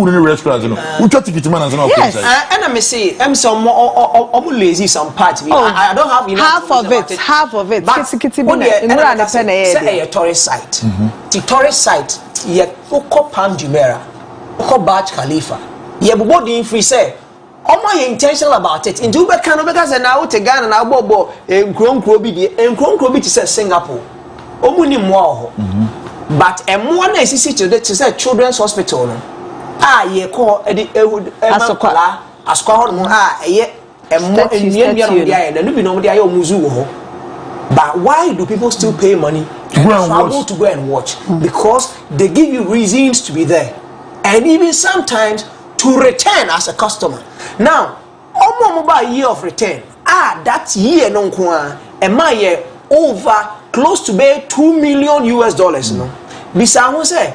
in the restaurant? Who try to get man as an officer? Yes. And I may say, I'm some more lazy, some part. I don't have enough. Half of it. But say a tourist site. The tourist site, ye Oko Palm Jumeirah, Oko Burj Khalifa. Ye body free say. Omo ye intentional about it. Into be can because now to Ghana now bobo nkronkrobi die nkronkrobi to say Singapore. Omo ni mo but one is to say children's hospital no ye call edi asokwala ho no ye no dey omuzu ho. But why do people still pay money to go and watch? Because they give you reasons to be there and even sometimes to return as a customer. Now omo mobile year of return that year no nko a ma ye over close to be $2 million US. No, Bisa say,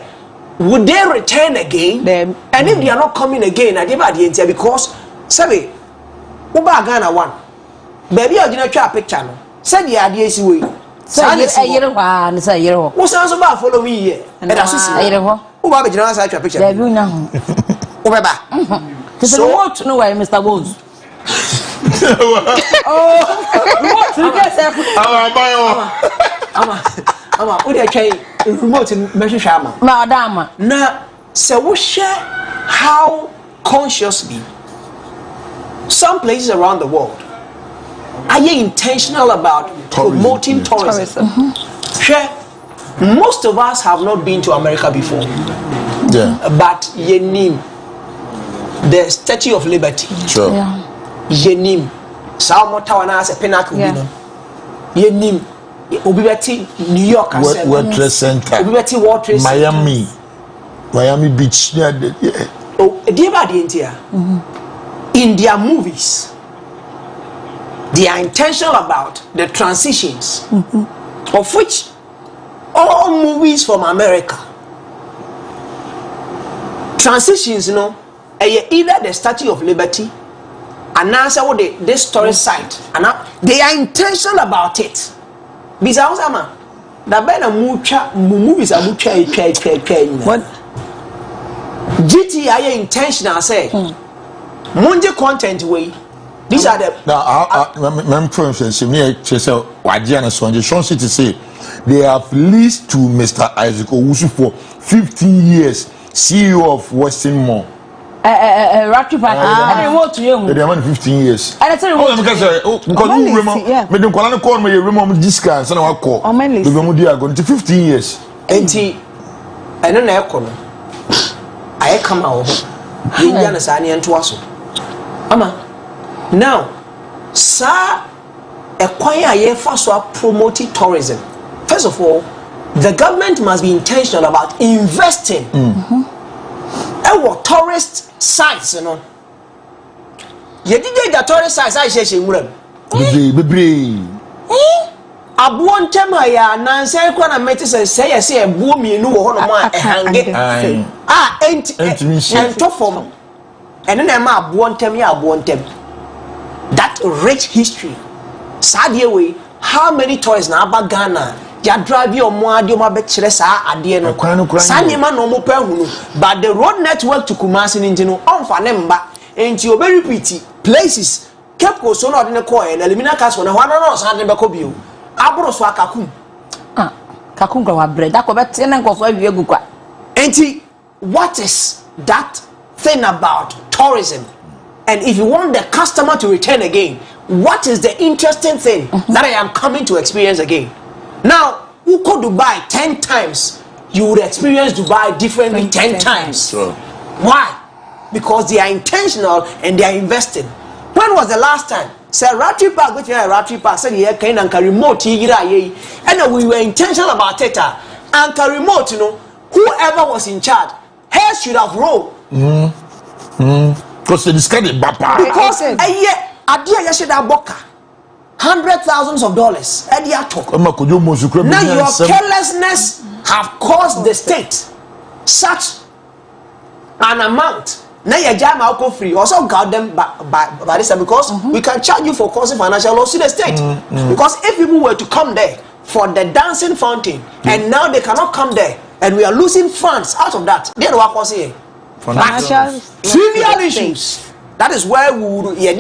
would they return again? And if they are not coming again, I give at the end because say, Uba Ghana one, baby, I didn't try a picture. No, said the idea is way. Say a year one, say a year. What's also about follow me here? And that's a year. Uba Ghana side a picture. There you know. Ubaba. So what to know why Mr. Bones? What to get Ama, what they try remote in measure shama. Madam. Now, so we share how consciously some places around the world are you intentional about promoting tourism. Share. Most of us have not been to America before. Yeah. But ye name the Statue of Liberty. Sure. Yeah. Ye name Salmo Tawana as a pinnacle. Ye name Ubibeti New York World Trade Center. Ubibeti World Trade Center. Miami Beach. Yeah. Oh, in their movies, they are intentional about the transitions, of which all movies from America transitions, you know, either the Statue of Liberty and answer what this story site, and they are intentional about it. Because the better movies are what GTI intentional say Munje content way. These are the my influence. Me say Wajiana Sonje Sean City say they have leased to Mr. Isaac Owusu for 15 years, CEO of Western Mall. Ruthy Park. I didn't want to you. They are 15 years. And I tell you because we remember me dem kwala call me remember discourse na wa call. We go dia go 15 years. Enti eno na ekọ no. Aye come out. Yenya na sa ne ento aso. Ama now sa ekwan a ye fa so promote tourism. First of all, the government must be intentional about investing. Our tourist sites, you know. You did the tourist sites, I say, Be Abuon Temaya, Nancy, when I met us and say, I say, a boom, you know, one of my ain't top form. And then I'm Abuon Temia, that rich history. Sad way, how many tourists now about Ghana? Ya drive your mwadi ma bechere sa ade no sanima no mo pa hunu but the road network to Kumasi ninjino onfa ne mba enti obe repeat places kept ko so no de ne ko na elimina kaso na hwana no san de be ko bio Abro so akakum kakum kwa bread akọ bete na nkofo awie gu kwa enti what is that thing about tourism? And if you want the customer to return again, what is the interesting thing that I am coming to experience again? Now, who go Dubai 10 times, you would experience Dubai differently 10 times. Sure. Why? Because they are intentional and they are investing. When was the last time? Say Ruthy Park, which is Ruthy Park, said here can anchor remote and we were intentional about it. Anchor remote, you know, whoever was in charge, hair should have rolled. Because they discard it, because a year, a dear Yashida Boka. $100,000s. Now your carelessness have caused the state such an amount. Now your jam alcohol free also got them by this time because we can charge you for causing financial loss to the state. Because if people were to come there for the dancing fountain and now they cannot come there and we are losing funds out of that, then what was here? Financial trivial issues. That is where we would and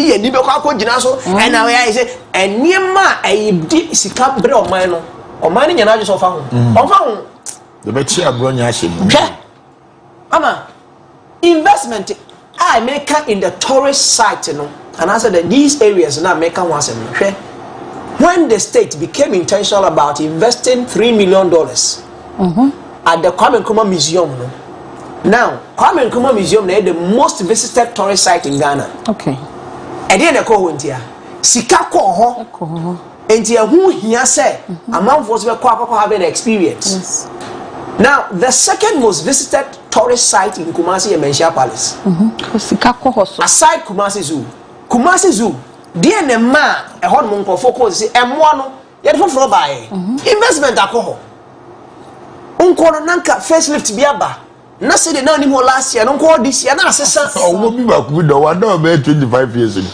now I say and Nima a sika bre o man no o man nya na just ofa ho the bechi Abro nya hye ama investment I make in the tourist site, you know, and I said that these areas now make one asem when the state became intentional about investing $3 million at the Kwame Nkrumah Museum, no? Now, Kwame Nkrumah Museum is the most visited tourist site in Ghana. Okay. And then they call it Sika ko ho. And who here say among us were have an experience. Yes. Now, the second most visited tourist site in Kumasi is Menchia Palace. Sika ko ho so. Aside Kumasi Zoo. Kumasi Zoo, dear ne ma a hot monk for focus say M1 yɛde foforɔ bae investment akɔ hɔ nkɔ no nanka facelift bi aba na se de na ni mo last year no nkɔ this year na asesa owo bi ba ku bi do wa da be 25 years ni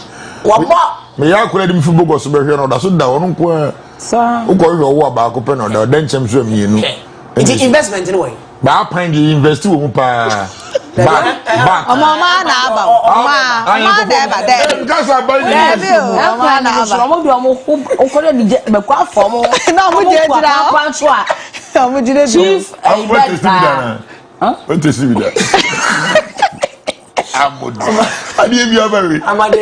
waba me ya akora dim fi bogo so be hwe no da so da ono nko sa ukɔ hwe wo aba ko pe no da den chem so amienu it investment in way ba pan di invest wo mu pa ba Mama na aba. Mama na aba there. Because I buy Mama na aba. Omo bi omo okore di be kwa form. Na omo je jira pan so a. Omo jire Chief what is that? What is that? Amodo. Adi bi abere. amade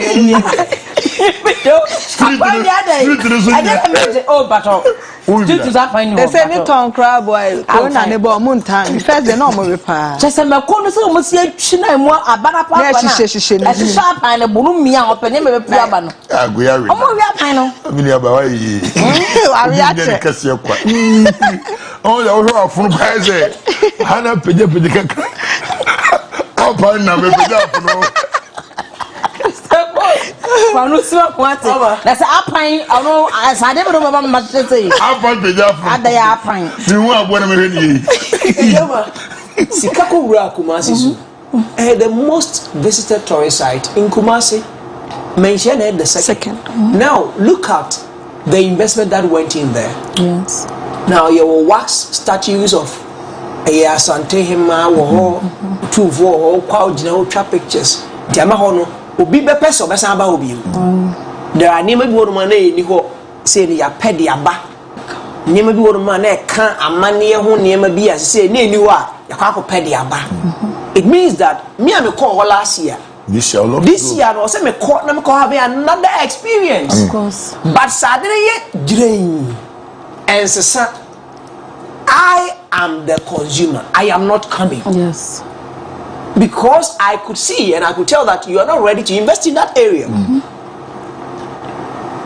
They say me ton crab boy. Ko na ne bo mu ntan. First day no mo be pa. Chese me ko no se mo si atwi na mu abara pa Na hihye na. E sharp and ne bonu mia opene me be pu aba no. Agoya we. Omo wi apan no. Abini aba wa yi. Wa wi ache. Kase kwa. Oh ya wo afunu ba ze. Hana peje kaka. Opa na me peje afunu. Kwanu so kwate. Na se apan ono asade be no baba ma tete. Apan peje afunu. Ada ya apan. Ni hu abo na me hwe ni. Ejoma sikako wura Kumasi so the most visited tourist site in Kumasi mentioned the second. Now look at the investment that went in there. Yes. Now your wax statues of Asante Hema wo two for kwa ojina wo twa pictures diama ho no obi be person be san ba obi there are name bi wo no na eni ho say ni ya pede aba name bi wo no na e kan amane ho name bi as say na eni ho a ya kwa pede aba. It means that me am call last year this year no say me call na me call have another experience Of course. but sadly yet drain and sesa I am the consumer. I am not coming. Yes. Because I could see and I could tell that you are not ready to invest in that area.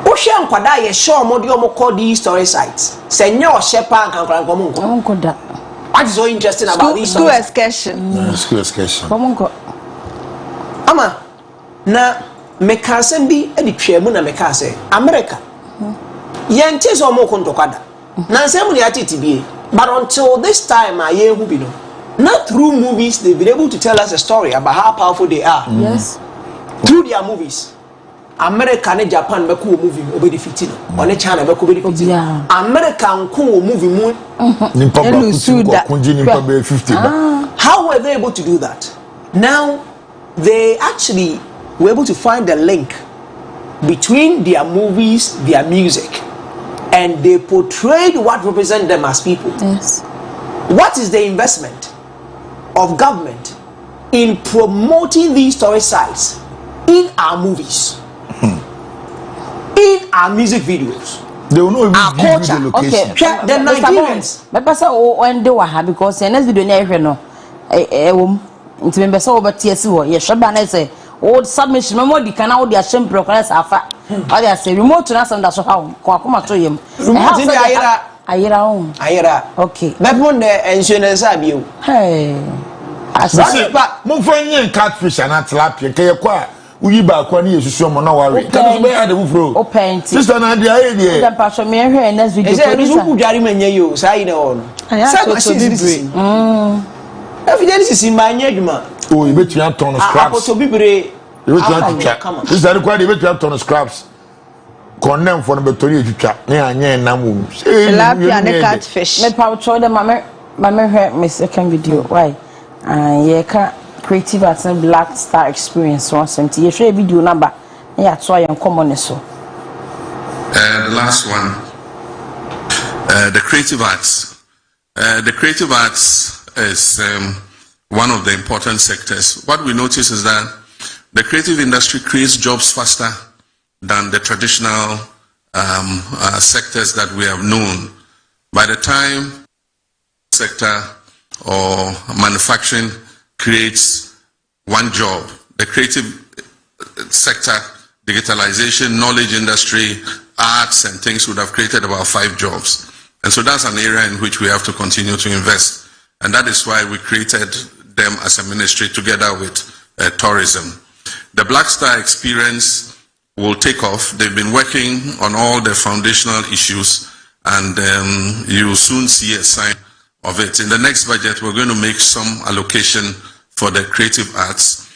Ocean kwada ye show mo di omo call these story sites. Senye o shepa kan komo nko. Omo koda. What is so interesting about these School excursion. School excursion. Omo ko. Ama na meka sembi e di twemu na meka say America. Ye nte so mo konto kwada. Na nsemu ni atiti bie. But until this time, not through movies, they've been able to tell us a story about how powerful they are. Yes. Through their movies. America and Japan make a movie over the 15. On China make over the 15. Yeah. American cool movie moon. How were they able to do that? Now, they actually were able to find the link between their movies, their music. And they portrayed what represent them as people. Yes. What is the investment of government in promoting these tourist sites in our movies, in our music videos? They will not even our give culture. You the location. Okay. The Nigerians. But person when they were because next video na ehwe no nti me say over TSC wo ye hweba na say old submission memo di kana wo di ashempre kwa safa all they say remote na sanda so ha ko akoma to yem remote ni ayira okay bebon the insurance abio hey but mo fanyin catfish and tilapia ke kwa uyi ba kwa ni yesusu mo na ware kan be ade bufro open sister na dia e die dem pastor me ehwe next video producer ku jari manye yo sai na on So evidence is in my nyaduma oh you bet you ton scraps apoto bibre you bet you twa sister ni kwa you bet you ton scraps condemn for no betori etwa na anya nam wo tilapia ne catfish me pa cho dem mama hwe me second video why ye ka creative arts and black star experience one something ye share video number na ya to ayen common so the last one the creative arts is one of the important sectors. What we notice is that the creative industry creates jobs faster than the traditional sectors that we have known. By the time sector or manufacturing creates one job, the creative sector, digitalization, knowledge industry, arts and things would have created about 5 jobs. And so that's an area in which we have to continue to invest. And that is why we created them as a ministry together with tourism. The Black Star experience will take off. They've been working on all the foundational issues and you will soon see a sign of it. In the next budget, we're going to make some allocation for the creative arts,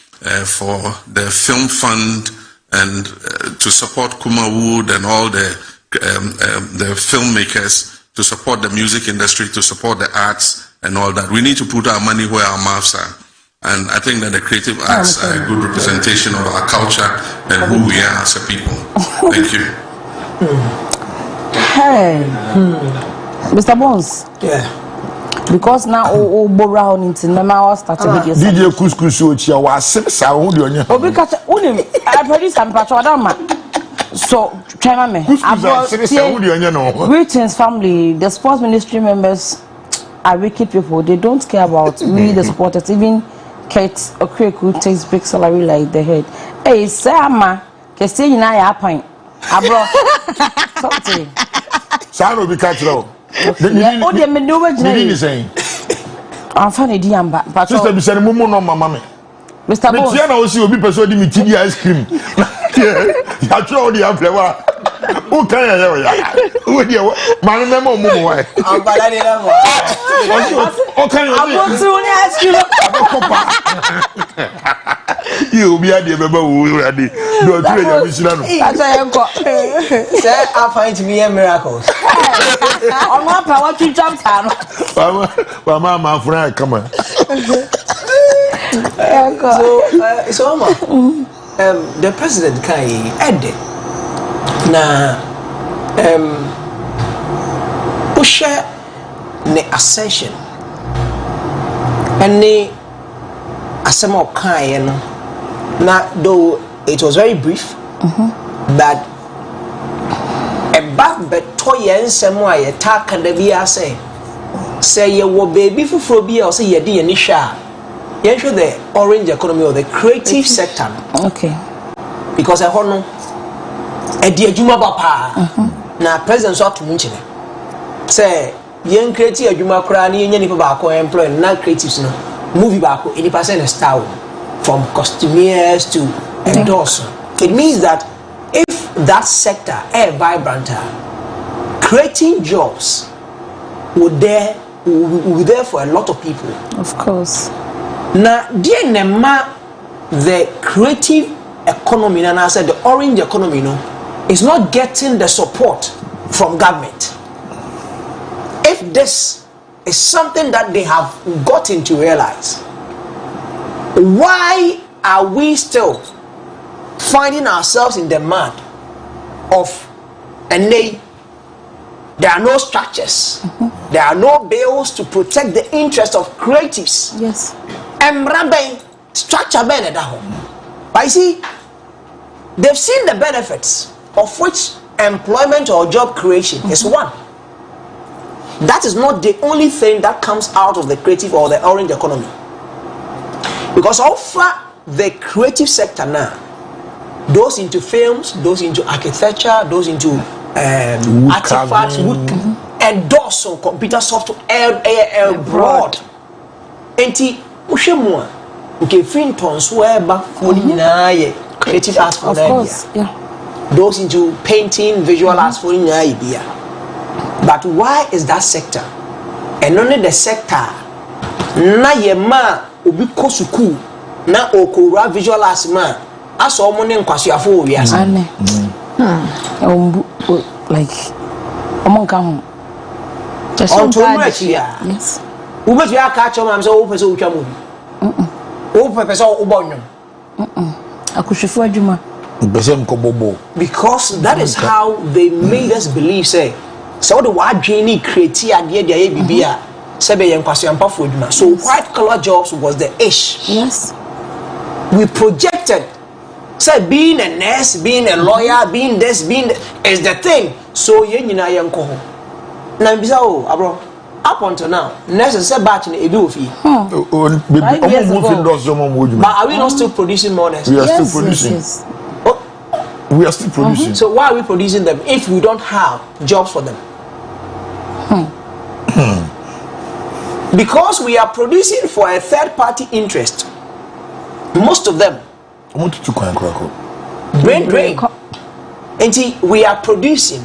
for the film fund, and to support Kuma Wood and all the filmmakers, to support the music industry, to support the arts and all that. We need to put our money where our mouths are. And I think that the creative arts are a good representation of our culture and who we are as a people. Thank you. Hey, Mr. Bones. Yeah. Because now Bora into Nama started with DJ Couscous Ochia was sound on you. Because I produce some patrodama. So, try me. Greetings, family. The sports ministry members are wicked people. They don't care about we, the supporters. Even Kate Okreku takes big salary like the head. Hey, Sama, Kestin and I are pine. Abro, something. Sano be catch low. Oh, the maneuver saying. I'm funny, Diamba. But Sister, be sending Mumu no mamma. Mr. Bones, I will be persuading me to ice cream. I throw the flavor. Who can I hear? Who do you my name? I'm Baladina. Okay, I'm going to ask you. You be at the member who already do a I find me a miracle. I'm not power to jump down. My friend, come on. So the president can add na push the ascension and the asemo kind na though it was very brief but a back beto yen semo ye taka da bia say ye wo baby fufuro bia o say ye di ni hwa you show the orange economy or the creative sector. Okay. Because I don't know. A dear Juma Bapa. Now, President South Munchine. Say, young creative Juma Crani, any Bako employ, not creatives, no. Movie Bako, 80% style. From costumiers to endorser. It means that if that sector is vibrant, creating jobs would there for a lot of people. Of course. Now, dear Nema, the creative economy, and I said the orange economy, is not getting the support from government. If this is something that they have gotten to realize, why are we still finding ourselves in the mud of a nay? There are no structures. There are no bills to protect the interest of creatives. Yes. And Rabbi structure benefit at home. But you see, they've seen the benefits of which employment or job creation is one. That is not the only thing that comes out of the creative or the orange economy. Because offer the creative sector now, those into films, those into architecture, those into artifacts, and those on computer software abroad. Enti ushemwa ukefin tons weba for creative arts for them. Yeah. Those into painting, visual arts for bia. But why is that sector? And only the sector na yema obi kosuku na okura visual arts man aso omone nkwasuafo wi asa. Like among come. Yes. Ubetu ya catch on am say o pese o twa mo bi. O pese o bonyo. Akushifu adwuma. Because that is how they made us believe say so the wadwini create ade ade bibia say be yankwasuampa fo adwuma. So white collar jobs was the ish. Yes. We projected say being a nurse, being a lawyer, being this, being is the thing. So ye nyina yanko ho. Na bisa o abro up until now, nurses say batch in ebi ofi. But are we not still producing more nurses? We are still producing. Yes. We are still producing. So why are we producing them if we don't have jobs for them? Because we are producing for a third party interest. Most of them. I want to Brain drain. And we are producing.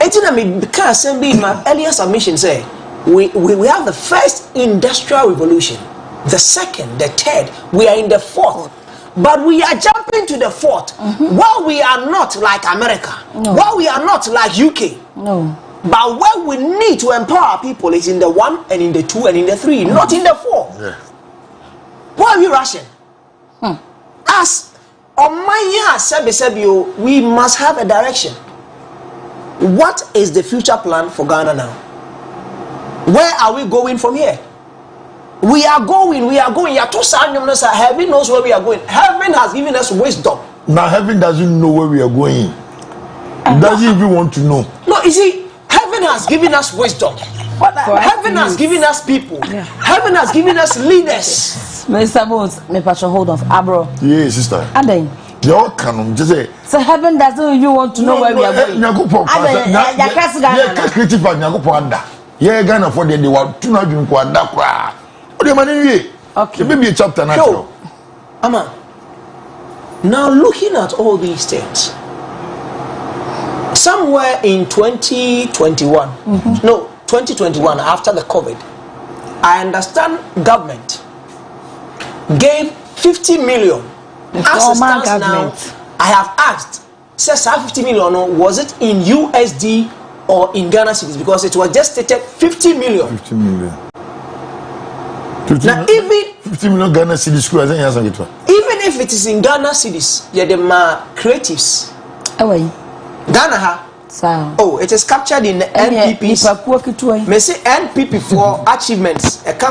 And I mean, because in my earlier submission say we have the first industrial revolution, the second, the third, we are in the fourth. But we are jumping to the fourth. While we are not like America, while we are not like UK. No. But where we need to empower people is in the 1 and in the 2 and in the 3, not in the 4. Yeah. Why are we rushing? As Omaya Sebio, we must have a direction. What is the future plan for Ghana now? Where are we going from here? We are going. Heaven knows where we are going. Heaven has given us wisdom. Now heaven doesn't know where we are going. It doesn't even want to know. No, you see, heaven has given us wisdom. Heaven has given us people. Yeah. Heaven has given us leaders. Mr. Bones, me pass hold of Abro. Yes, sister. And then you can just say. So heaven doesn't you want to know where we are going. Creative yeah, Ghana for the one 200 kwanda kwa. Okay. Maybe a chapter now. Ama. Now looking at all these things, somewhere in 2021, no, 2021 after the COVID, I understand government gave 50 million. As it stands now, I have asked, says 50 million, was it in USD or in Ghana cedis? Because it was just stated 50 million. 50 million. 50 now, even 50 million Ghana cedis, even if it is in Ghana cedis, yeah, the creatives. Ghana, oh, it is captured in the NPP. May say NPP for achievements. 50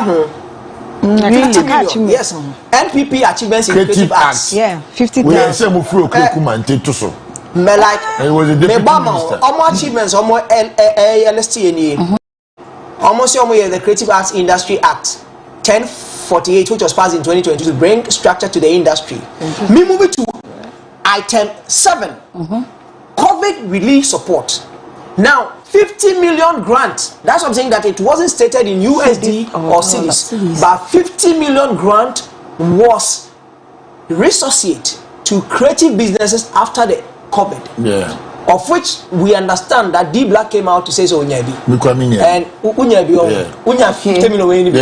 million. Yes, NPP achievements in creative arts. Yeah, 50,000. We are saying we me like almost achievements almost LST almost the Creative Arts Industry Act 1048, which was passed in 2022 to bring structure to the industry. Me moving to item 7, COVID relief support. Now 50 million grant. That's what I'm saying, that it wasn't stated in USD or cedis, but 50 million grant was resuscitate to creative businesses after the COVID. Yeah. Of which we understand that D Black came out to say so Unyabi. And Unyabi 50 million.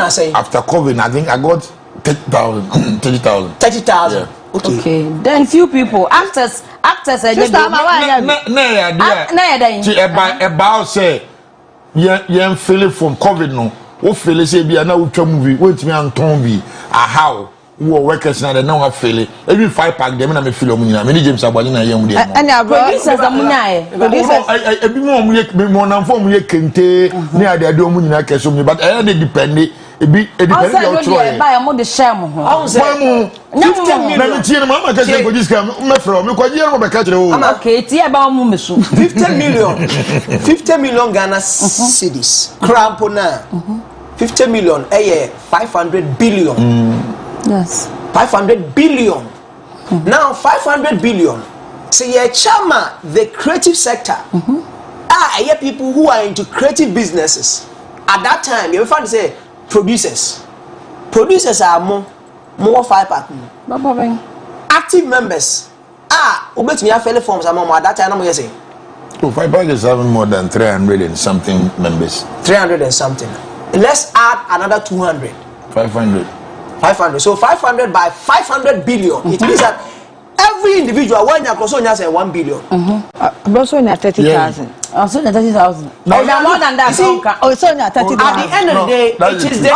Saying after COVID, I think I got 30,000. 30,000. Okay. Then few people, actors about say you feel from COVID no. What feel say be na utwa movie, wait me anton bi. How who workers na now I feel it. Every 5 pack them na me feel omunya. Me James Abali na yam dey. And producers amunya e bi mo na form ye kente ne ade ade omunya keso me, but I dey depend it depends on your choice. Buy a more share mo. 50 million. Na tie mama ka say go discount me from me kwa jere mo be ka kire o. Okay, tie ba mo mesu. 50 million Ghana cedis. Crampo na. 50 million 500 billion. Yes. 500 billion. Now 500 billion. Say so chama the creative sector. People who are into creative businesses. At that time, you find say producers are more 5 pack. Active members obet me fairly forms among at that time I'm saying. So 5 pack is having more than 300 and something members. 300 and something. Let's add another 200. 500. So 500 by 500 billion. It means that every individual when you cross on say 1 billion. Also in 30,000. Also in 30,000. No, more than that. Also in 30,000. At the end of the day, it is the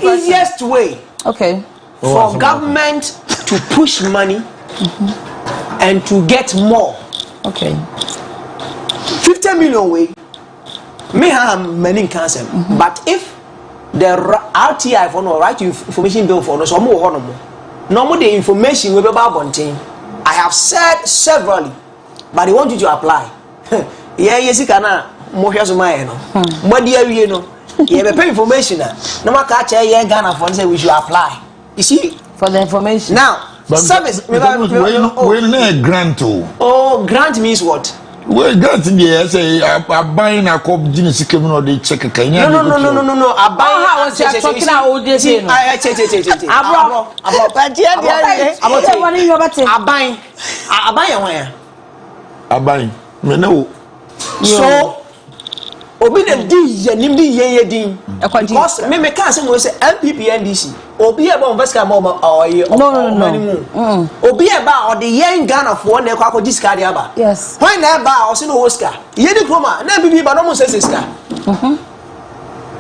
easiest way. Okay. For government to push money and to get more. Okay. 50 million way. Me have many cancer, but if the RTI for no right information bill for no so more no the information we be about bonting. I have said severally, but they want you to apply. Yeah, yes, you can. More here's my no. What do you know? You have pay information. No matter catch a Ghana for say we should apply. You see for the information now. Service. When grant too. Oh, grant means what? Well, that's the say I'm buying a cup jeans coming or they check a Kenya. No. I buy how was talking about this. I Abro. I buy. Me no. So obi na di yanim di yeyedin because me can say mo say MPP NDC obi e ba investor ma no. Obi e ba o de yen Ghana for na kwa ji ska dia ba. Yes. When na ba o se no Oscar ye di kroma na bibi ba no mo say ska.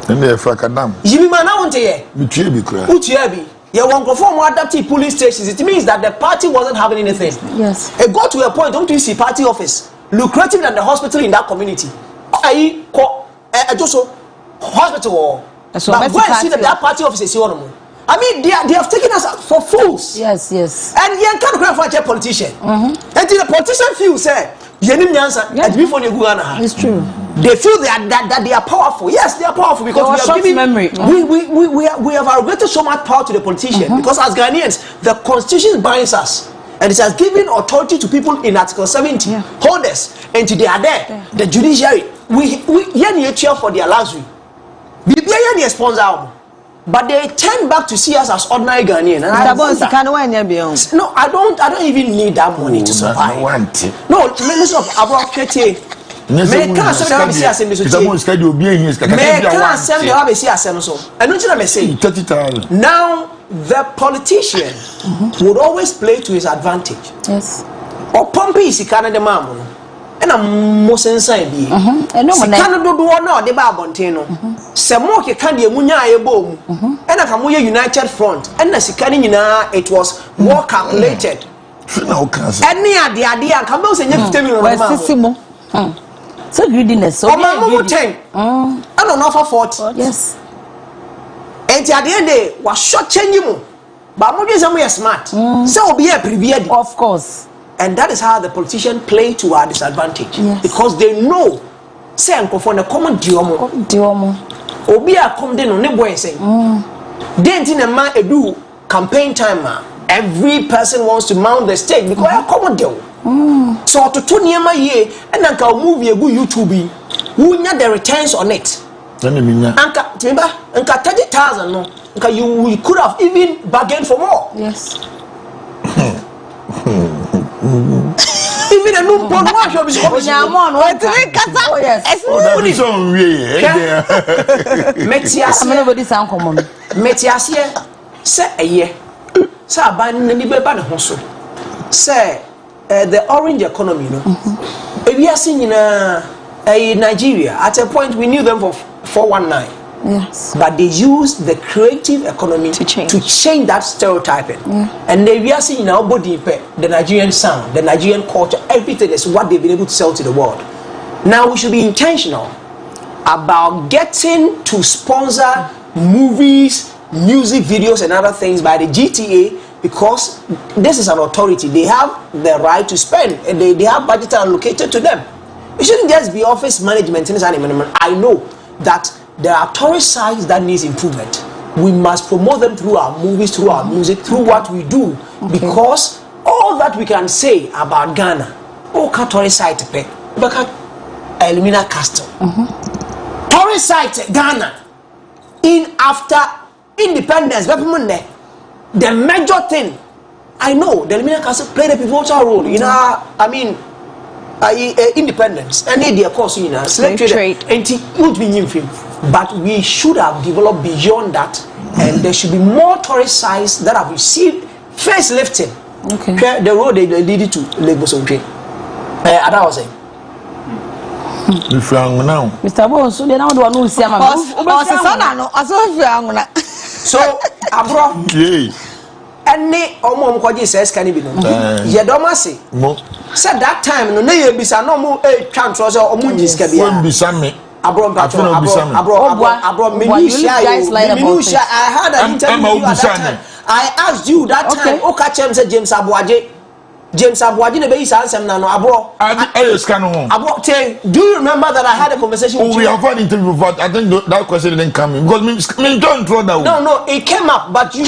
And they Fakadam. Yibi ma na wonte ye. Mutie bi kra. Utie bi. Ye won go for more adaptive police stations. It means that the party wasn't having anything. Yes. It got to a point don't you see party office lucrative than the hospital in that community. I just hospital. So but go and see that party offices here. I mean, they have taken us for fools. Yes. And you can't go for a politician. And the politician feels say, it's true. They feel that they are powerful. Yes, they are powerful because we have given memory. We have arrogated so much power to the politician because as Ghanaians, the constitution binds us. And it has given authority to people in Article 70 holders, and they are there. The judiciary, we cheer for their luxury. We sponsor, but they turn back to see us as ordinary Ghanaian. No, I don't even need that money to survive. No, listen up, Abro. Now the politician would always play to his advantage. Yes. Or Pompey is Canada Mamma. And I'm most inside be. And no one Canada do no, the Barbontino. Samoke Candy Munya boom. And a Kamuya United Front. And as Canina, it was more calculated. And near the idea, come out and you tell me. So greediness. So Mama 10. I don't offer 40. Yes. And at the end day was short changing. But maybe somewhere smart. So be a previous. Of course. And that is how the politicians play to our disadvantage. Yes. Because they know say uncle for the common diomo. Obi a come den on ne boy say. Then in a man do campaign time. Every person wants to mount the stage because I common deal. So to 2 year and then can movie a good YouTube. Who need the returns on it? Anka 30,000 no. Anka you could have even bargained for more. Yes. Even a new born one shall be coming. Oh yes. Metias nobody sound common. Metias here say a year. Say ban ni be ban ho so. Say the orange economy no. If we are seeing in Nigeria at a point we knew them for 419. Yes. But they used the creative economy to change that stereotyping. And they are seeing now body the Nigerian sound, the Nigerian culture, everything is what they've been able to sell to the world. Now we should be intentional about getting to sponsor movies, music videos and other things by the GTA because this is an authority. They have the right to spend and they have budget allocated to them. It shouldn't just be office management. I know that there are tourist sites that needs improvement. We must promote them through our movies, through our music, through what we do. Because all that we can say about Ghana, tourist site pay, Elmina Castle. Tourist site Ghana, in after independence, the major thing, I know the Elmina Castle played a pivotal role in our, independence. And they of course, slave trade. And it would be new film. But we should have developed beyond that, and there should be more tourist sites that have received facelifting. Okay. The road they lead to Lagos on train. That was it. Mr. Boss, so they now do one who see a So, Abro, any omo mkoji says can be no. Yedomasi. Said that time no na bisa no mo transfer so omo jiska bia. Abro, I had an interview at that time. I asked you that time, Okachem said James Abuaje, James Abuaji ne be is answer na no Abro. I scan home. Abro, do you remember that I had a conversation with you? We have had interview but I think that question didn't come in because me don't throw that. No, it came up but you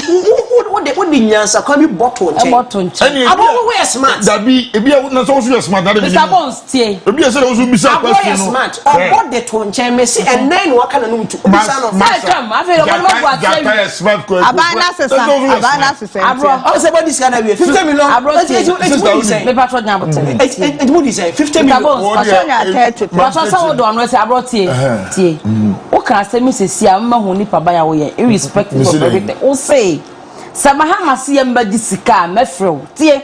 what the answer can be bottle check. Abro we are smart. That be e be na so you smart that be. Mr. Bones tie. E be say also be say question. Abro smart. About the tone check me see and then what can no to. Say come, I feel no go at smart question. Abana sesa. Abro, I say about this Ghana be 50 million. Abro tie. Me patro nya bote. It would say 50 million. Patro nya 30. Patro say wo do am no say Abro tie. O kan say me sesi a ma hu nipa ba ya wo ye irrespective of everything. O say Samahama si yamba di sika mefrew tie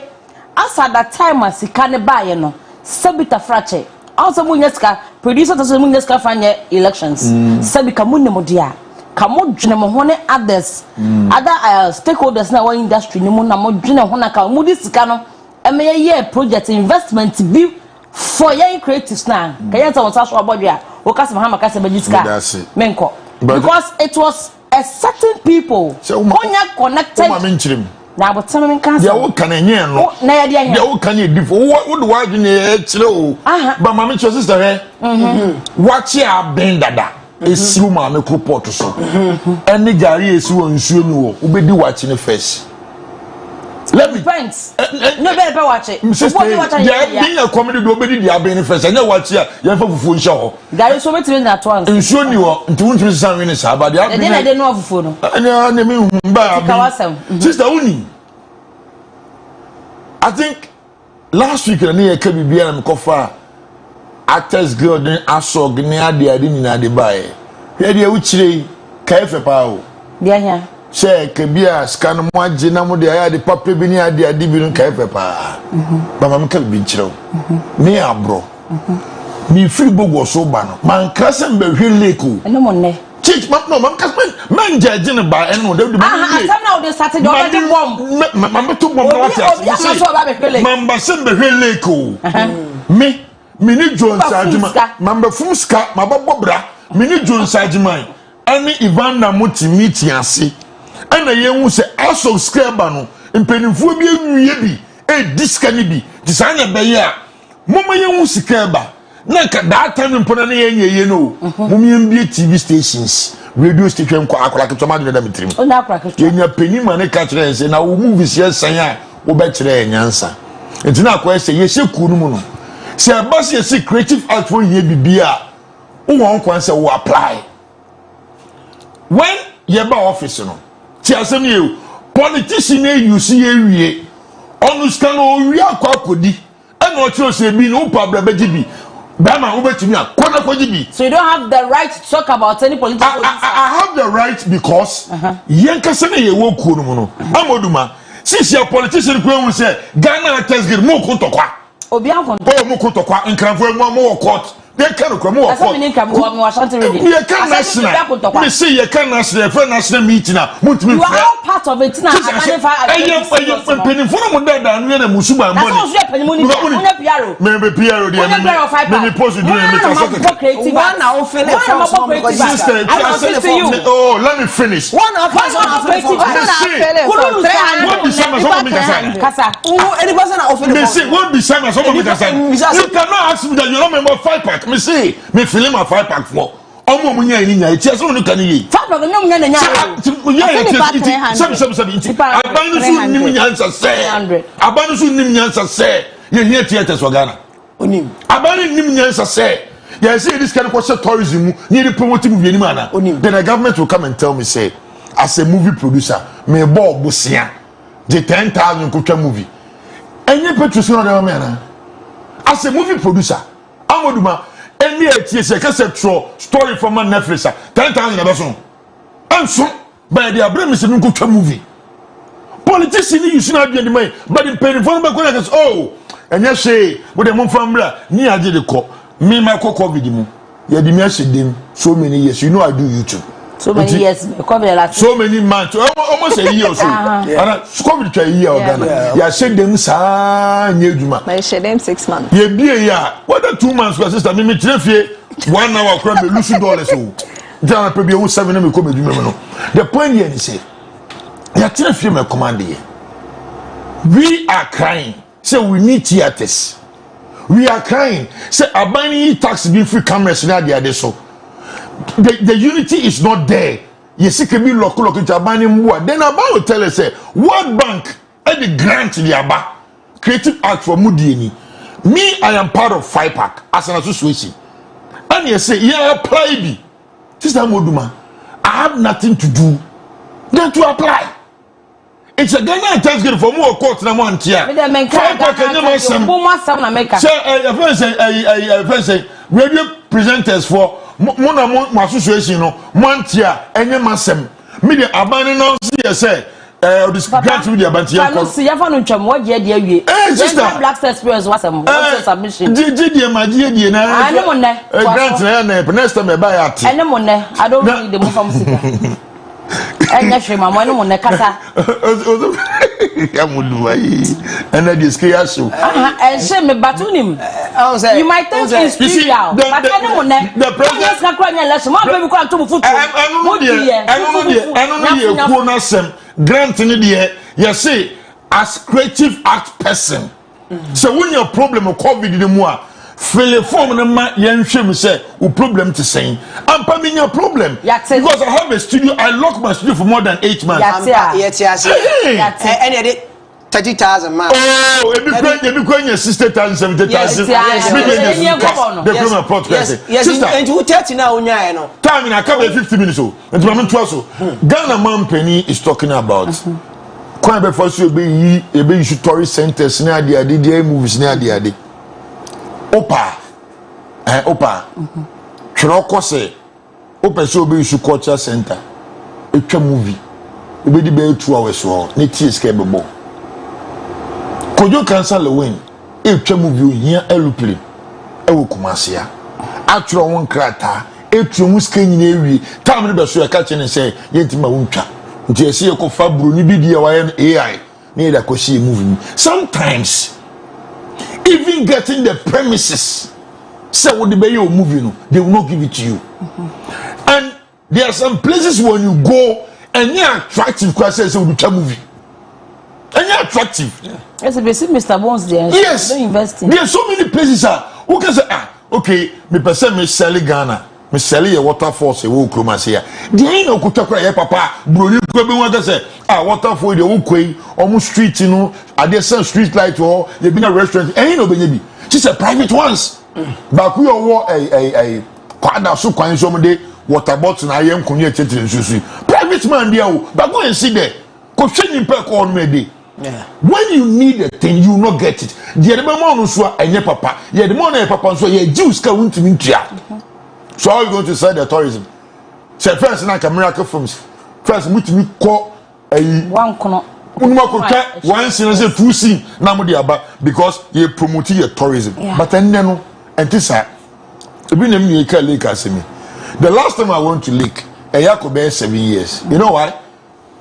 asa that time asika ne ba ye no sabita frache also munya sika producer to say munya sika fanye elections sabika munne modia ka mo dwene mo hone others other stakeholders na one industry ni mo na mo dwene ho na ka mo di sika no emeye ye project investment bi for young creatives na ka yenta won so abodua o ka Samahama ka se ba di sika menko because it was a certain people onya connected na abotan men kan ya wo kan enye no na ya dia ya wo kan e difo wo do wa dwene e kire o ba ma me cho sister he watch ya ben dada esiu ma me report so eni jare esiu onsuo ni wo obedi watch ne first let me friends no better watch it what you watch ya be a comedy do obedi dia ben first enya watch ya ya fa fufu nhye ho gari so betime na to an nsuo ni wo nti wuntumi san we ne sa ba dia be na de no fufu no enya na me mba sister uni I think last week na ye ka bibia na me kofa actors girl den asog ne ade nyina de bae hwe de wu kire ka efe pa o dia hia se ke bia scan mo age na mo de aya de papa bi ni ade bi no ka efe pa ba ma me ka bi kire o ni Abro ni free bogo so ba no man krasem be hwe leko eno mo ne chich no man kasmen man judge ne ba eno de asam na o de start de already bomb man to bomb na what man ba sem be hwe leko me mini Jones Ajima mamba fumska mababo bra mini Jones Ajima ani Ivan na mutimiti ase ana yenwu se aso scribe no mpenimfo bi enwie bi e diska ni bi disanya be ye a mama yenwu scribe na ka that time mpona na yenye no mumyem bi TV stations radio station ko akola ketoma de na mitrim ona akola ketoma yenya penima ne ka kire nse na wo movies ye san a wo be kire enyansa entina akola se ye sheku no mu no se boss ye see creative art for ye bibia wo won kwan se wo apply when ye ba office no ti asem ye politician you see ye wie onu scan o wie akwa kodi e no chiro se bi no problem be gibi Bama ubetimi akona kwajibi. So you don't have the right to talk about any political I have the right because yenkase na ye wo kuo no mu no Oduma since your politician kwen say Ghana actors get mo kontokwa obi an mo kontokwa nkranfo mo court they can come more for me Ashanti ready we can national me say you can national for national meeting na you are all part of it na penny for mo da na musuba money that's also penny money me be PRO dey me post do me talk creative one na offer sister oh let me finish one of creative what be some kasa any person na offer me say what be some you cannot ask me that you don't remember 5 pack me say me feeling my 5 pack for omo munya ni nya eti aso no kan yi 5 pack no munya nya munya eti some abanu su nim nyansa se abanu su nim nyansa se ye hia theater so Ghana onim abanu nim nyansa se ye say this kind of tourism ni dey promote movie ni mana then the government will come and tell me say as a movie producer me bob bosia the 10,000 kotwa movie enye petrol no dey me na as a movie producer Oduma any etiese kase tro story from Netflix 10,000 abeso anso by the abrem se nko twa movie politician you should not be the money but the penny for me go say oh enya hwe wo de mo famra ni age de ko me ma covid mu ye di me ahedem so many years you know I do YouTube so many years COVID last so many months almost a year or so and COVID to a year Ghana ya shedem sa nyeduma my shedem 6 months ye bie ya whether 2 months for sister me trefie 1 hour crab me lose dollars so jana pe bie 7 me ko meduma no the point here is say ya trefie me command here we are crying say we need theaters. We are crying. Say abani tax be free cameras na dia so. The unity is not there. Yes, it can be local abani mwa. Then Aba will tell us say World Bank and the grant the Aba creative act for Mudieni. Me, I am part of FIPAC as an association. And you say, yeah, apply me. Sister Oduma, I have nothing to do than to apply. It's a Ghanaian Thanksgiving for more courts than one tier. Say, radio presenters for one association, one tier, and your massam. Media abandon say. This grant with the Abanti. I don't see. I found him. What year do you? Sister, Black Experience was a submission. Did my dear, I know one there. Grant, next time I buy it. I know one there. I don't need the move from Sika. And actually, my one on the Casa. And I discuss you. And send me batunim. You might think it's trivial, but I don't want that. The president's not crying unless my baby can't do food. I don't know. Grant in the air, you see, as creative act person. So when your problem of COVID the more, fill a form and ma young shame say, "O problem to saying, I'm paying your problem because I have a studio. I lock my studio for more than 8 months." Yes. And 30,000 man. Oh, every coin your sister 70,000. Yes, and you 30 now. Time in a couple of 50 minutes. And Ghana man penny is talking about. Quite before you be issue tourist centers near the idea movies near the idea. Opa. Chiroko say Opa so be issue culture center. It's a movie. Obe di be 2 hours so. Neti escapeable. Kojo cancel win. It's a movie here aeroplane. Ewo Kumasia. Actual one krata. Etru musken area. Time be so catch and say yentima wuntwa. Nti ese ye ko Abro ni bi dia wa AI. Na da ko see movie. Sometimes even getting the premises say what the be your movie no, they will not give it to you. And there are some places when you go and you are attractive because say we do movie. And you're attractive. Yes, if you see Mr. Bones there, yes, don't invest in. There are so many places who can say, okay, me person me sell Ghana, me sell a waterfall, say, oh, Kumasia. The ain't no Kutaka, papa, Bruni, Kubi, say, waterfall, the Ukwe, almost street, you know, at the sun street light, or there been a restaurant, ain't no baby. She said, private ones. But we all wore a quad so quite some day, water bottle, I am connected to the private man, there, but go and see there. Question in perk on me. Yeah. When you need a thing, you will not get it. The man so and your papa, the money papa so your Jews can to me. So how are you going to say the tourism? Say first like a miracle films. First meet me call a one corner. One scene say 2 scene because you promote your tourism. Yeah. But then and this the last time I went to Lake, a Yakobe 7 years. You know why?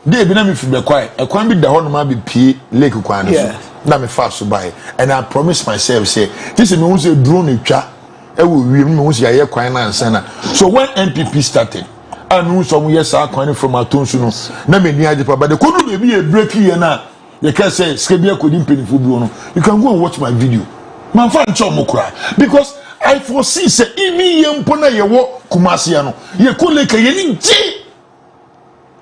They be na me fi be kwai e kwan bi da ho no ma be pie lake kwan so na me fast so buy and I promise myself say this me won say drone etwa e wo wi me won say aye kwan na ansa na. So when MPP started and who some years are kwan from atonsu no na me ni ade pa but the kodu be e break here na you can say skebia kodi mpenifo bi no you can go and watch my video man fa ncho mokura because I foresee say even yempo na ye wo Kumasi no ye ko lake ye ni ji.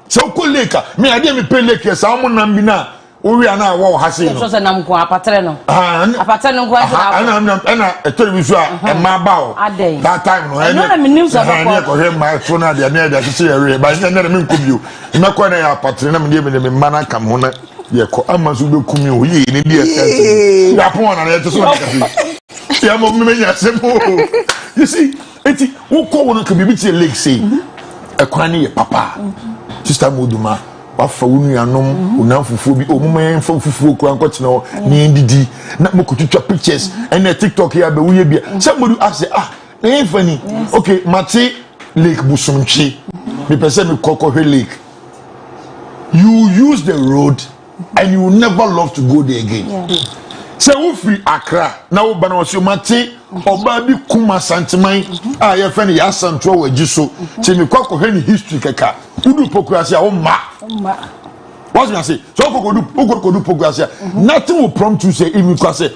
So koleka me ade me peleke yes am nam bi na owi ana wa hase no so nam ko apatere no apatere no ko ana television e ma ba o that time no na me news about na ko he ma so na de na de se ye ba na me nko bio me ko na ya apatere na me de me mana kam ho na ye ko ama so be kumi o ye ni de e ya pon na ye to so na ka ya mo me nya se mo you see eti wo ko won ka bibi ti leg say e kwan ye papa Sister Oduma wafa wunu yanom unam fufu bi omuma yemfa fufu kura nkotena ho ni ndidi na mokututwa pictures and na TikTok ya be wuye bia somebody ask na yemfa ni okay mate lake busumchi me pese me kokohwe lake you use the road and you will never love to go there again. Say wo free Accra na wo bana wo so mate oba bi kuma santeman ye fa ne ya santro wa giso che me kokohwe ni history kaka udu pokrasi a wo ma What you say? So go do progress here. Nothing will prompt you say even because say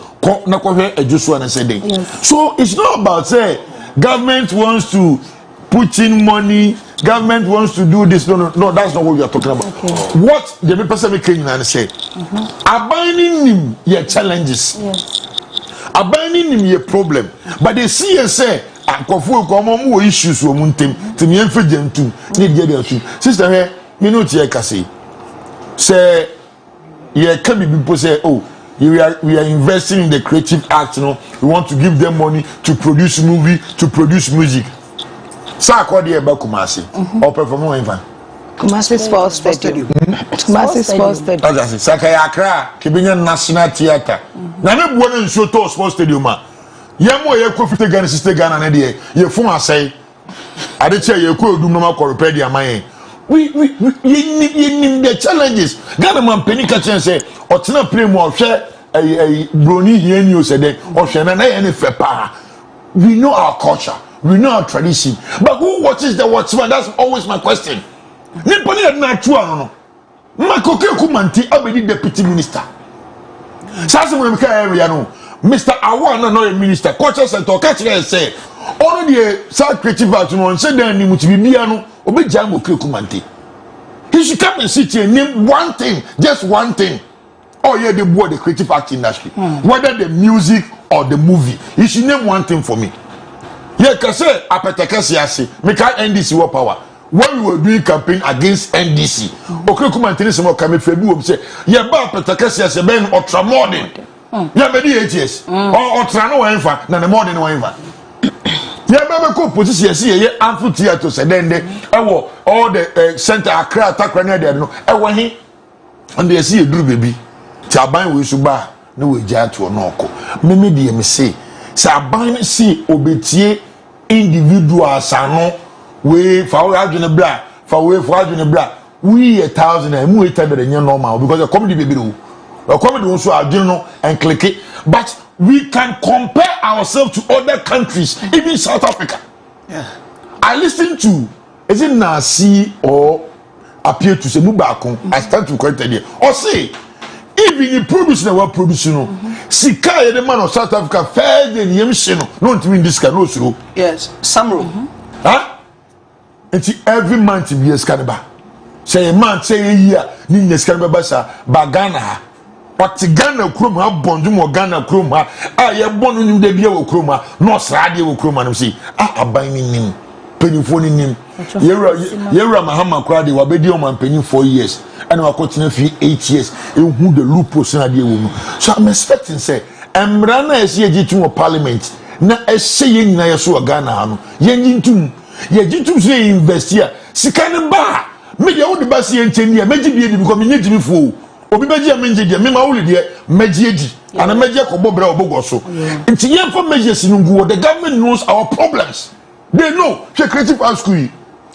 na ko a just one and say day. So it's not about say government wants to put in money, government wants to do this. No, that's not what we are talking about. Okay. What the person making and say abandoning him your challenges. Yes. Abandoning him your problem. But they see and say akofo ko mo issues wo muntem to me enfe gentum need get there too. Sister here, you know tie ka say yeah, can be people say, oh, we are investing in the creative act, you know, we want to give them money to produce movie, to produce music. Sa ko dey about Kumasi or perform one fan. Kumasi Sports Stadium. Kumasi Sports Stadium. That's Sakaya Accra, Kibenya National Theatre. Na me bo na nso to Sports Stadium ma. Yemo ye ko fite Ghana sister Ghana na dey. Ye fun asai. Ade che ye ko Odum na ma repair dia man. We need the challenges. Ghana man penny catching say or tina play more share a brony here news said or share na any fepa. We know our culture, we know our tradition. But who watches the watchman? That's always my question. Niponi na true no. Makoke Kumanti abedi deputy minister. Sasa mo meka area no. Mr. Awana no a minister. Culture center catch say all the South creative art no say dan ni mutibi bia no obeja mo Kumante. He should come and sit here and name one thing, just one thing. Oh yeah, the board, the creative art industry, whether the music or the movie. He should name one thing for me. Yeah, cause say apetekasiasi, make our NDC war power. When we were doing campaign against NDC, Kumante se mo kame febu say, yeah, ba apetekasiasi ben ultramodern. Yeah, maybe 8 years. Or ultra no enfa, na the modern no enfa. Yeah, baby, go position see here amphitheater say then all the center Accra Takrania there no he and they see a dru baby chaban we suba no we ja to no ko me dey me say aban see obetie individuals ano we fa we adwene bra fa we for adwene bra we 1,000 and mu 800 normal because the comedy baby do the comedy also adwene no and click it but we can compare ourselves to other countries, even South Africa. Yeah. I listen to, is it Nasi or appear to say Mubakon? I start to correct it. Or say, even in producing our production, Sika, the man of South Africa, fair than Yemshino, not to win this canoe. Yes, Samro. Huh? And every month to be a scanaba. Say a man, say a year, need the scanabasa, Bagana. But Ghana Kroma, Bondum Ghana Kroma, I am born in the Bia Kroma, no Sradia Kroma, see, I binding him, penny phoning him. Yera Mahama Crowdy, Wabedio man penny 4 years, and I continue for 8 years, in who the lupus and idea woman. So I'm expecting, say, and Brana is here to parliament, na a saying Nayasu Ghana, Yen Tum, Yajitum say invest here, Sikana Bar, maybe I would be Bassi and 10 years, maybe becoming native before. Obi beji amenje dia me ma wuli dia meji edi ana meji akobo bra obogo so nti yen for measures nungu the government knows our problems they know the creative art school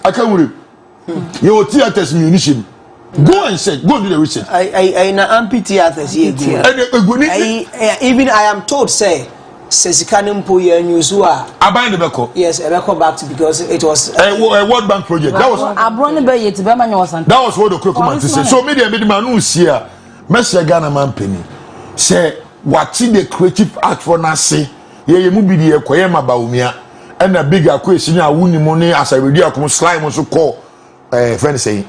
I can worry your theaters munition go and say go do the research I na amphitheaters here even I am told say Sezikane mpo ye newsu a aban de beko yes beko back to because it was a World Bank project that was Abro ne be yet be ma nyosan that was what the Kumante say so media man no see a Messi Ghana man penny say what the creative art for na say ye mu bi de ekoye mabaumia and a big akwesi nya wuni mo ne asawedi akom slime so call friend say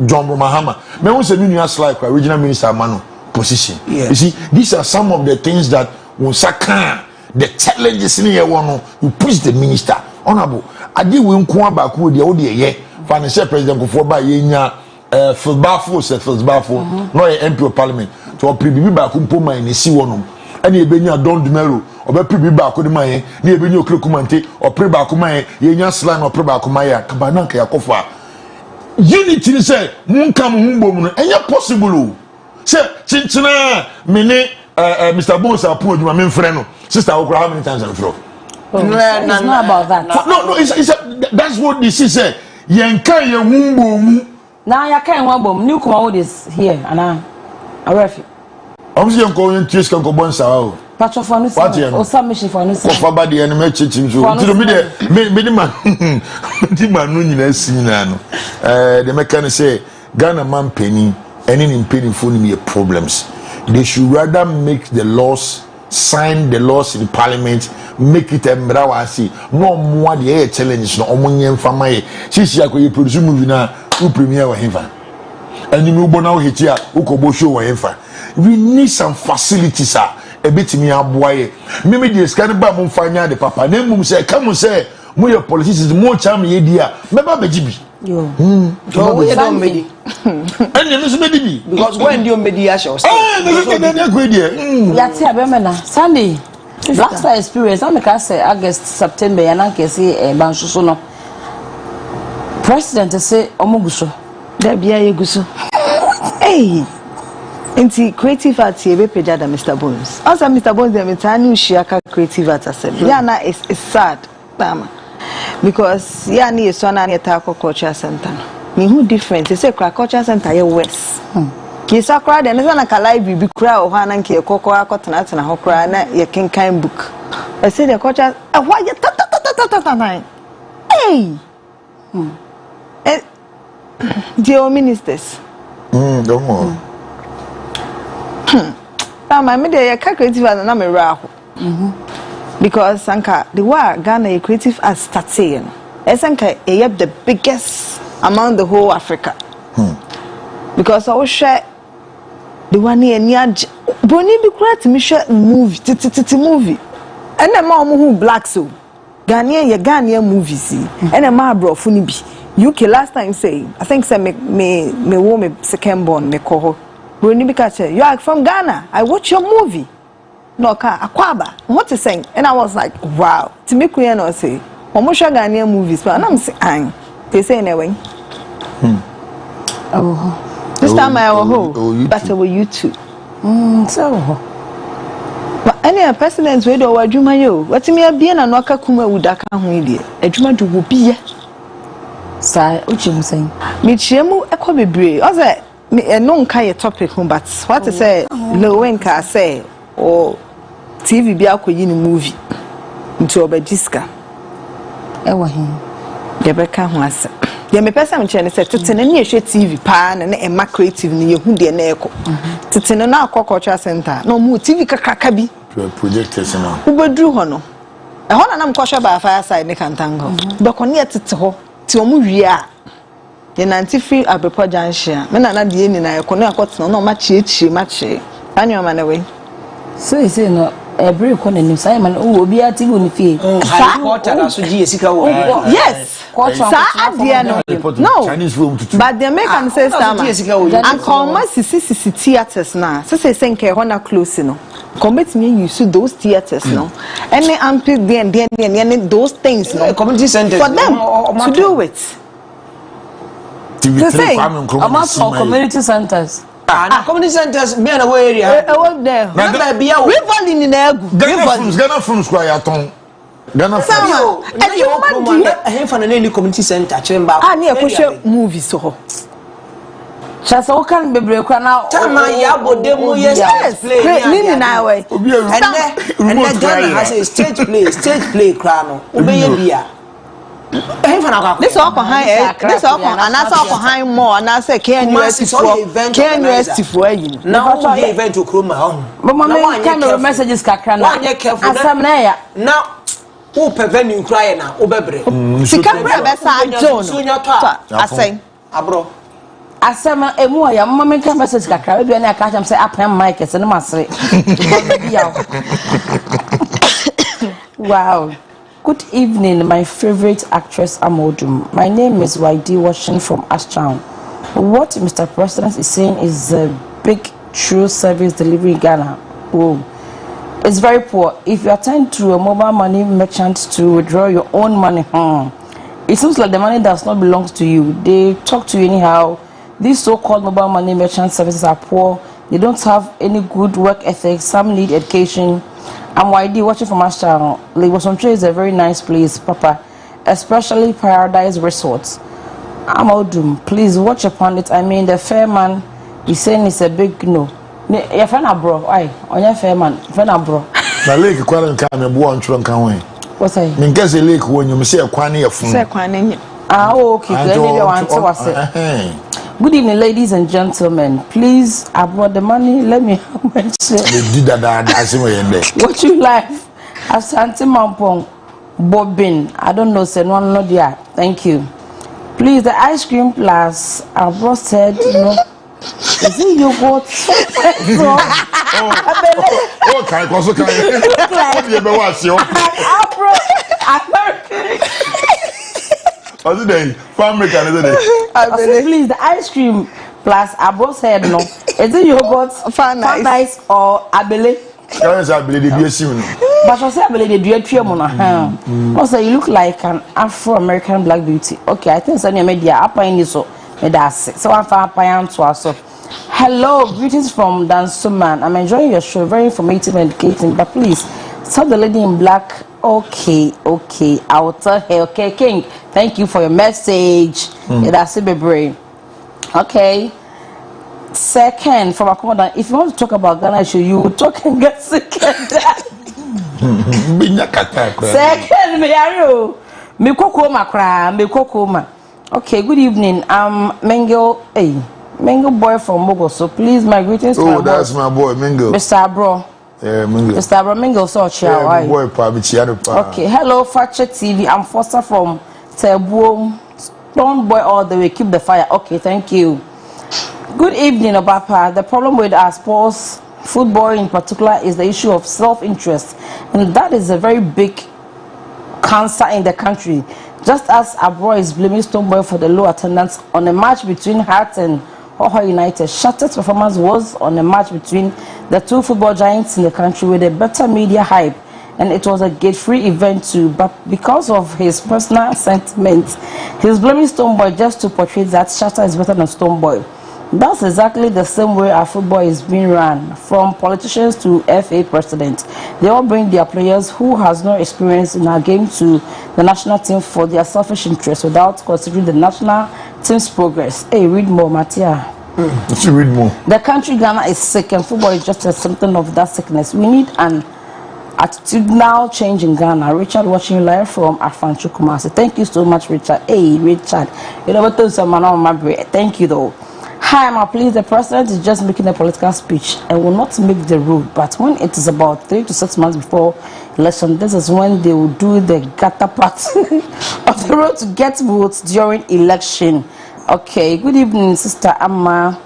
John Mahama me won say new slide original minister mano position you see these are some of the things that Wonsaka the challenges in here one you push the minister honorable ade we nko abaku de o de ye financial president ko for ba ye nya Filbafo se Filbafo no ye MP of parliament to pribibi ba ko mpo man ni si wonom ene e benya Don Dumelo oba pribibi ba ko de man ye na e benya Kumante o priba ko man ye nya slan o priba ko man ya kabana ka yakofa unity ni say munka mo humbom no enye possible say chinchina mene Mr. Bones Apu Oduma me friend sister Okra how many times I throw it's not about that no it's that's what this is say yenka ye humbom na ya kan wa bom new kuma is here and arefi obviously yenko yen twist kan ko bonsa o patro for no o submission for no ko fa ba de en me chichim so tiro me di man di man no nyina si nyina no the mechanic say Ghana man penny any impeding for me problems. They should rather make the laws, sign the laws in parliament, make it a mrawasi. No more the air challenge no omunye mfamaye. Sisi yako ye produce movie na u premiere wa himfa. And you bona o hitia u kobo show wa himfa. We need some facilities a bit me aboye. Mimi the scan ba mo mfanya de papa. Na mum say come say mo your politicians mo cham ye dia. Meba bejibi. Yo. So we don't medi. And you no medi because when do you medi asho? Ya ti abema na Sunday. Black Star experience I make say August September ya na nke say bansuso no. President say omoguso. Da bia yeguso. Hey. Inti creative art ye be peja da Mr. Bones. Also Mr. Bones dem tani ushiaka creative art asem. Ya na is sad. Bama. Because ya ni so na ni ta culture center. Me who different say culture center ye west. Ki sakra de na ka library bi kura o ha na nke kokko akotena tena ho kura na ye kenkan book. I say the culture why ye ta. Hey. Dear ministers. Don't know. My media creative and I'm a raho. Because Sanka, the war Ghana a creative as starting. Sanka the biggest among the whole Africa. Because I will share the one year near Bonnie be create me share movie movie. And the mom who black so Ghanaian movies and a Abro funny be. UK last time say I think say me woman second born me call. You are from Ghana. I watch your movie. No ka akwaba. What is saying? And I was like, wow. To me queer no say. Omusha Ghanaian movies, but I'm saying they say anyway. Oh. This time I was but I will you too. So. But any presidents we do adwuma yo. What me abia na no aka kuma udaka ho ide. Adwuma do wo bia. Sai uchi saying. Me chiemu ekọ bebre. O say me no nka your topic but what to say no when ka say or TV bi akoyi ni movie nti obadiska ewa hin de beka ho ase de me pesa me chene say tetene na ehwe TV pa na ema creative ni yehu de na eko tetene na akọkọcha center no mu TV kakaka bi projectors na ubedru ho no ho na mkọhwa ba fireside ne kantango be kone tete ho ti omu wie a the nanti free Abro junction. Me na de ni na ekọ na akọtena na ma chie. Anyo ma na we. So you say no every corner ni say man o obi ati go ni fie. Harry Potter na so ji esika wo. Yes. Sa adia no. No. But the American say star. And come sisi theaters na. So say nke ho na close no. Commit me use those theaters no. Any ampli then those things no. Community centers for them to do it. To say, about community centers. Community centers, be in a way area. I work there. We're in the Ghana from Square Town. Ghana from a community center chamber. I near push movies so. Just all can be broken now. Tama yabo demo yes play. Nini na way. And then Ghana has a stage play crano. Obey bia. This all behind this all and that's all behind more and I say can you for you now the event to Kroma home but mama can messages kakra na asam na ya now who preventing crying now obebre si camera be sa John asem Abro asam emu ya mama can message kakra be na aka am say apam mic ese no masere wow. Good evening, my favorite actress Oduma Odoom. My name is YD watching from Ashtown. What Mr. President is saying is a big true service delivery in Ghana. Oh, it's very poor. If you attend to a mobile money merchant to withdraw your own money, it seems like the money does not belong to you. They talk to you anyhow. These so-called mobile money merchant services are poor. They don't have any good work ethic. Some need education. I'm YD watching from Ashtown. Lagos is a very nice place, Papa, especially Paradise Resorts. Oduma Odoom, please watch upon it. I mean, the fair man is saying it's a big no. Your friend Abro, aye, on your fair man, friend Abro. The lake quarantine and born from Kanway. What's I? Because the lake when you say a quani of phone. Ah, okay, then you want to say. Good evening, ladies and gentlemen. Please, I brought the money. Let me have my share. What you like? Asante Mampong, Bobbin. I don't know, say no, no, dear. Thank you. Please, the ice cream plus Abro said no. Is it yogurt? Can also can Abro, what's it then? Farm maker, isn't it? Please, the ice cream plus Abro said no. Is it yogurt? Fan ice or abele? But I say abele do you also you look like an Afro-American black beauty. Okay, I think Sanya media up in you so I'm far to us. Hello, greetings from Dansuman. I'm enjoying your show, very informative and educating. But please tell the lady in black. Okay, I will tell her. Okay, King, thank you for your message. That's a brain. Okay. Second, from Akomodan, if you want to talk about Ghana issue, you will talk and get second. Second, me kokoma. Okay, good evening. I'm Mengo. Hey, Mengo boy from Mogo. So please, my greetings. Oh, that's my boy, Mengo. Mr. Abro. Yeah, Mengo. Mr. Abro, Mengo, so yeah, boy, okay, hello, Fakye TV. I'm Foster from Tebuom. Don't boy all the way. Keep the fire. Okay, thank you. Good evening, Obapa. The problem with our sports, football in particular, is the issue of self-interest, and that is a very big cancer in the country. Just as Abro is blaming Stoneboy for the low attendance on a match between Hearts and Hoho United, Shattered's performance was on a match between the two football giants in the country with a better media hype, and it was a gate-free event too. But because of his personal sentiments, he's blaming Stoneboy just to portray that Shattered is better than Stoneboy. That's exactly the same way our football is being run, from politicians to FA president. They all bring their players who has no experience in our game to the national team for their selfish interests without considering the national team's progress. Hey, read more, Matia. Read more. The country Ghana is sick, and football is just a symptom of that sickness. We need an attitudinal change in Ghana. Richard watching live from Afanchu Kumasi. Thank you so much, Richard. Hey, Richard. You never told someone on my break. Thank you, though. Hi, my please. The president is just making a political speech and will not make the road. But when it is about 3 to 6 months before election, this is when they will do the gutter part of the road to get votes during election. Okay. Good evening, Sister Amma.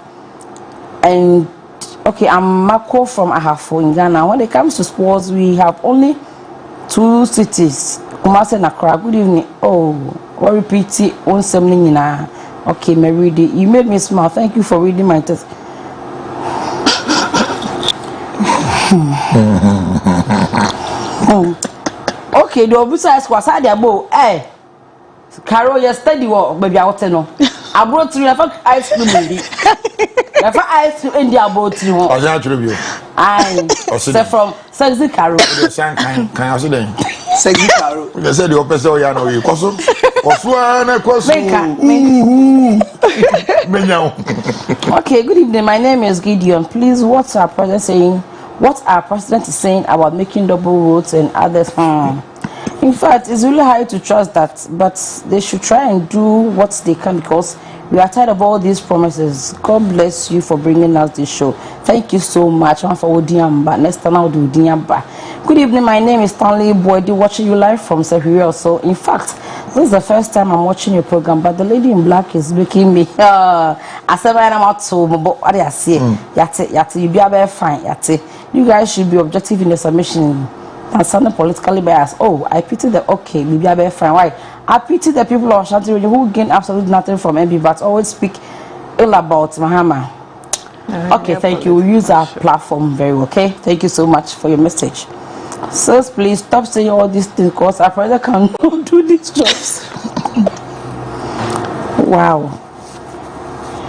And okay, I'm Mako from Ahafo in Ghana. When it comes to sports, we have only 2 cities, Kumasi and Accra. Good evening. Oh, or repeat it on something now. Okay, Mary, you made me smile. Thank you for reading my text. Okay, the officer is was had abo. Eh, Carol, you study what, baby? I want to know. I brought you ice cream, baby. Ice cream in the about you. I can't review. I said from Sexy Carol. Can I see them? Sexy Carol. They said the officer, you know, you cost. Okay, good evening. My name is Gideon. Please, what's our president saying? What our president is saying about making double roads and others? In fact, it's really hard to trust that, but they should try and do what they can because we are tired of all these promises. God bless you for bringing us this show. Thank you so much. I'm for Odiamba. Next time I'll do Odiamba. Good evening. My name is Stanley Boydie, watching you live from Sehurio. So, in fact, this is the first time I'm watching your program, but the lady in black is making me. I said, I'm out to what I say. Yate, you be very fine. Yate, you guys should be objective in the submission. And sounding politically biased. Oh, I pity the okay, maybe I better fine. Why? I pity the people of Shanti region who gain absolutely nothing from MB, but always speak ill about Mahama. Okay, thank you. We'll use our platform very well. Okay, thank you so much for your message. So please stop saying all these things because our brother cannot do these jobs. Wow.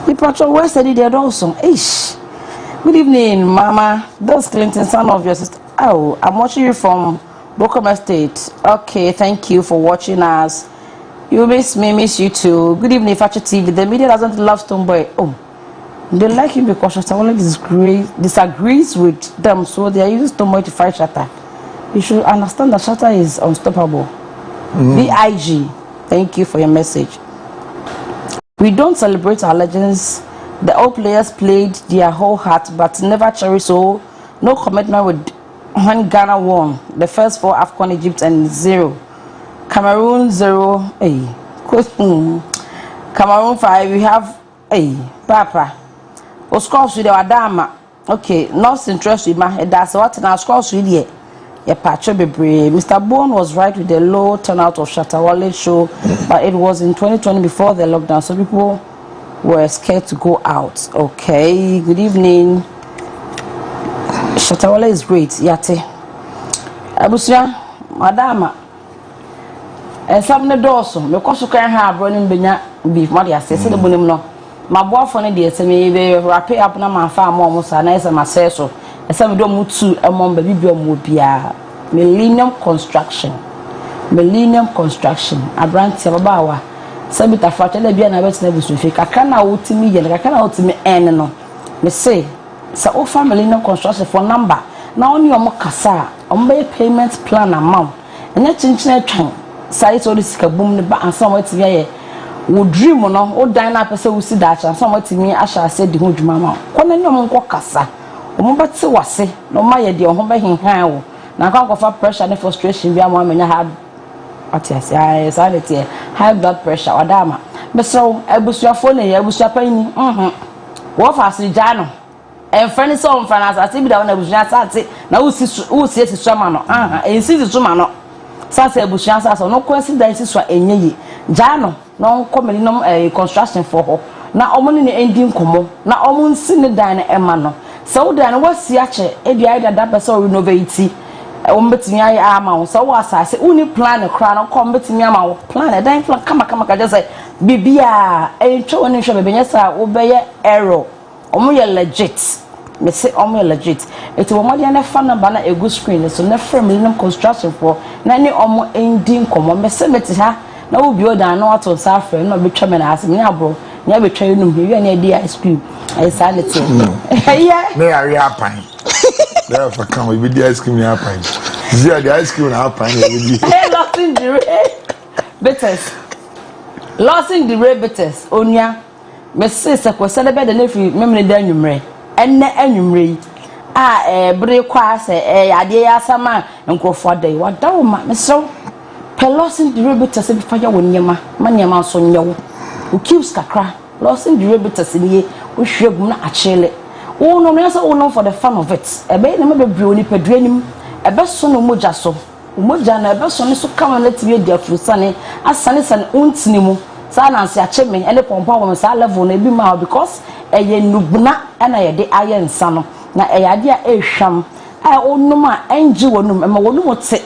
The patrol where said it also. Ish. Good evening, Mama. That's Clinton, son of your sister. Oh, I'm watching you from Bocom Estate. Okay, thank you for watching us. You miss me, miss you too. Good evening, Fakye TV. The media doesn't love Stoneboy. Oh, they like him because Shatawale disagrees with them, so they are using Stoneboy to fight Shatta. You should understand that Shatta is unstoppable. BIG. Thank you for your message. We don't celebrate our legends. The old players played their whole heart, but never cherished. So, no commitment with when Ghana won the first 4 AFCON, Egypt and 0. Cameroon 0. Hey, Cameroon 5. We have Papa. Of course, with our dama. Okay, lost interest with my head. That's what now. Of course, with you. Mr. Bone was right with the low turnout of Shatawale show, but it was in 2020 before the lockdown, so people were scared to go out. Okay, good evening. Shatawale is great. Yate. Abusia, Madama. And some the doors, because you can have running beef. Maria says, the bonim no. My boyfriend, dear, say me, wrap it up na my farm almost a nice and my so. And some don't move to among baby mobia. Millennium Construction. Abrant Sabawa. Sabita Fatella be an abbot never to fake. I can't out to me and I can't out to me and no. Me say, so offer Millennium Construction for number. Now only on Mokasa, on my payment plan amount. And yet in train. Size all this kaboom the back and somewhere to me. Would dream on all dine up as I will see that and somewhere to me, I shall say the good mamma. When I know Mokasa. But so was say, no my dear, home by him. Now, I can't offer pressure and frustration. We are one when I had high blood pressure or dama. But so, I was your phone, I was your penny. What fast is Jano? And friend is on finance. I see down. I was just at it. Now, who says Shamano? And sees the Sumano. Sasa Bushansa, so no coincidences for any Jano, no communal construction for her. Now, only in the Indian Como, now almost in the diner Emano. So then, what's the actual idea that person renovate? Betting I am so was I say, only plan a crown or come betting me a plan a dime from come, I just say, Bibia, a true should be yes, I obey error. Only legit. Me say, only legit. It will more than a fun banner a good screen, so never from Millennium Construction for nanny almost Indian common. Me say, her, no be than not on Safra, no be tremendous as me, Abro. Never train you, you any idea ice cream. I said it. Yeah, they are happy. Therefore, come with the ice cream happen. The ice cream happen. Lost in the bitters. Lost in the bitters. Onya, my sister was celebrated the nephew, memory danumre, and enumre. Break quas, idea sama, and go for day. What do my so? Lost in the bitters and fire when Yama, Manyama son yo, who keeps Kakra, lost in the bitters in ye, who should not actually. Oh no, me also know for the fun of it. A baby never brewing pedrenim, a best son of Mojaso. Moja na best son is to come and let me dear for Sunny, as Sunny and Untinimu, Silence ya chimney, and the pompa was I level ne be mal because a ye nubna and a de iron son. Na a idea a sham. I own no ma angel and my woman would say.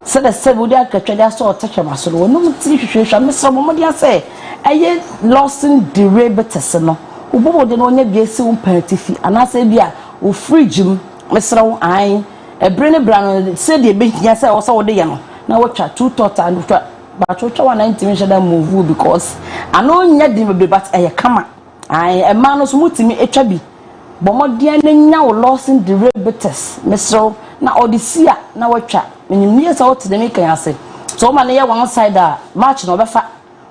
Said a several catcher saw touch of my soul. No situation, Mr. Momodia say. A ye lost in the rebetesano. Ubo de no nya biesi wo pantifi anase bia wo fridge mu mesrawo an e brene brano se de be hia se wo so wo de ye no na wo twa two tot and twa ba twa 190 shada move because ano nya de me but e kama an e ma no so mutimi etwa bi bo modia na nya wo loss in the diabetes mesrawo na odisia na wo twa menyimnie se wo te de me kan ase so ma na ye one side a match no befa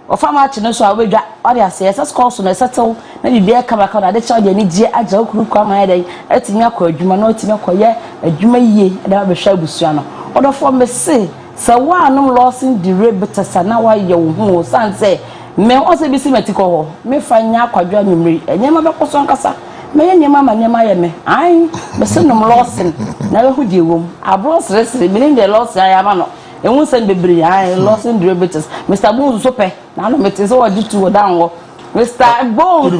ofa match no so awedwa ori ase SS course no settle na bibia kama ka de cha de ni die agya okuru kwa ma dey atimi akọ adwuma na otimi akọye adwuma yie da be hwa busua no odofo me se wa anum losing the diabetes na wa ye wo hu san se me o se bi si metiko ho me fa nya akwadwa nyumri enyema be koso nkasa me ye nyema ma nyema ye me ai be se num losing na we hu die wom abro sresre meaning the loss ya ma no ehun sen bebre ai losing diabetes Mr. Bones so pe na no mete so wadi tu down wo Mr. Bones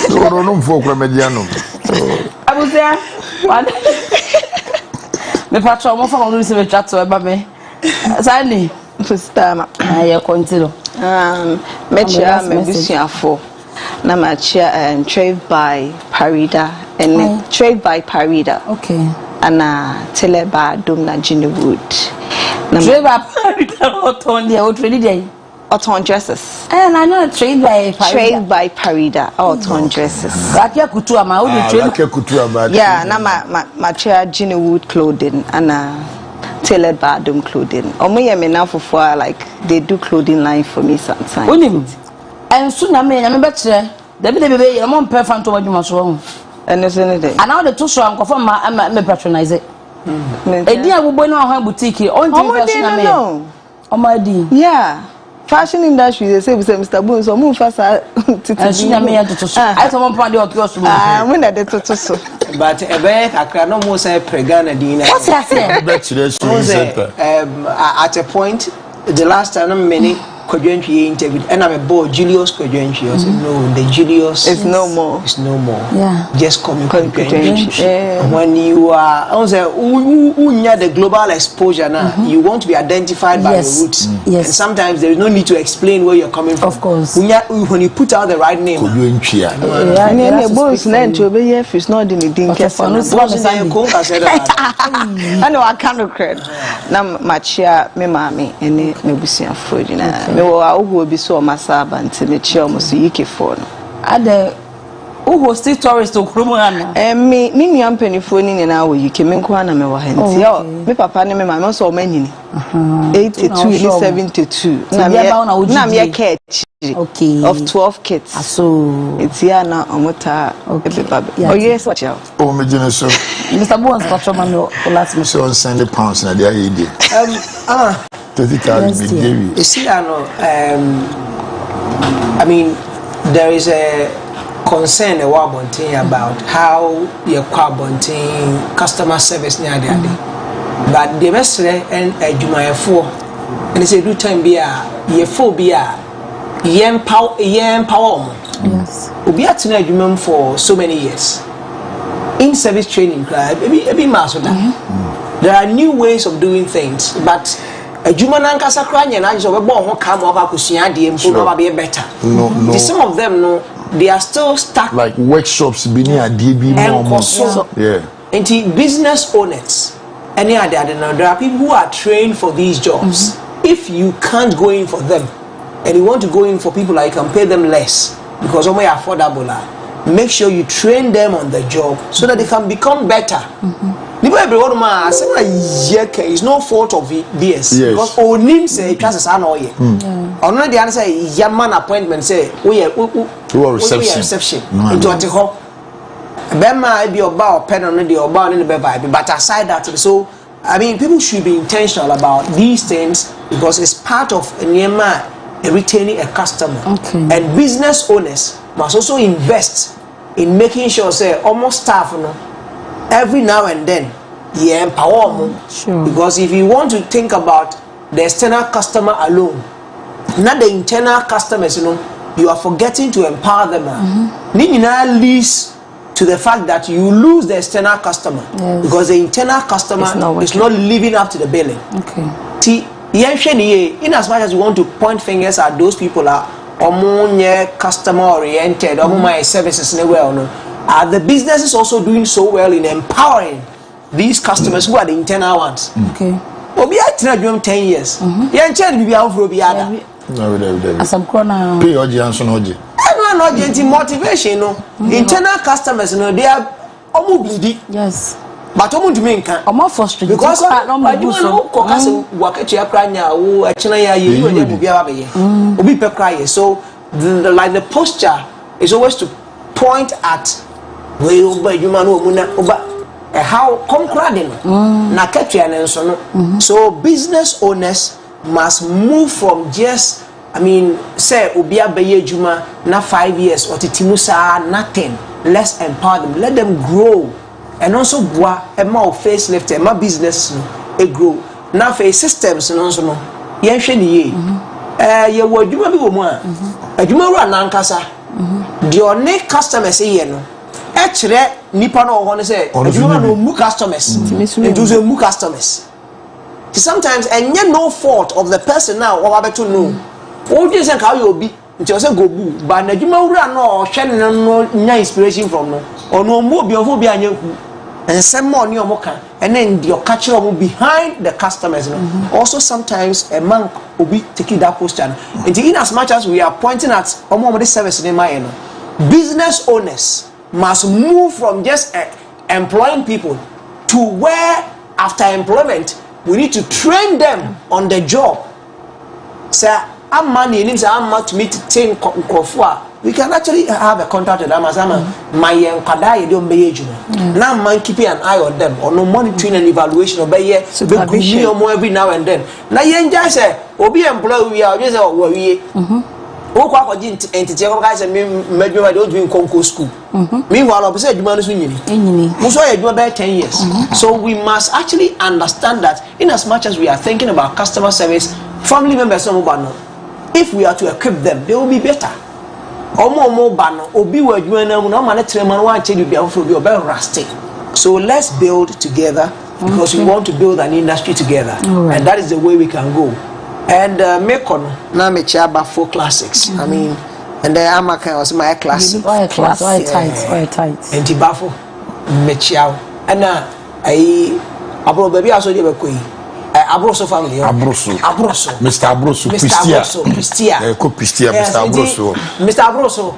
no for mediano abusia what me patro mo fa mo se me chat so eba me sani Mr. I continue me chia me busiafo na ma chia trade by Parida and trade by Parida okay ana teleba Odum na Ginewood na trade by Parida oton dia o trade dey oton dresses and I know trade by Parida oton dresses Fakye kutu ama o trade Fakye kutu ama yeah na ma chia Ginewood clothing ana Tailored by Odoom clothing. For like they do clothing line for me sometimes. And soon I better. The I'm on perfect to what you must wrong. And now the two strong confirm my patronize it. A dear will buy no boutique on my dear. Yeah. Fashion industry, they say, Mr. Boone, so move faster to see me at the I don't want to do it. I win at the Totoso. But a bear, I can almost say pregana dinner. What's that? At a point, the last time many Kodwenchi interviewed, and I'm a boy, Julius Kodwenchi. I said, no, the Julius is no more. It's no more. Yeah. Just come Kodwenchi. When you are, I say, the global exposure now, you want to be identified by your roots. Yes. And sometimes there is no need to explain where you're coming from. Of course. When you put out the right name. Kodwenchi. Yeah, boys, then to be here, it's not in the dinker. I know I can't credit. Now, my chair, me mammy, and me be seeing food. Me will be so masaba until me chair almost yiki phone. Ade who hosted tourists to Krumana. Me am penny phone in an hour. You came in Kwana me wa hen. Me papa ne me mama so many. 82, 72. Na me catch. Okay. Of 12 kids. So it's here now. Omota. Okay. Oh yes, watch out. Oh, me just so. Mr. Bones patrolman last me so send the pounds na dia idea. 30,000 you see, I mean, there is a concern about how your customer service near the other. But the best and a Juma 4 and it's a good time be a phobia, yen power. Yes. We are to for so many years. In service training, there are new ways of doing things, but a Juma Nankasa crying and I just come over Kusia be better. No. Some of them they are still stuck like workshops being a DB more. Yeah. And business owners, any other there are people who are trained for these jobs. If you can't go in for them and you want to go in for people like can pay them less because only affordable, make sure you train them on the job so that they can become better. It's no fault of BS because Onim say chances are no ye. On the other say Yaman appointment say we reception into a ho. Bema be about pen on the about in the baby. But aside that, so I mean people should be intentional about these things because it's part of retaining a customer. And business owners must also invest in making sure say almost staff every now and then empower them. Sure. Because if you want to think about the external customer alone, not the internal customers, you are forgetting to empower them. Nina leads to the fact that you lose the external customer because the internal customer is not living up to the billing. In as much as you want to point fingers at those people are customer oriented, my services are the businesses also doing so well in empowering these customers who are the internal ones? Obi a tena dwom 10 years. Yen chen bibia ofro bi ada. Asam krona. Pay oje anso na oje. Everyone no get motivation Internal customers they are omo bidi. Yes. But omo do me nkan. Omo frustrated because no do so ko kase wakachi akra nya wo achina ya ye oje bibia ba ye. Obi pe kra ye. So the posture is always to point at where you man oba how concrading na ketria nenso no. So business owners must move from just say obi abaye juma na 5 years or titimusa nothing. Let's empower them, let them grow, and also boa ema facelift ema business no grow. Na face systems no so no yen hwe ni ye ye wo adwuma bi wo mu a adwuma ru anankasa the only customers ye no kire nipa no ho ne say adwuma no mu customers into the mu customers. Sometimes and yet no fault of the person now or abeto no o dey say ka you obi nti o say go bu but na adwuma wura no hwe no nya inspiration from no ono mu obi ofo bi anyaku and some more ni omoka and then your catcher behind the customers also sometimes a man will be taking that posture and in as much as we are pointing at the service in my business owners must move from just employing people to where after employment we need to train them on the job. Say, I'm money, and I'm not to meet 10 crofua. We can actually have a contract with them as my Kadai don't be now man keeping an eye on them or no monitoring and evaluation of by supervision or every now and then. Now you just say, Obi employee we are just worry. What entity guys and maybe I don't do concourse school. Meanwhile, I said you manage you about 10 years. So we must actually understand that in as much as we are thinking about customer service, family members if we are to equip them, they will be better. Omo bano obi wadwena mu na ma na trema wa che bia ofro bi obe rusty. So let's build together because we want to build an industry together, and that is the way we can go. And Mekono na me chia ba 4 classics. I mean, and the Amaka was my classic. Why tight. And Tibafo me chia. And I Abro baby aso je be koi. Abroso family. Abroso. Mr. Abroso. Pistia. Mr. Abroso. Mr. Abroso.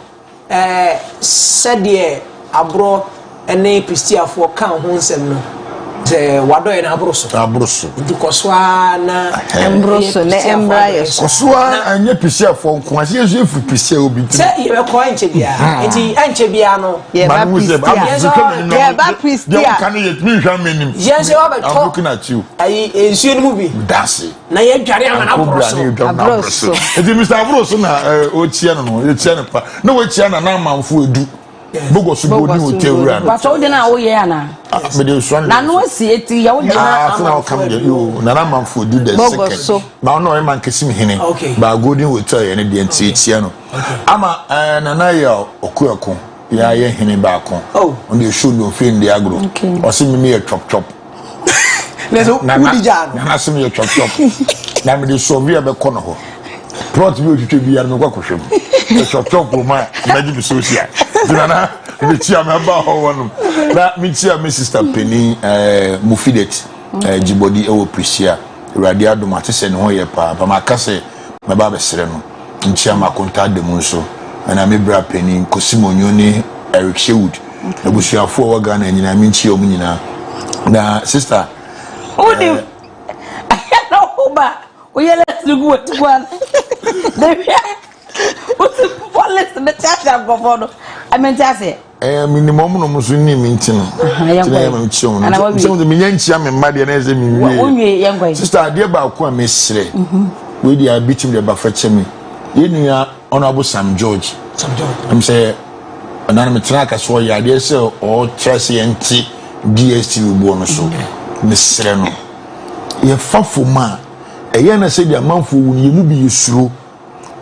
Said the Abro and name Pistia for count Honsem. The Wado and Abroso. Because one Ambroso, Embrace. Kosua and your Pistia for Quasias if Pistia will be. Say you're a coin Chibia. It's Anchebiano. Yes, I'm looking at you. I see a movie. That's it. Now you're Abroso. It is Mr. Abroso now, Ochiano, it's Channapa. No, it's Chana, now, food do. Bogo Subo, you tell you. But all the now, Yana. Nano see it, you now come to you. Nana food do the second. Now, no man can see me here. Okay. But good will tell you any Tiano. Ama Nanaya Okuako. Yeah, him back on. Oh, on the shoe no fin the agro. Okay. Or see me a chop. Let's go. Nana see me a chop. Now me the Soviet be corner. Plot me to be a no wakushim. A chop my magic social. Nana, me chia me ba ho wonu. Na me chia me sister Penny Mufidet Jibodi e wo prisia. Radio Odum atese ne ho ye pa makase me ba be sere no. Nchia makonta de mu nso. Na me bra Penny Kosimonyo ni Eric Shewood. Ebusuafo wa Ghana nyina me nchia omu nyina. Na sister Odim. No ba. We let's look what one. What's the police the Natasha go for? I meant to say minimum no musuni mintino. I am chon. And I was the minyanchia me mad and as a me. Sister dear ba ko mesre. We dey beat him the bafeche me. Yenu honorable Sam George. I'm say anana me traka so ya dey say or trust enti DSTV bo no so. Mesre no. Ye fafo ma. Eye na say dia manfo wuni mu bi yesuro.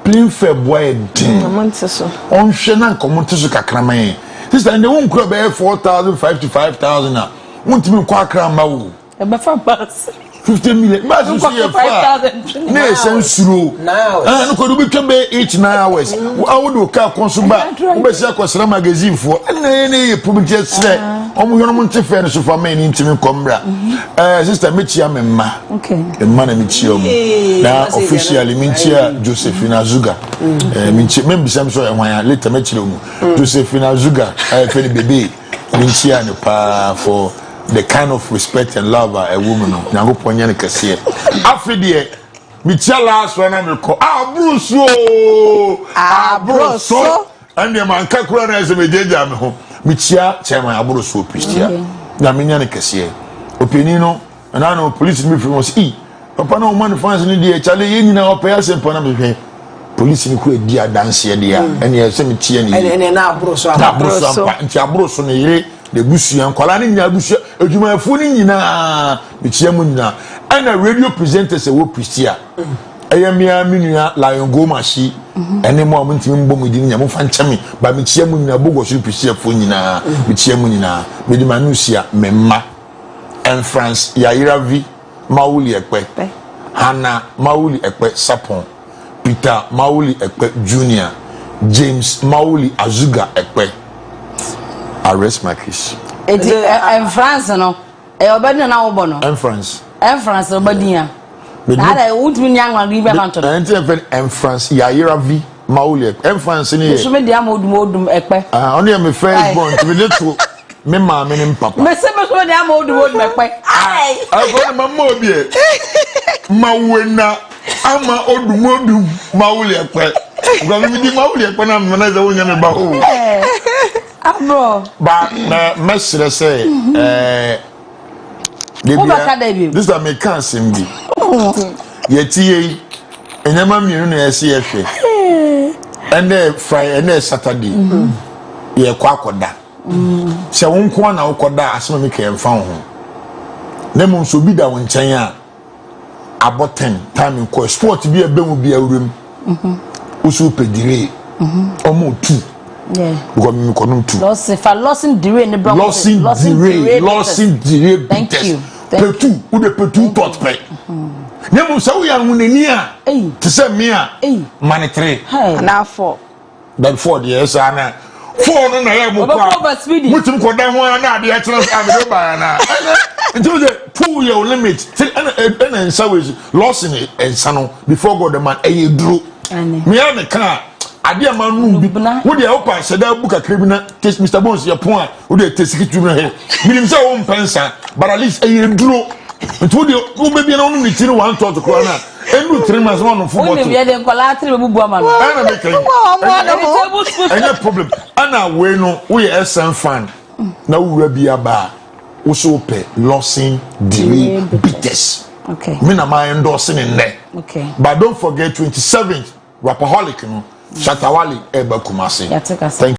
Plain fair boy din. On shena nkomonte so kakraman. Sister and the won kura be 4,000 to 5,000 na. Wontimi kwa akra ma wo. E be fa pass 50 million. But you see 5,000. Na sensuro. No ko do betwa be 8-9 hours. Awo do ka konsuba. Wo be sia kwasra magazine fo. Na ye publicity sre. Omo yono mo ntefe no so fa man ni ntimi kombra. Sister mechia memma. Okay. The man mechia omo. Na officially mechia Josephina Zuga. Mechia membisam so ehwan later mechia omo. Josephina Zuga. Feli baby. Mechia no pa for the kind of respect and love a woman no. Nyango ponya ne kase. Afidie mechia last one na me ko. Abroso. And the man kakura na ezemejeja me ho. Michia chairman Abro so Pristia. Na menya ne kese. Opinino na no police me from us papa na man fans ni dey chale ye nyina opaya sempo na me police ni ko edi adanse de ya ene ye se michia ni ene na Abro so nti Abro so ne yire de busua nkwala ni nya busua adwumafu ni nyina michia mu nyina ana radio presenters e wo Pristia. Ayamia minua Lion Gomashi ene mo amntimi mbom di nya mo fa nchame ba mechia mu nyina bogo so Pristia fo nyina mechia mu nyina medi manusia memma en France Yaira V Mauli Ekpe Hana Mauli Ekpe Sapon Peter Mauli Ekpe Junior James Mauli Azuga Ekpe. I rest my case. En France no e obedi na wo bono en France obedi Ada utmi nyangwa ribe kanto. En France Yaira V Mauli en France ni. So me dia Oduma Odoom Ekpe. Only my first born to be little me maame ne papa me se me so ne ama Odum me pe ai agora mama obi e mawena ama Odum mawule pe gwa me di mawule pe na me na ze wonya me ba o Abro ba mesre say this are me can simbi yeti enyama mienu na ese ehwe ene Friday ene Saturday ye kwa akoda se wonko na akoda asema me kan fa ho na mum so bi da won nchen a aboten time ko sport bi ebe mu bi awuram usu pedire omo tu because me konum tu losing dire ne bro losing dire thank you petu ou de petu tot pe nemu se wo ya hunani a te se me a manitre na for that for the yes ana for no na ya mo kwa mutum ko dan ho na ade ya tira sa me ba na until the pull your limit and always losing it and sano before God the man e duro me ya me kan ade amanu bi wo de opa seda buka kribina case Mr Bones ya pon a wo de tesikiti no he minim se wo mpensa but at least e duro nti wo de wo be bia na wo ni tiri one to kro na enu 3 months one for bottle we de kola 3 bebu ama no ana me kan any problem ana we no we SM fan na wura bia ba wo so pe losing delay bitters okay me na my endorsing in there okay but don't forget 27th Rapaholic no Shatawali Eba Kumasi. Thank